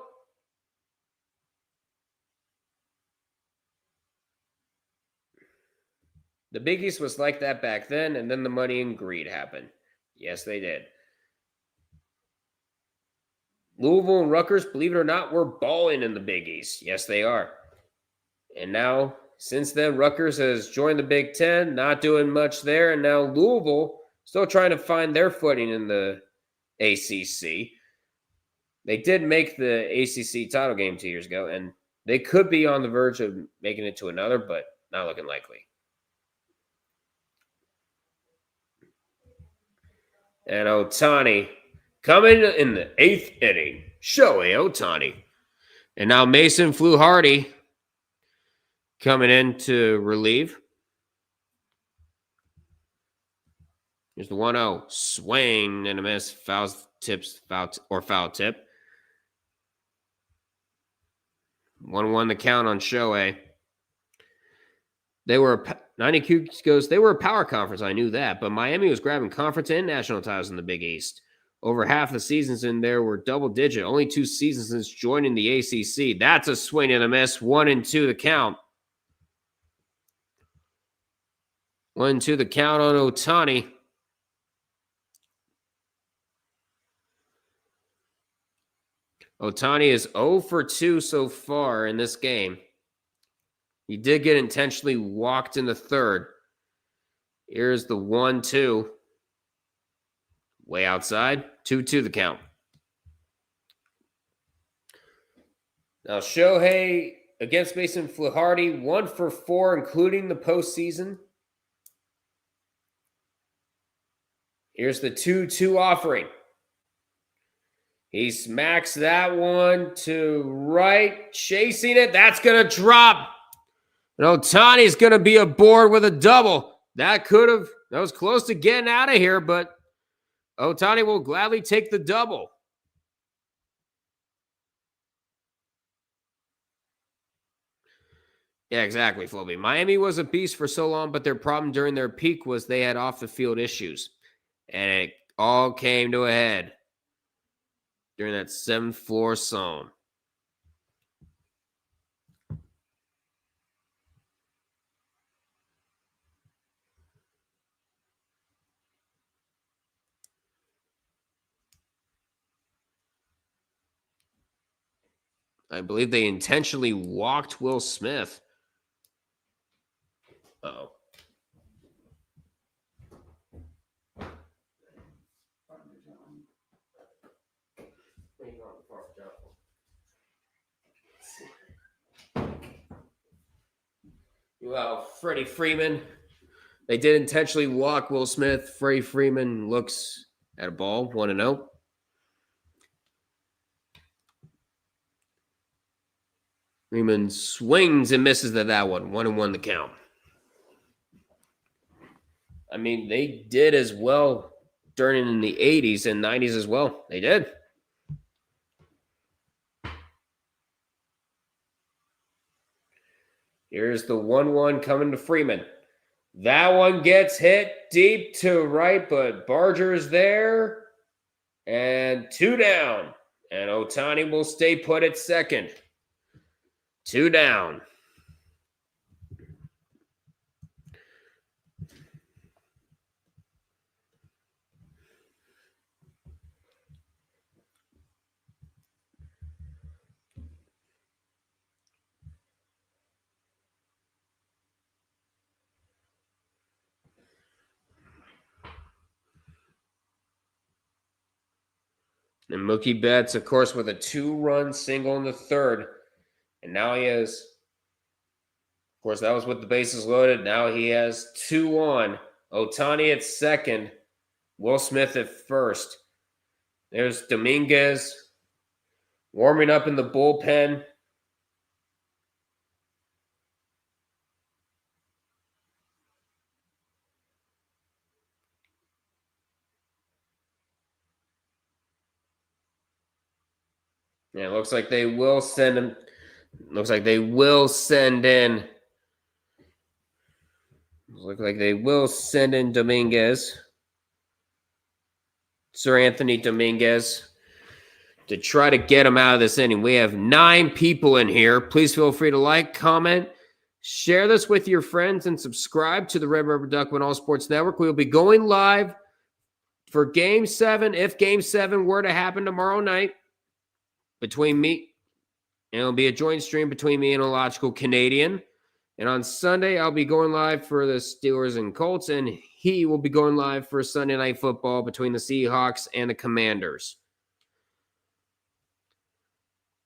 The Big East was like that back then, and then the money and greed happened. Yes, they did. Louisville and Rutgers, believe it or not, were balling in the Big East. Yes, they are. And now, since then, Rutgers has joined the Big Ten, not doing much there. And now Louisville still trying to find their footing in the ACC. They did make the ACC title game 2 years ago, and they could be on the verge of making it to another, but not looking likely. And Ohtani coming in the 8th inning. Shohei Ohtani. And now Mason Fluharty coming in to relieve. Here's the 1-0. Swing and a miss. Foul tip. 1-1 the count on Shohei. They were 90Q goes, they were a power conference. I knew that, but Miami was grabbing conference and national titles in the Big East. Over half the seasons in there were double digit. Only 2 seasons since joining the ACC. That's a swing and a miss. 1-2 the count. 1-2 the count on Ohtani. Ohtani is 0 for 2 so far in this game. He did get intentionally walked in the 3rd. Here's the 1-2. Way outside. 2-2 the count. Now Shohei against Mason Fluharty, 1 for 4, including the postseason. Here's the 2-2 offering. He smacks that one to right, chasing it. That's going to drop. And Ohtani's going to be aboard with a double. That was close to getting out of here, but Ohtani will gladly take the double. Yeah, exactly, Philby. Miami was a beast for so long, but their problem during their peak was they had off-the-field issues. And it all came to a head during that 7th floor zone. I believe they intentionally walked Will Smith. Uh-oh. Well, Freddie Freeman. They did intentionally walk Will Smith. Freddie Freeman looks at a ball, 1-0. Freeman swings and misses at that one. 1-1 the count. I mean, they did as well during in the 80s and 90s as well. They did. Here's the 1-1 coming to Freeman. That one gets hit deep to right, but Barger's there. And 2 down. And Ohtani will stay put at second. 2 down. And Mookie Betts, of course, with a 2-run single in the 3rd. And now he has, of course, that was with the bases loaded. Now he has 2 on. Ohtani at second. Will Smith at first. There's Dominguez warming up in the bullpen. Yeah, it looks like they will send him. Looks like they will send in. Looks like they will send in Dominguez. Sir Anthony Dominguez. To try to get him out of this inning. We have 9 people in here. Please feel free to like, comment, share this with your friends, and subscribe to the Red River Duckman All Sports Network. We will be going live for Game 7, if Game 7 were to happen tomorrow night, between me. And it'll be a joint stream between me and a logical Canadian. And on Sunday, I'll be going live for the Steelers and Colts, and he will be going live for Sunday Night Football between the Seahawks and the Commanders.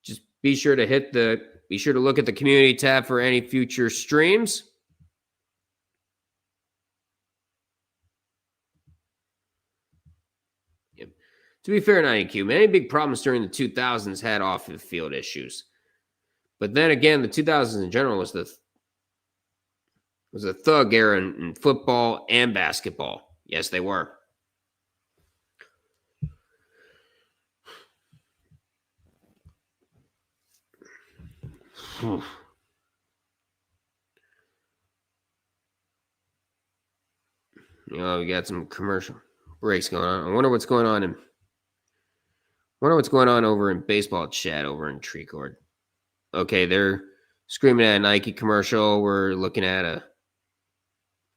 Just be sure to look at the community tab for any future streams. Yep. To be fair, 90Q, many big problems during the 2000s had off-the-field issues. But then again, the 2000s in general was a thug era in football and basketball. Yes, they were. You know, we got some commercial breaks going on. I wonder what's going on over in baseball chat over in Treecord. Okay, they're screaming at a Nike commercial. We're looking at a...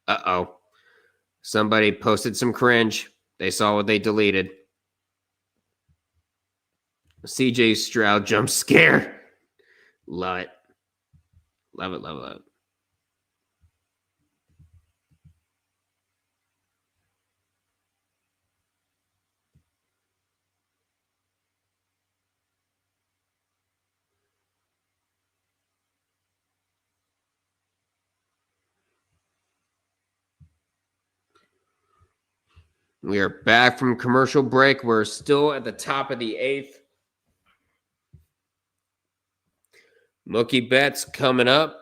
Uh-oh. Somebody posted some cringe. They saw what they deleted. CJ Stroud jump scare. Love it. Love it, love it, love it. We are back from commercial break. We're still at the top of the 8th. Mookie Betts coming up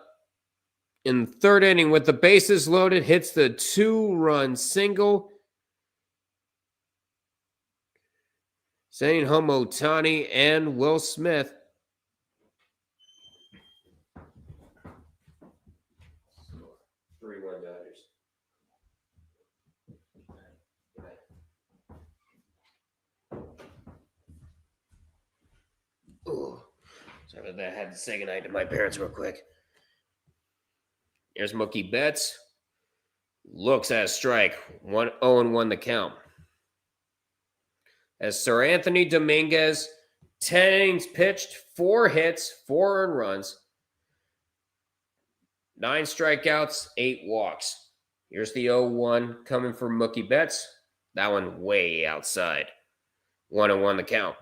in the 3rd inning with the bases loaded. Hits the 2-run single. Sending home Ohtani and Will Smith. Ooh. Sorry about that. I had to say goodnight to my parents real quick. Here's Mookie Betts. Looks at a strike. 1-0-1 the count. As Sir Anthony Dominguez, 10 innings pitched, 4 hits, 4 earned runs, 9 strikeouts, 8 walks. Here's the 0-1 coming from Mookie Betts. That one way outside. 1-1 the count.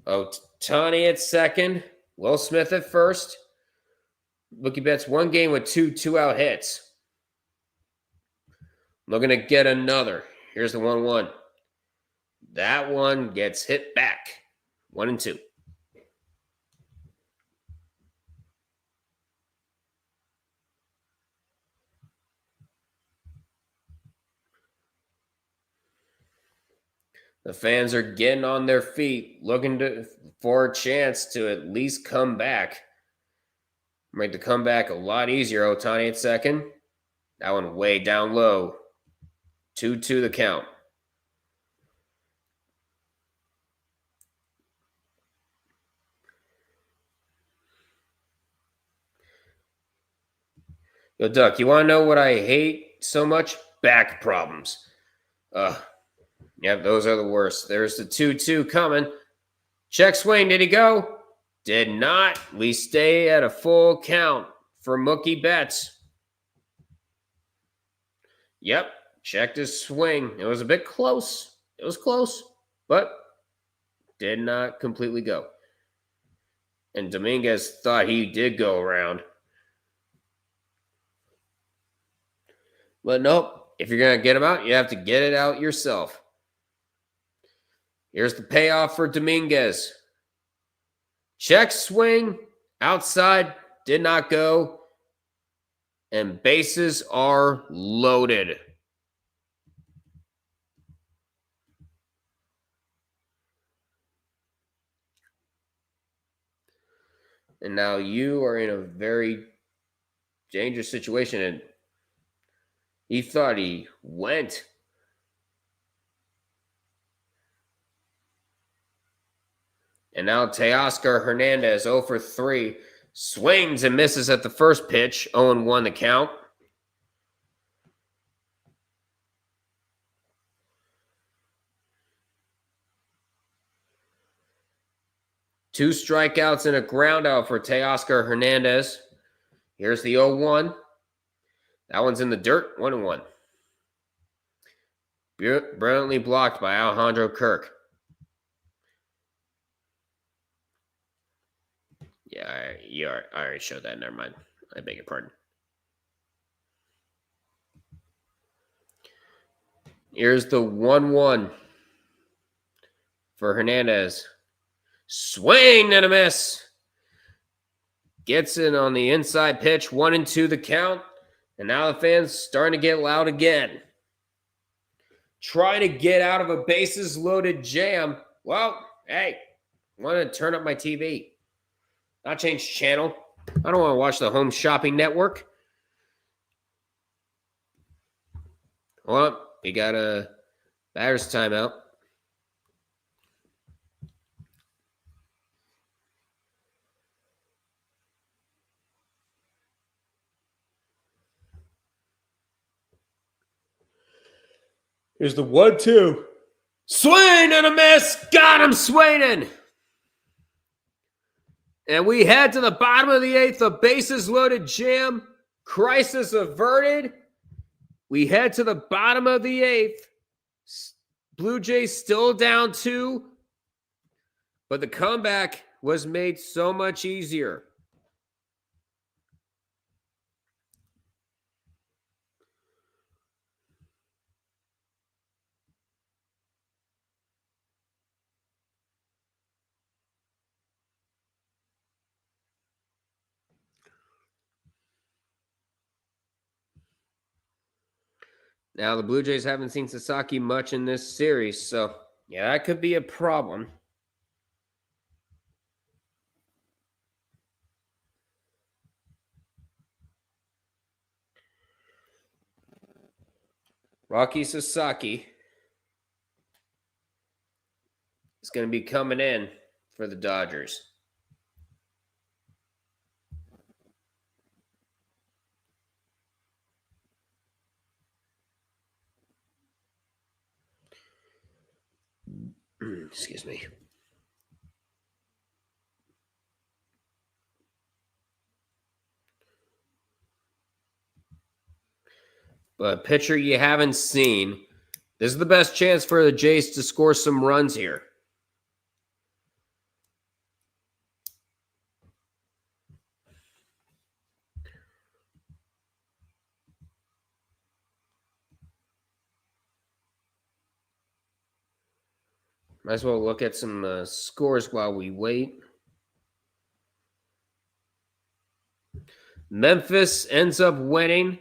Ohtani at second. Will Smith at first. Mookie Betts 1 game with 2 2-out hits. Looking to get another. Here's the 1-1. That one gets hit back. 1-2. The fans are getting on their feet, looking for a chance to at least come back. Make the comeback a lot easier. Ohtani at second. That one way down low. 2-2 the count. Yo, Duck, you want to know what I hate so much? Back problems. Yeah, those are the worst. There's the 2-2 coming. Check swing. Did he go? Did not. We stay at a full count for Mookie Betts. Yep. Checked his swing. It was a bit close. It was close, but did not completely go. And Dominguez thought he did go around. But nope. If you're going to get him out, you have to get it out yourself. Here's the payoff for Dominguez. Check swing. Outside. Did not go. And bases are loaded. And now you are in a very dangerous situation. And he thought he went. And now Teoscar Hernandez 0 for 3. Swings and misses at the first pitch. 0-1 the count. 2 strikeouts and a ground out for Teoscar Hernandez. Here's the 0-1. That one's in the dirt, 1-1. Brilliantly blocked by Alejandro Kirk. Yeah, I already showed that. Never mind. I beg your pardon. Here's the 1-1 for Hernandez. Swing and a miss. Gets in on the inside pitch. 1-2 the count. And now the fans starting to get loud again. Trying to get out of a bases loaded jam. Well, hey, I want to turn up my TV. Not change channel. I don't want to watch the Home Shopping Network. Hold on. We got a batter's timeout. Here's the 1-2. Swing and a miss. Got him swinging. And we head to the bottom of the 8th. A bases loaded jam. Crisis averted. We head to the bottom of the 8th. Blue Jays still down 2. But the comeback was made so much easier. Now, the Blue Jays haven't seen Sasaki much in this series, so yeah, that could be a problem. Rocky Sasaki is going to be coming in for the Dodgers. Excuse me. But pitcher you haven't seen. This is the best chance for the Jays to score some runs here. Might as well look at some scores while we wait. Memphis ends up winning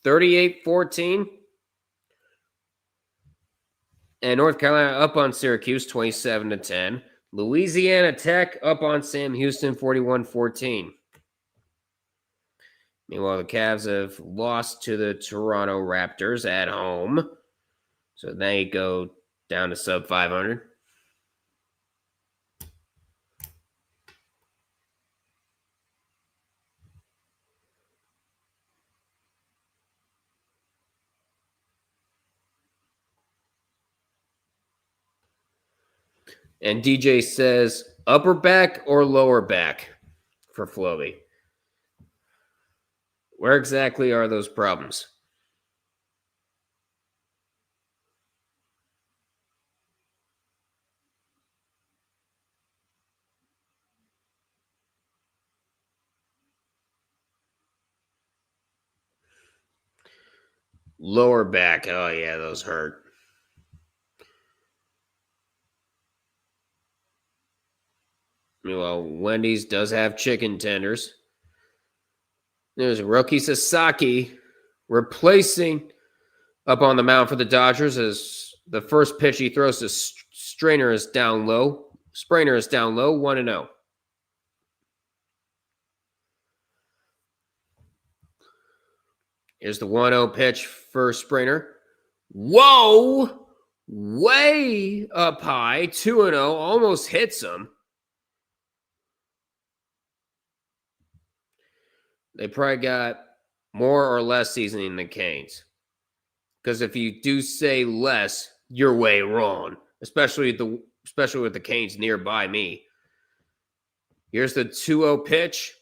38-14. And North Carolina up on Syracuse 27-10. Louisiana Tech up on Sam Houston 41-14. Meanwhile, the Cavs have lost to the Toronto Raptors at home. So they go down to sub 500. And DJ says, upper back or lower back for Flowey? Where exactly are those problems? Lower back. Oh, yeah, those hurt. Meanwhile, Wendy's does have chicken tenders. There's Roki Sasaki replacing up on the mound for the Dodgers as the first pitch he throws to Sprainer is down low. 1-0. Here's the 1-0 pitch for Sprainer. Whoa! Way up high. 2-0. Almost hits him. They probably got more or less seasoning than Canes. Because if you do say less, you're way wrong. Especially with the Canes nearby me. Here's the 2-0 pitch.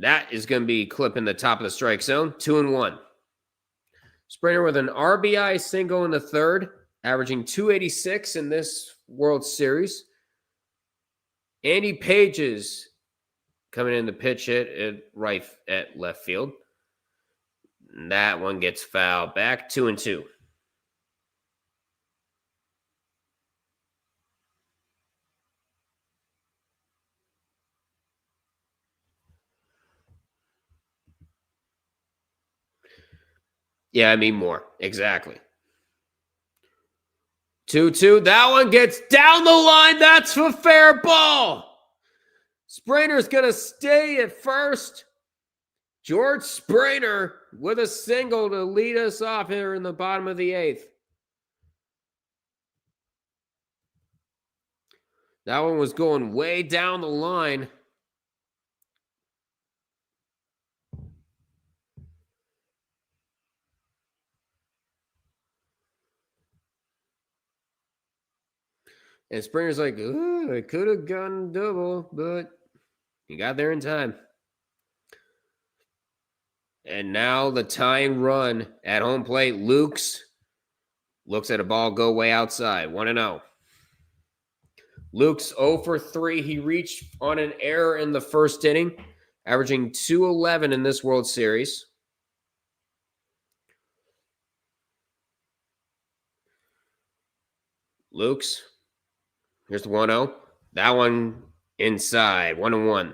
That is going to be clipping the top of the strike zone. 2-1. Springer with an RBI single in the third, averaging 286 in this World Series. Andy Page is coming in to pitch hit at left field. And that one gets fouled back. 2-2. Yeah, I mean more. Exactly. 2-2. That one gets down the line. That's a fair ball. Springer's going to stay at first. George Springer with a single to lead us off here in the bottom of the eighth. That one was going way down the line. And Springer's like, ooh, I could have gotten double, but he got there in time. And now the tying run at home plate. Lukes looks at a ball go way outside. 1-0. Luke's 0 for 3. He reached on an error in the first inning, averaging 211 in this World Series. Luke's. Here's the 1-0. That one inside. 1-1.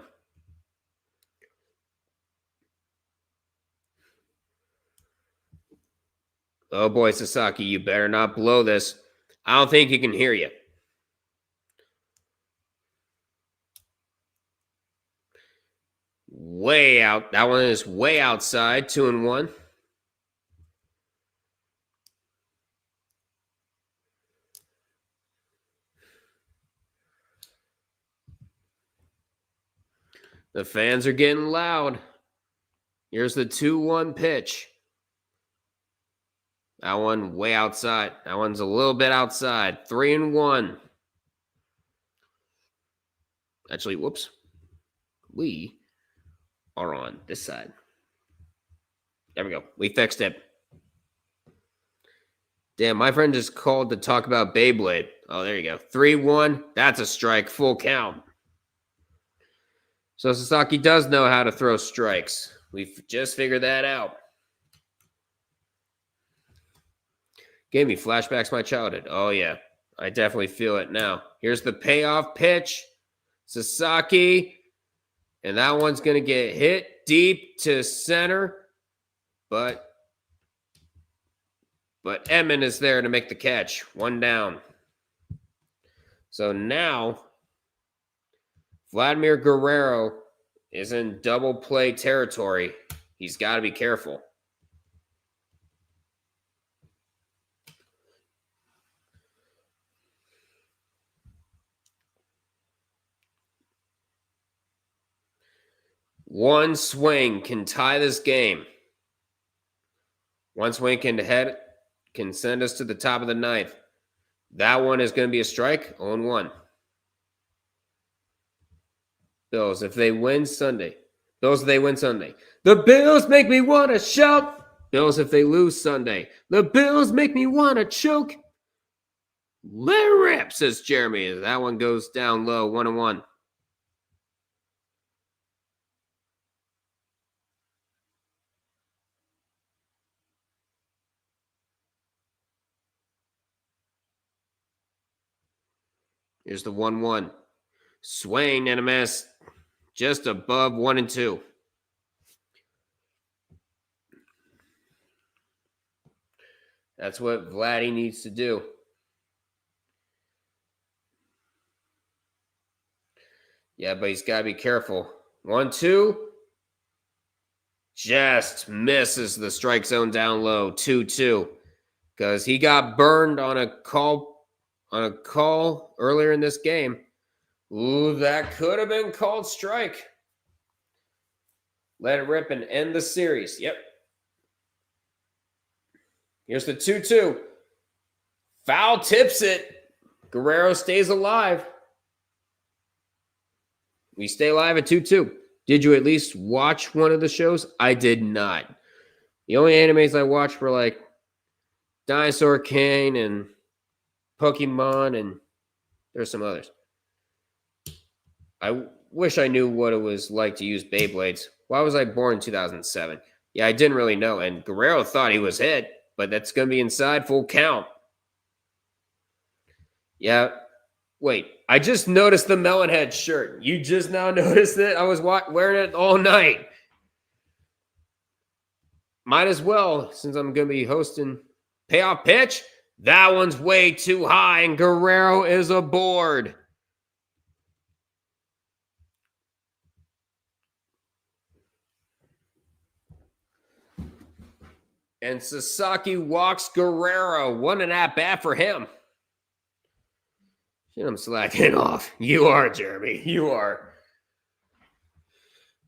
Oh boy, Sasaki, you better not blow this. I don't think he can hear you. Way out. That one is way outside. 2-1. The fans are getting loud. Here's the 2-1 pitch. That one way outside. That one's a little bit outside. 3-1. Actually, whoops. We are on this side. There we go. We fixed it. Damn, my friend just called to talk about Beyblade. Oh, there you go. 3-1. That's a strike. Full count. So Sasaki does know how to throw strikes. We've just figured that out. Gave me flashbacks to my childhood. Oh, yeah. I definitely feel it now. Here's the payoff pitch. Sasaki. And that one's going to get hit deep to center. But Edmund is there to make the catch. 1 down. So now Vladimir Guerrero is in double play territory. He's got to be careful. One swing can tie this game. One swing can send us to the top of the ninth. That one is going to be a strike. 0-1. Bills, if they win Sunday. Bills, if they win Sunday. The Bills make me want to shout. Bills, if they lose Sunday. The Bills make me want to choke. Let it rip, says Jeremy. That one goes down low. 1-1. Here's the 1-1. Swing and a miss. Just above 1-2. That's what Vladdy needs to do. Yeah, but he's got to be careful. 1-2. Just misses the strike zone down low. 2-2. Because he got burned on a call earlier in this game. Ooh, that could have been called strike. Let it rip and end the series. Yep. Here's the 2-2. Foul tips it. Guerrero stays alive. We stay live at 2-2. Did you at least watch one of the shows? I did not. The only animes I watched were like Dinosaur King and Pokemon, and there's some others. I wish I knew what it was like to use Beyblades. Why was I born in 2007? Yeah, I didn't really know. And Guerrero thought he was hit, but that's going to be inside full count. Yeah. Wait, I just noticed the Melonhead shirt. You just now noticed it? I was wearing it all night. Might as well, since I'm going to be hosting payoff pitch. That one's way too high, and Guerrero is aboard. And Sasaki walks Guerrero. What an at-bat for him. Shit, I'm slacking off. You are, Jeremy. You are.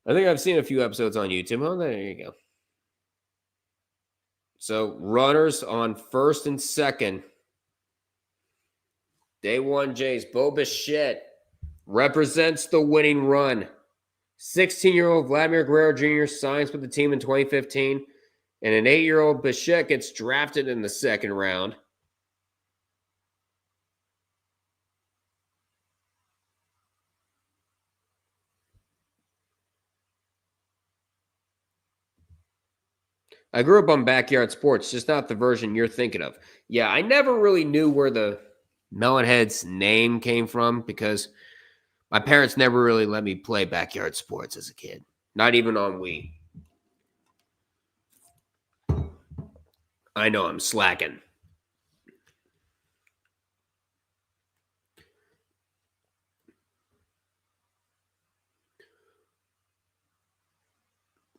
I think I've seen a few episodes on YouTube. Oh, there you go. So, runners on first and second. Day one, Jays. Bo Bichette represents the winning run. 16-year-old Vladimir Guerrero Jr. signs with the team in 2015. And an 8-year-old Bichette gets drafted in the second round. I grew up on backyard sports, just not the version you're thinking of. Yeah, I never really knew where the Melonhead's name came from because my parents never really let me play backyard sports as a kid. Not even on Wii. I know I'm slacking.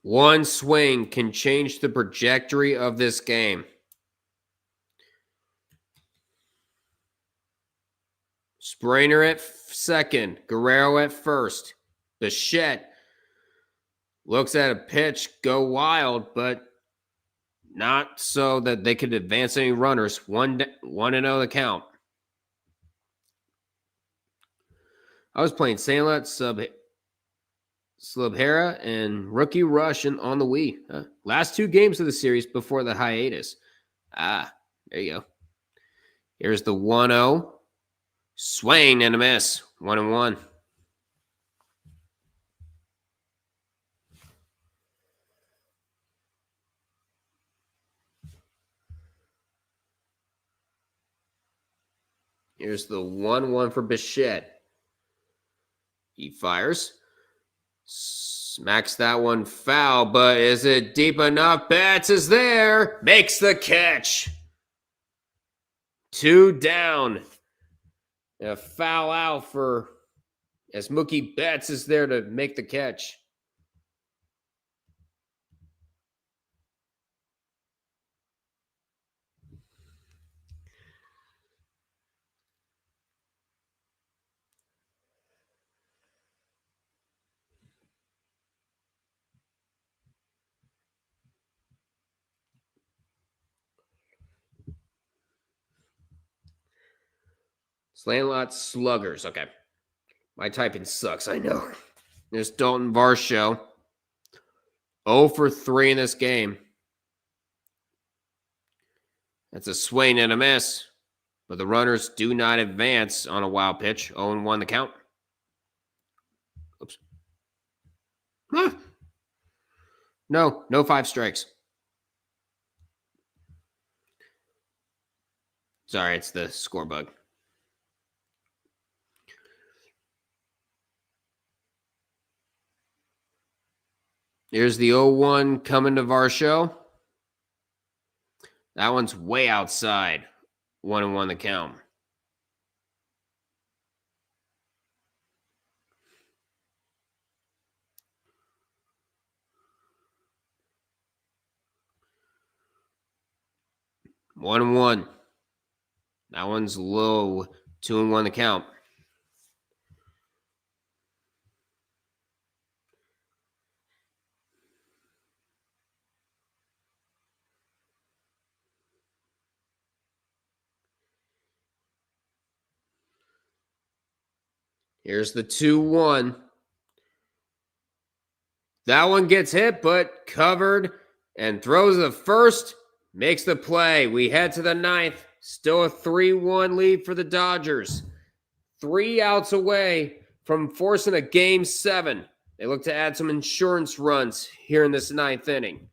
One swing can change the trajectory of this game. Sprainer at second. Guerrero at first. Bichette looks at a pitch go wild, but not so that they could advance any runners. 1-0 the count. I was playing Sandlot, Slubhera, and Rookie Rush on the Wii. Last two games of the series before the hiatus. There you go. Here's the 1-0. Swing and a miss. 1-1. Here's the 1-1 for Bichette. He fires. Smacks that one foul, but is it deep enough? Betts is there. Makes the catch. 2 down. A foul out for as Mookie Betts is there to make the catch. Slantlot Sluggers. Okay. My typing sucks, I know. There's Dalton Varsho. 0 for 3 in this game. That's a swing and a miss. But the runners do not advance on a wild pitch. 0-1 the count. Oops. Huh. No 5 strikes. Sorry, it's the score bug. Here's the 0-1 coming to Varsho. That one's way outside. 1-1 the count. One and one. That one's low. 2-1 the count. Here's the 2-1. That one gets hit, but covered and throws the first, makes the play. We head to the ninth. Still a 3-1 lead for the Dodgers. 3 outs away from forcing a Game 7. They look to add some insurance runs here in this ninth inning.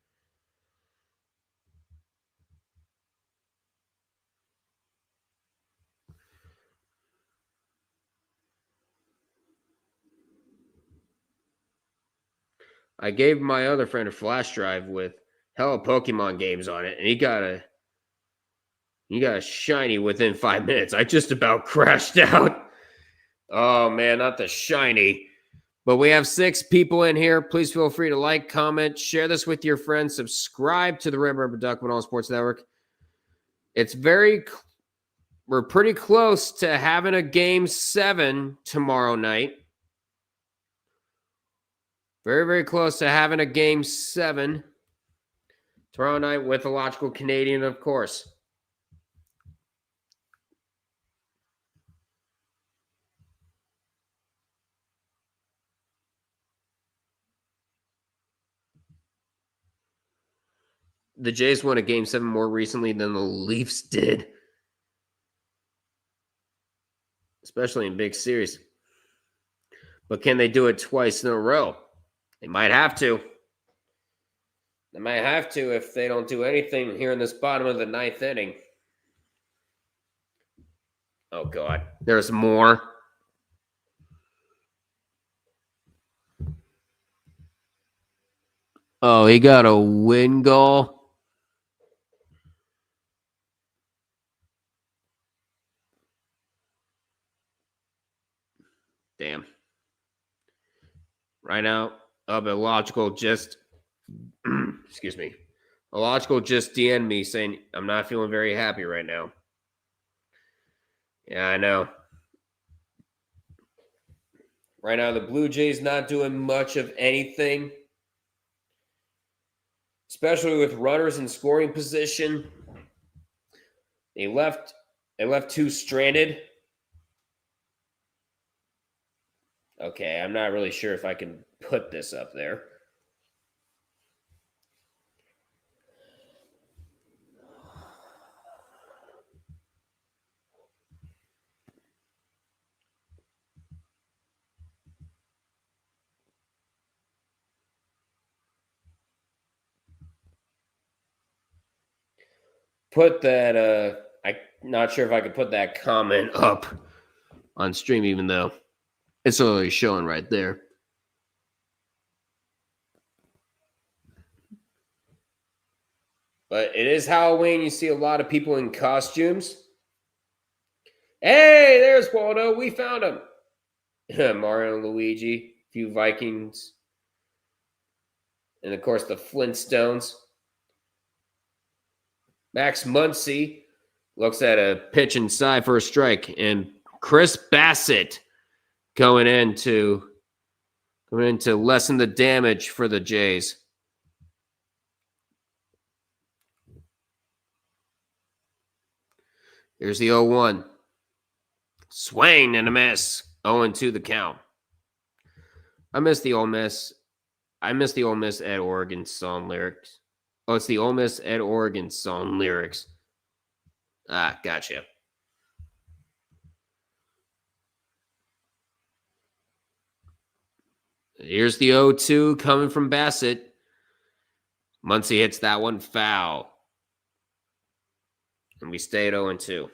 I gave my other friend a flash drive with hella Pokemon games on it, and he got a shiny within 5 minutes. I just about crashed out. Oh man, not the shiny. But we have 6 people in here. Please feel free to like, comment, share this with your friends, subscribe to the Red Rubber Duck All Sports Network. We're pretty close to having a Game 7 tomorrow night. Very, very close to having a Game 7 tomorrow night with a logical Canadian, of course. The Jays won a Game 7 more recently than the Leafs did. Especially in big series. But can they do it twice in a row? They might have to. They might have to if they don't do anything here in this bottom of the ninth inning. Oh, God. There's more. Oh, he got a win goal. Damn. Right now, Illogical just excuse me. Illogical just DM'd me saying I'm not feeling very happy right now. Yeah, I know. Right now, the Blue Jays not doing much of anything, especially with runners in scoring position. They left 2 stranded. Okay, I'm not really sure if I can put this up there. Put that, I'm not sure if I could put that comment up on stream, even though it's already showing right there. But it is Halloween. You see a lot of people in costumes. Hey, there's Waldo. We found him. Mario and Luigi, a few Vikings. And, of course, the Flintstones. Max Muncy looks at a pitch inside for a strike. And Chris Bassett going in to lessen the damage for the Jays. Here's the 0-1. Swing and a miss. 0-2 the count. I miss the Ole Miss at Oregon song lyrics. Oh, it's the Ole Miss at Oregon song lyrics. Ah, gotcha. Here's the 0-2 coming from Bassett. Muncy hits that one foul. And we stay at 0-2.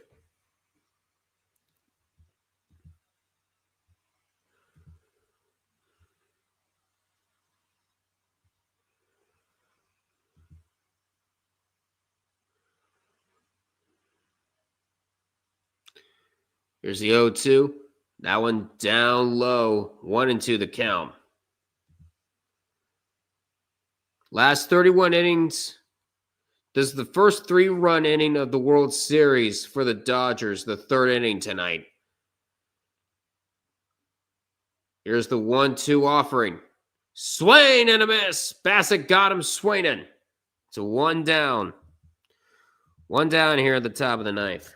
Here's the 0-2. That one down low. 1-2 the count. Last 31 innings. This is the first 3-run inning of the World Series for the Dodgers, the 3rd inning tonight. Here's the 1-2 offering. Swing and a miss. Bassett got him swinging. It's a 1 down. 1 down here at the top of the ninth.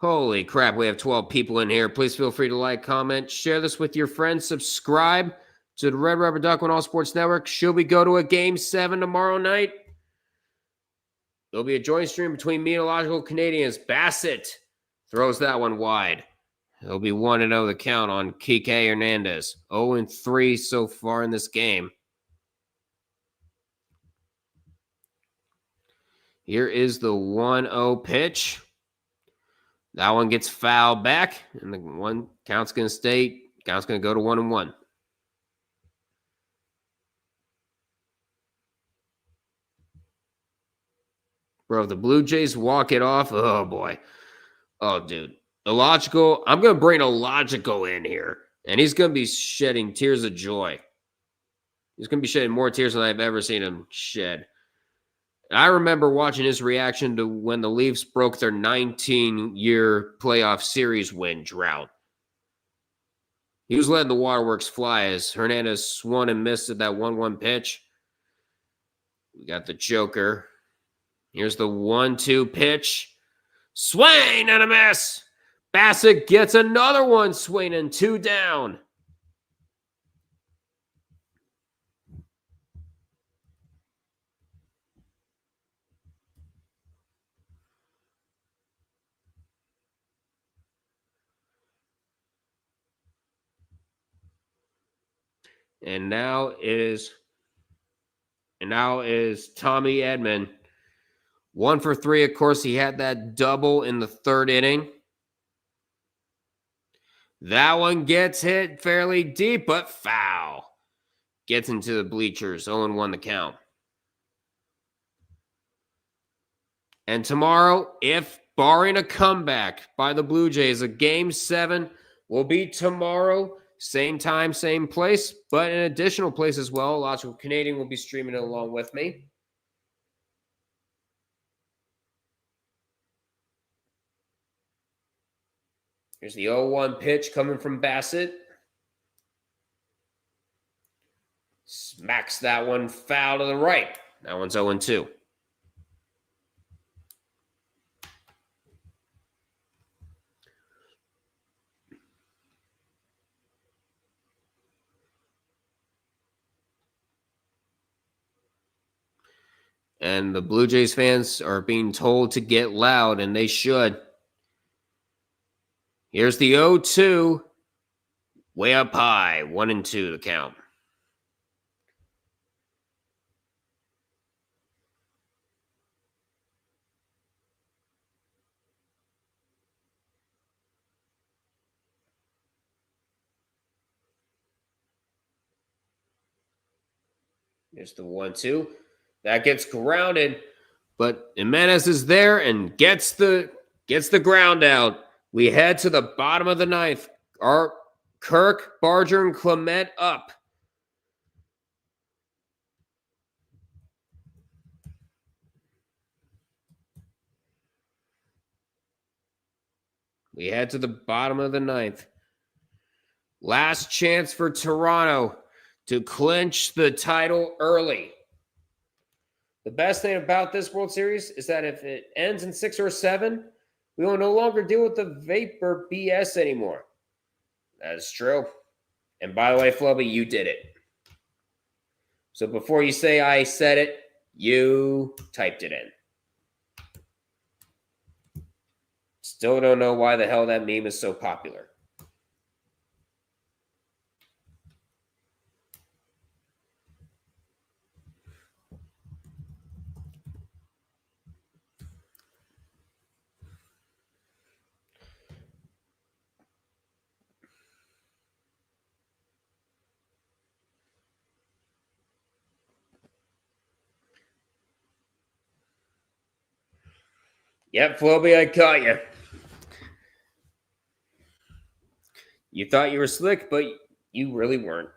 Holy crap, we have 12 people in here. Please feel free to like, comment, share this with your friends, subscribe to the Red Rubber Duck on All Sports Network. Should we go to a Game 7 tomorrow night? There'll be a joint stream between meteorological Canadians. Bassett throws that one wide. It'll be 1-0 the count on Kike Hernandez. 0-3 so far in this game. Here is the 1-0 pitch. That one gets fouled back, and the one count's going to stay. Count's going to go to 1-1. Bro, the Blue Jays walk it off. Oh, boy. Oh, dude. Illogical. I'm going to bring Illogical in here, and he's going to be shedding tears of joy. He's going to be shedding more tears than I've ever seen him shed. I remember watching his reaction to when the Leafs broke their 19-year playoff series win drought. He was letting the waterworks fly as Hernandez swung and missed at that 1-1 pitch. We got the Joker. Here's the 1-2 pitch. Swing and a miss. Bassett gets another one swinging, 2 down. And now is Tommy Edman. 1 for 3. Of course, he had that double in the 3rd inning. That one gets hit fairly deep, but foul. Gets into the bleachers. 0-1 the count. And tomorrow, if barring a comeback by the Blue Jays, a Game 7 will be tomorrow. Same time, same place, but an additional place as well. Logical Canadian will be streaming it along with me. Here's the 0-1 pitch coming from Bassett. Smacks that one foul to the right. That one's 0-2. And the Blue Jays fans are being told to get loud, and they should. Here's the 0-2. Way up high. 1-2 the count. Here's the 1-2. That gets grounded, but Jimenez is there and gets the ground out. We head to the bottom of the 9th. Our Kirk, Barger, and Clement up. We head to the bottom of the 9th. Last chance for Toronto to clinch the title early. The best thing about this World Series is that if it ends in 6 or 7, we will no longer deal with the vapor BS anymore. That is true. And by the way, Flubby, you did it. So before you say I said it, you typed it in. Still don't know why the hell that meme is so popular. Yep, Phobia, I caught you. You thought you were slick, but you really weren't.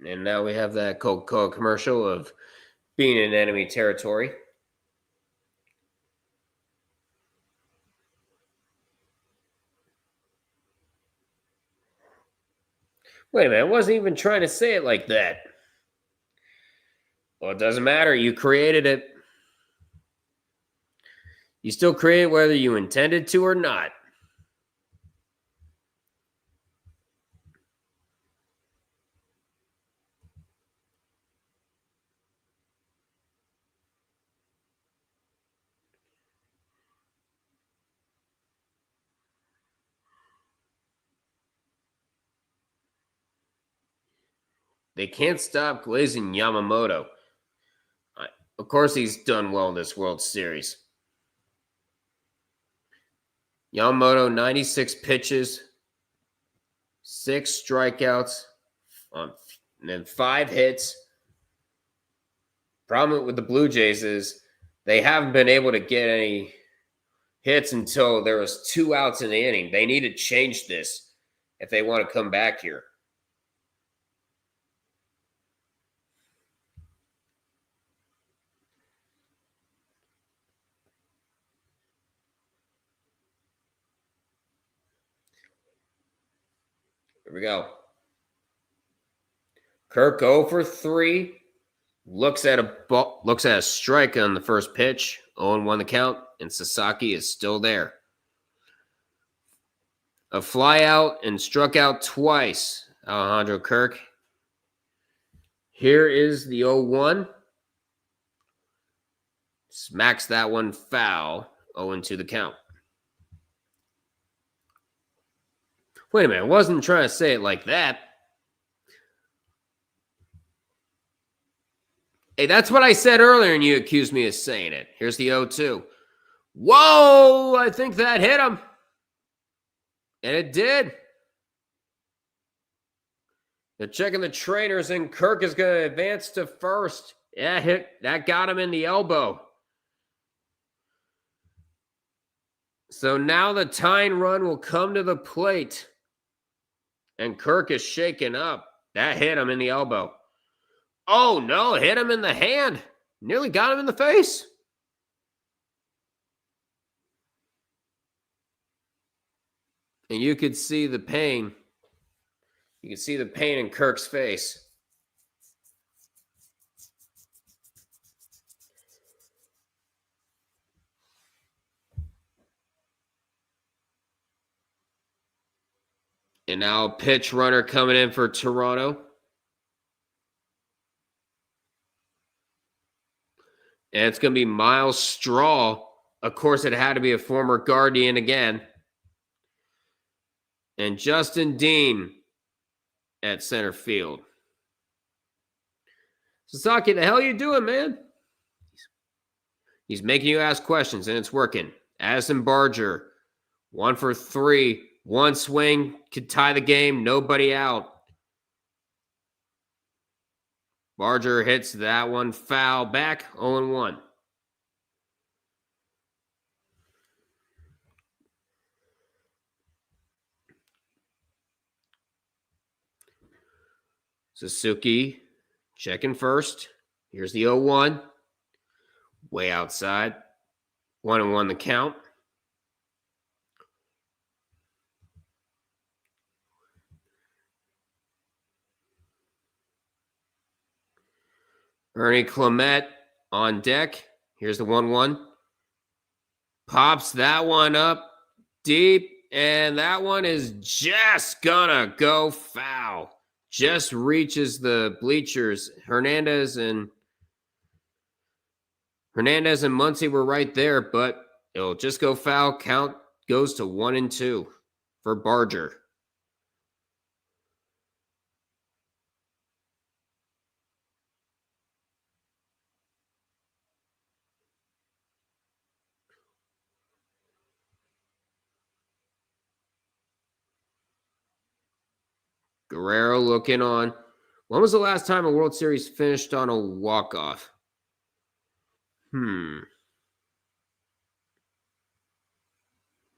And now we have that Coca-Cola commercial of being in enemy territory. Wait a minute, I wasn't even trying to say it like that. Well, it doesn't matter. You created it. You still create it whether you intended to or not. They can't stop glazing Yamamoto. Of course, he's done well in this World Series. Yamamoto, 96 pitches, 6 strikeouts, and then 5 hits. Problem with the Blue Jays is they haven't been able to get any hits until there was 2 outs in the inning. They need to change this if they want to come back here. Here we go. Kirk 0 for 3. Looks at a strike on the first pitch. 0-1 the count, and Sasaki is still there. A fly out and struck out twice, Alejandro Kirk. Here is the 0-1. Smacks that one foul. 0-2 the count. Wait a minute, I wasn't trying to say it like that. Hey, that's what I said earlier, and you accused me of saying it. Here's the 0-2. Whoa! I think that hit him. And it did. They're checking the trainers, and Kirk is going to advance to first. Yeah, that got him in the elbow. So now the tying run will come to the plate. And Kirk is shaken up. That hit him in the elbow. Oh, no, hit him in the hand. Nearly got him in the face. And you could see the pain. You could see the pain in Kirk's face. And now pitch runner coming in for Toronto. And it's going to be Miles Straw. Of course, it had to be a former Guardian again. And Justin Dean at center field. Sasaki, the hell are you doing, man? He's making you ask questions, and it's working. Addison Barger, 1 for 3. 1 swing could tie the game. Nobody out. Barger hits that one foul back. 0-1. Suzuki checking first. Here's the 0-1. Way outside. 1-1 the count. Ernie Clement on deck. Here's the 1-1. Pops that one up deep, and that one is just gonna go foul. Just reaches the bleachers. Hernandez and Muncy were right there, but it'll just go foul. Count goes to 1-2 for Barger. Guerrero looking on. When was the last time a World Series finished on a walk-off?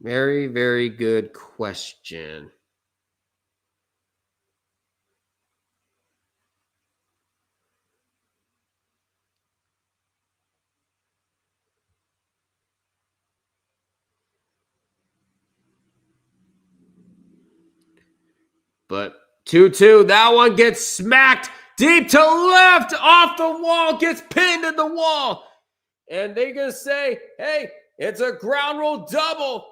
Very, very good question. But 2-2. That one gets smacked deep to left off the wall, gets pinned in the wall. And they're going to say, hey, it's a ground rule double.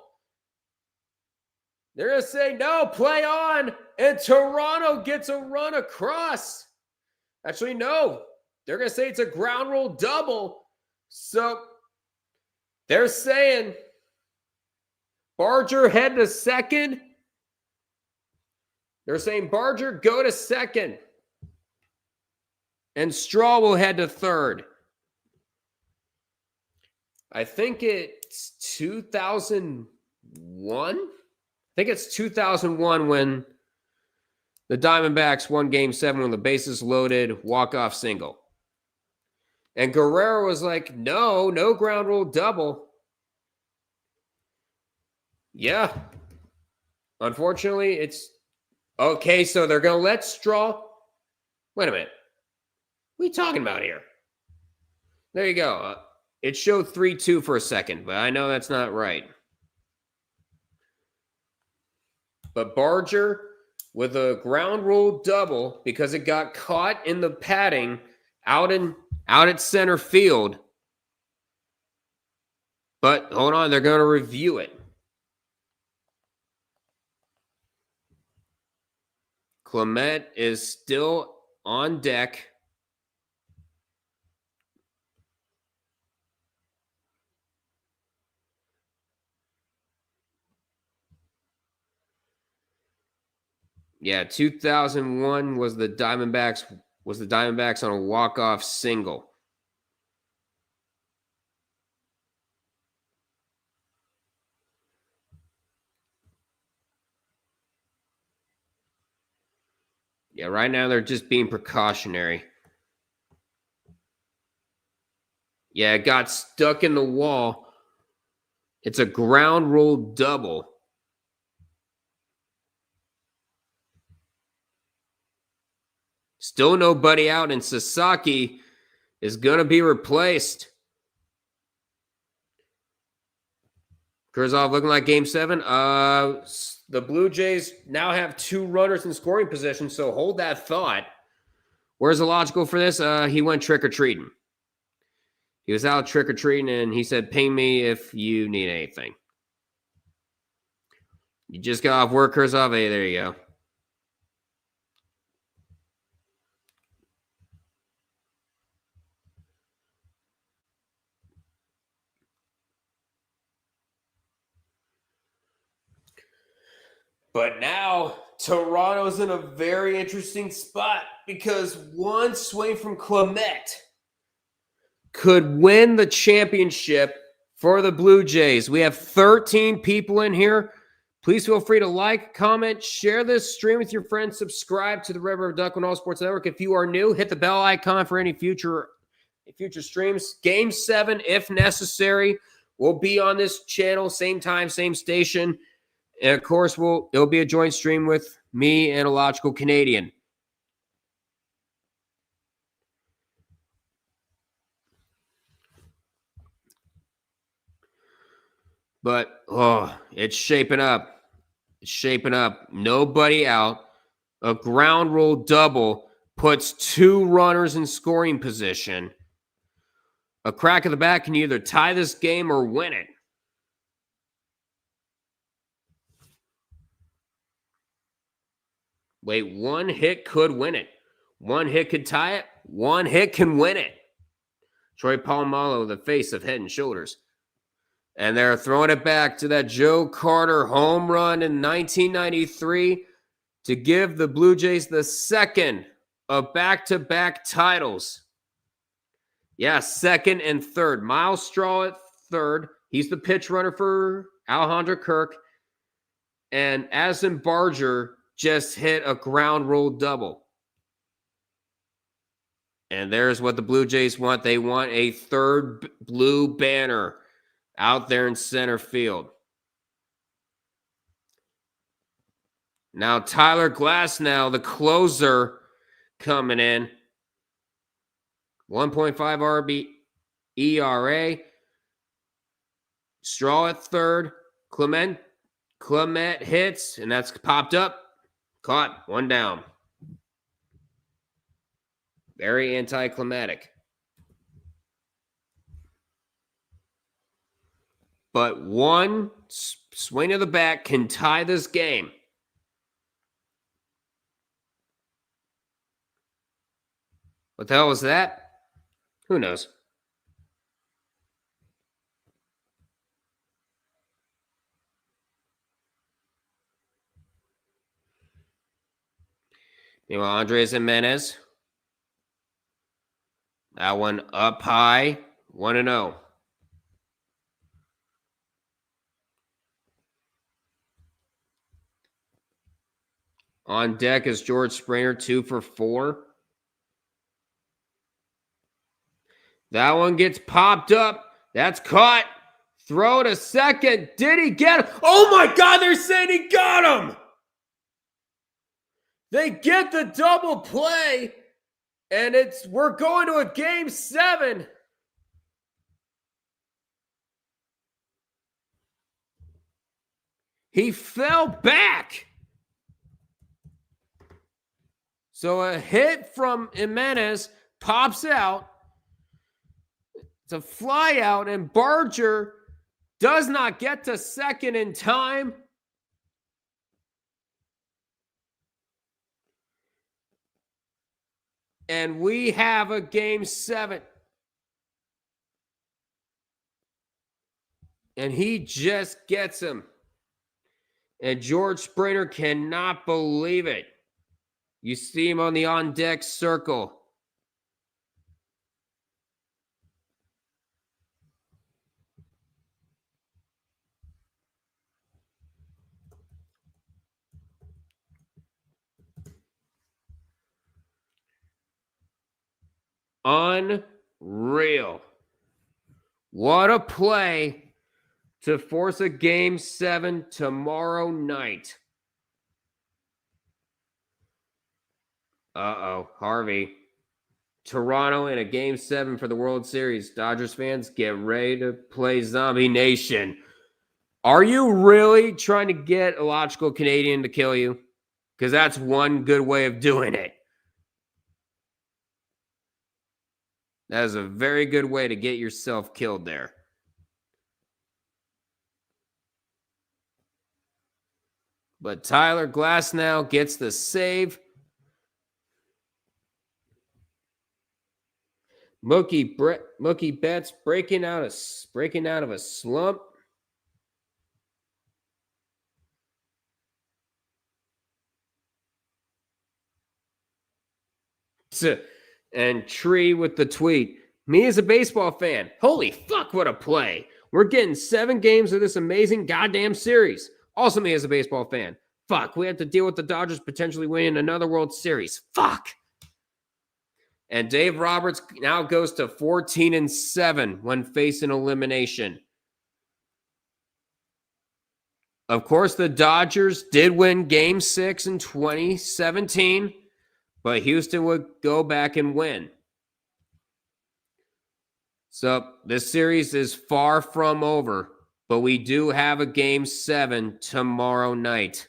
They're going to say, no, play on. And Toronto gets a run across. Actually, no. They're going to say it's a ground rule double. So they're saying Barger head to second. They're saying Barger go to second. And Straw will head to third. I think it's 2001. I think it's 2001 when the Diamondbacks won Game 7 with the bases loaded, walk-off single. And Guerrero was like, no ground rule double. Yeah. Unfortunately, it's... Okay, so they're going to let Straw... Wait a minute. What are you talking about here? There you go. It showed 3-2 for a second, but I know that's not right. But Barger with a ground rule double because it got caught in the padding out at center field. But hold on, they're going to review it. Clement is still on deck. Yeah, 2001 was the Diamondbacks on a walk-off single. Yeah, right now they're just being precautionary. Yeah, it got stuck in the wall. It's a ground rule double. Still nobody out, and Sasaki is going to be replaced. Kurzov looking like Game 7. The Blue Jays now have 2 runners in scoring position, so hold that thought. Where's the logical for this? He went trick-or-treating. He was out trick-or-treating, and he said, ping me if you need anything. You just got off work, Kurzov. Hey, there you go. But now, Toronto's in a very interesting spot because one swing from Clement could win the championship for the Blue Jays. We have 13 people in here. Please feel free to like, comment, share this stream with your friends, subscribe to the River of Duck on All Sports Network. If you are new, hit the bell icon for any future streams. Game 7, if necessary, will be on this channel, same time, same station. And, of course, it'll be a joint stream with me and Illogical Canadian. But, it's shaping up. It's shaping up. Nobody out. A ground rule double puts 2 runners in scoring position. A crack of the bat can either tie this game or win it. Wait, one hit could win it. One hit could tie it. One hit can win it. Troy Polamalu, the face of Head and Shoulders. And they're throwing it back to that Joe Carter home run in 1993 to give the Blue Jays the second of back-to-back titles. Yeah, second and third. Miles Straw at third. He's the pitch runner for Alejandro Kirk. And Addison Barger just hit a ground rule double. And there's what the Blue Jays want. They want a third blue banner out there in center field. Now Tyler Glasnow, the closer, coming in. 1.5 RB ERA. Straw at third. Clement hits, and that's popped up. Caught. One down. Very anticlimactic. But one swing of the bat can tie this game. What the hell was that? Who knows? Meanwhile, Andres Jimenez. That one up high. 1-0. On deck is George Springer, 2 for 4. That one gets popped up. That's caught. Throw to second. Did he get him? Oh my God, they're saying he got him. They get the double play, and we're going to a game 7. He fell back. So a hit from Jimenez pops out. It's a fly out, and Barger does not get to second in time. And we have a game 7. And he just gets him. And George Springer cannot believe it. You see him on the on-deck circle. Unreal. What a play to force a game 7 tomorrow night. Uh-oh, Harvey. Toronto in a game 7 for the World Series. Dodgers fans, get ready to play Zombie Nation. Are you really trying to get a logical Canadian to kill you? Because that's one good way of doing it. That is a very good way to get yourself killed there. But Tyler Glasnow gets the save. Mookie Betts breaking out of a slump. And Tree with the tweet. Me as a baseball fan. Holy fuck, what a play. We're getting 7 games of this amazing goddamn series. Also me as a baseball fan. Fuck, we have to deal with the Dodgers potentially winning another World Series. Fuck. And Dave Roberts now goes to 14-7 when facing elimination. Of course, the Dodgers did win Game 6 in 2017, but Houston would go back and win. So this series is far from over, but we do have a Game 7 tomorrow night.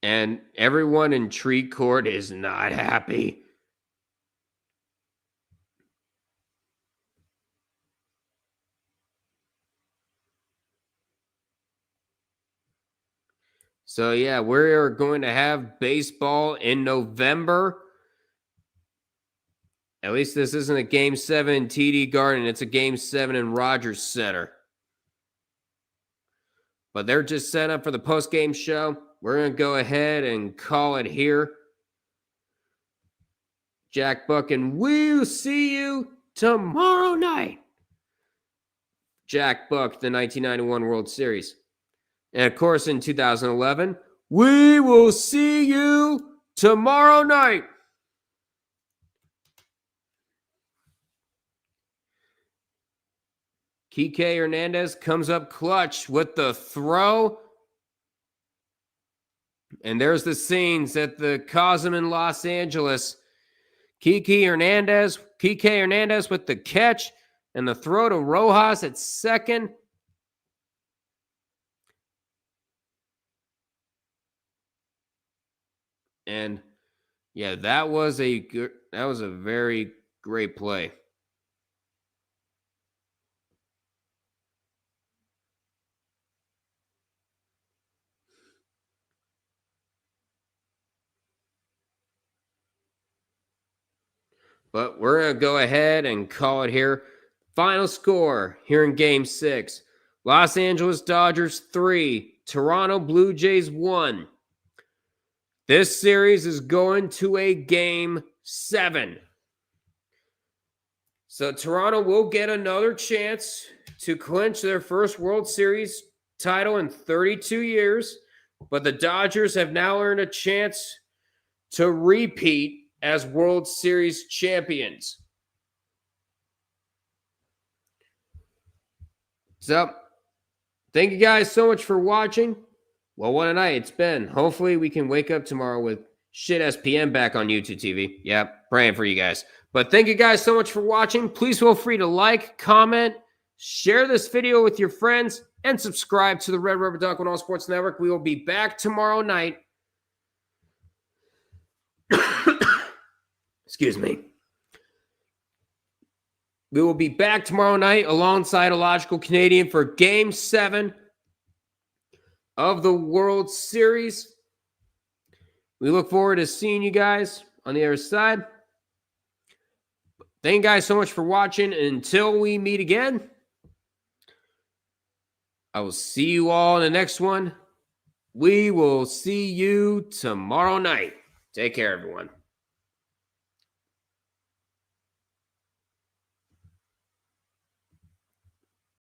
And everyone in Tree Court is not happy. So, yeah, we're going to have baseball in November. At least this isn't a Game 7 in TD Garden. It's a Game 7 in Rogers Center. But they're just set up for the post-game show. We're going to go ahead and call it here. Jack Buck, and we'll see you tomorrow night. Jack Buck, the 1991 World Series. And, of course, in 2011, we will see you tomorrow night. Kike Hernandez comes up clutch with the throw. And there's the scenes at the Cosm in Los Angeles. Kike Hernandez with the catch and the throw to Rojas at second. And yeah, that was a very great play. But we're going to go ahead and call it here. Final score here in Game 6. Los Angeles Dodgers 3, Toronto Blue Jays 1. This series is going to a Game 7. So Toronto will get another chance to clinch their first World Series title in 32 years. But the Dodgers have now earned a chance to repeat as World Series champions. So, thank you guys so much for watching. Well, what a night it's been. Hopefully, we can wake up tomorrow with shit SPM back on YouTube TV. Yeah, praying for you guys. But thank you guys so much for watching. Please feel free to like, comment, share this video with your friends, and subscribe to the Red Rubber Duck on All Sports Network. We will be back tomorrow night. Excuse me. We will be back tomorrow night alongside a Logical Canadian for Game 7 of the World Series. We look forward to seeing you guys on the other side. Thank you guys so much for watching. Until we meet again, I will see you all in the next one. We will see you tomorrow night. Take care, everyone.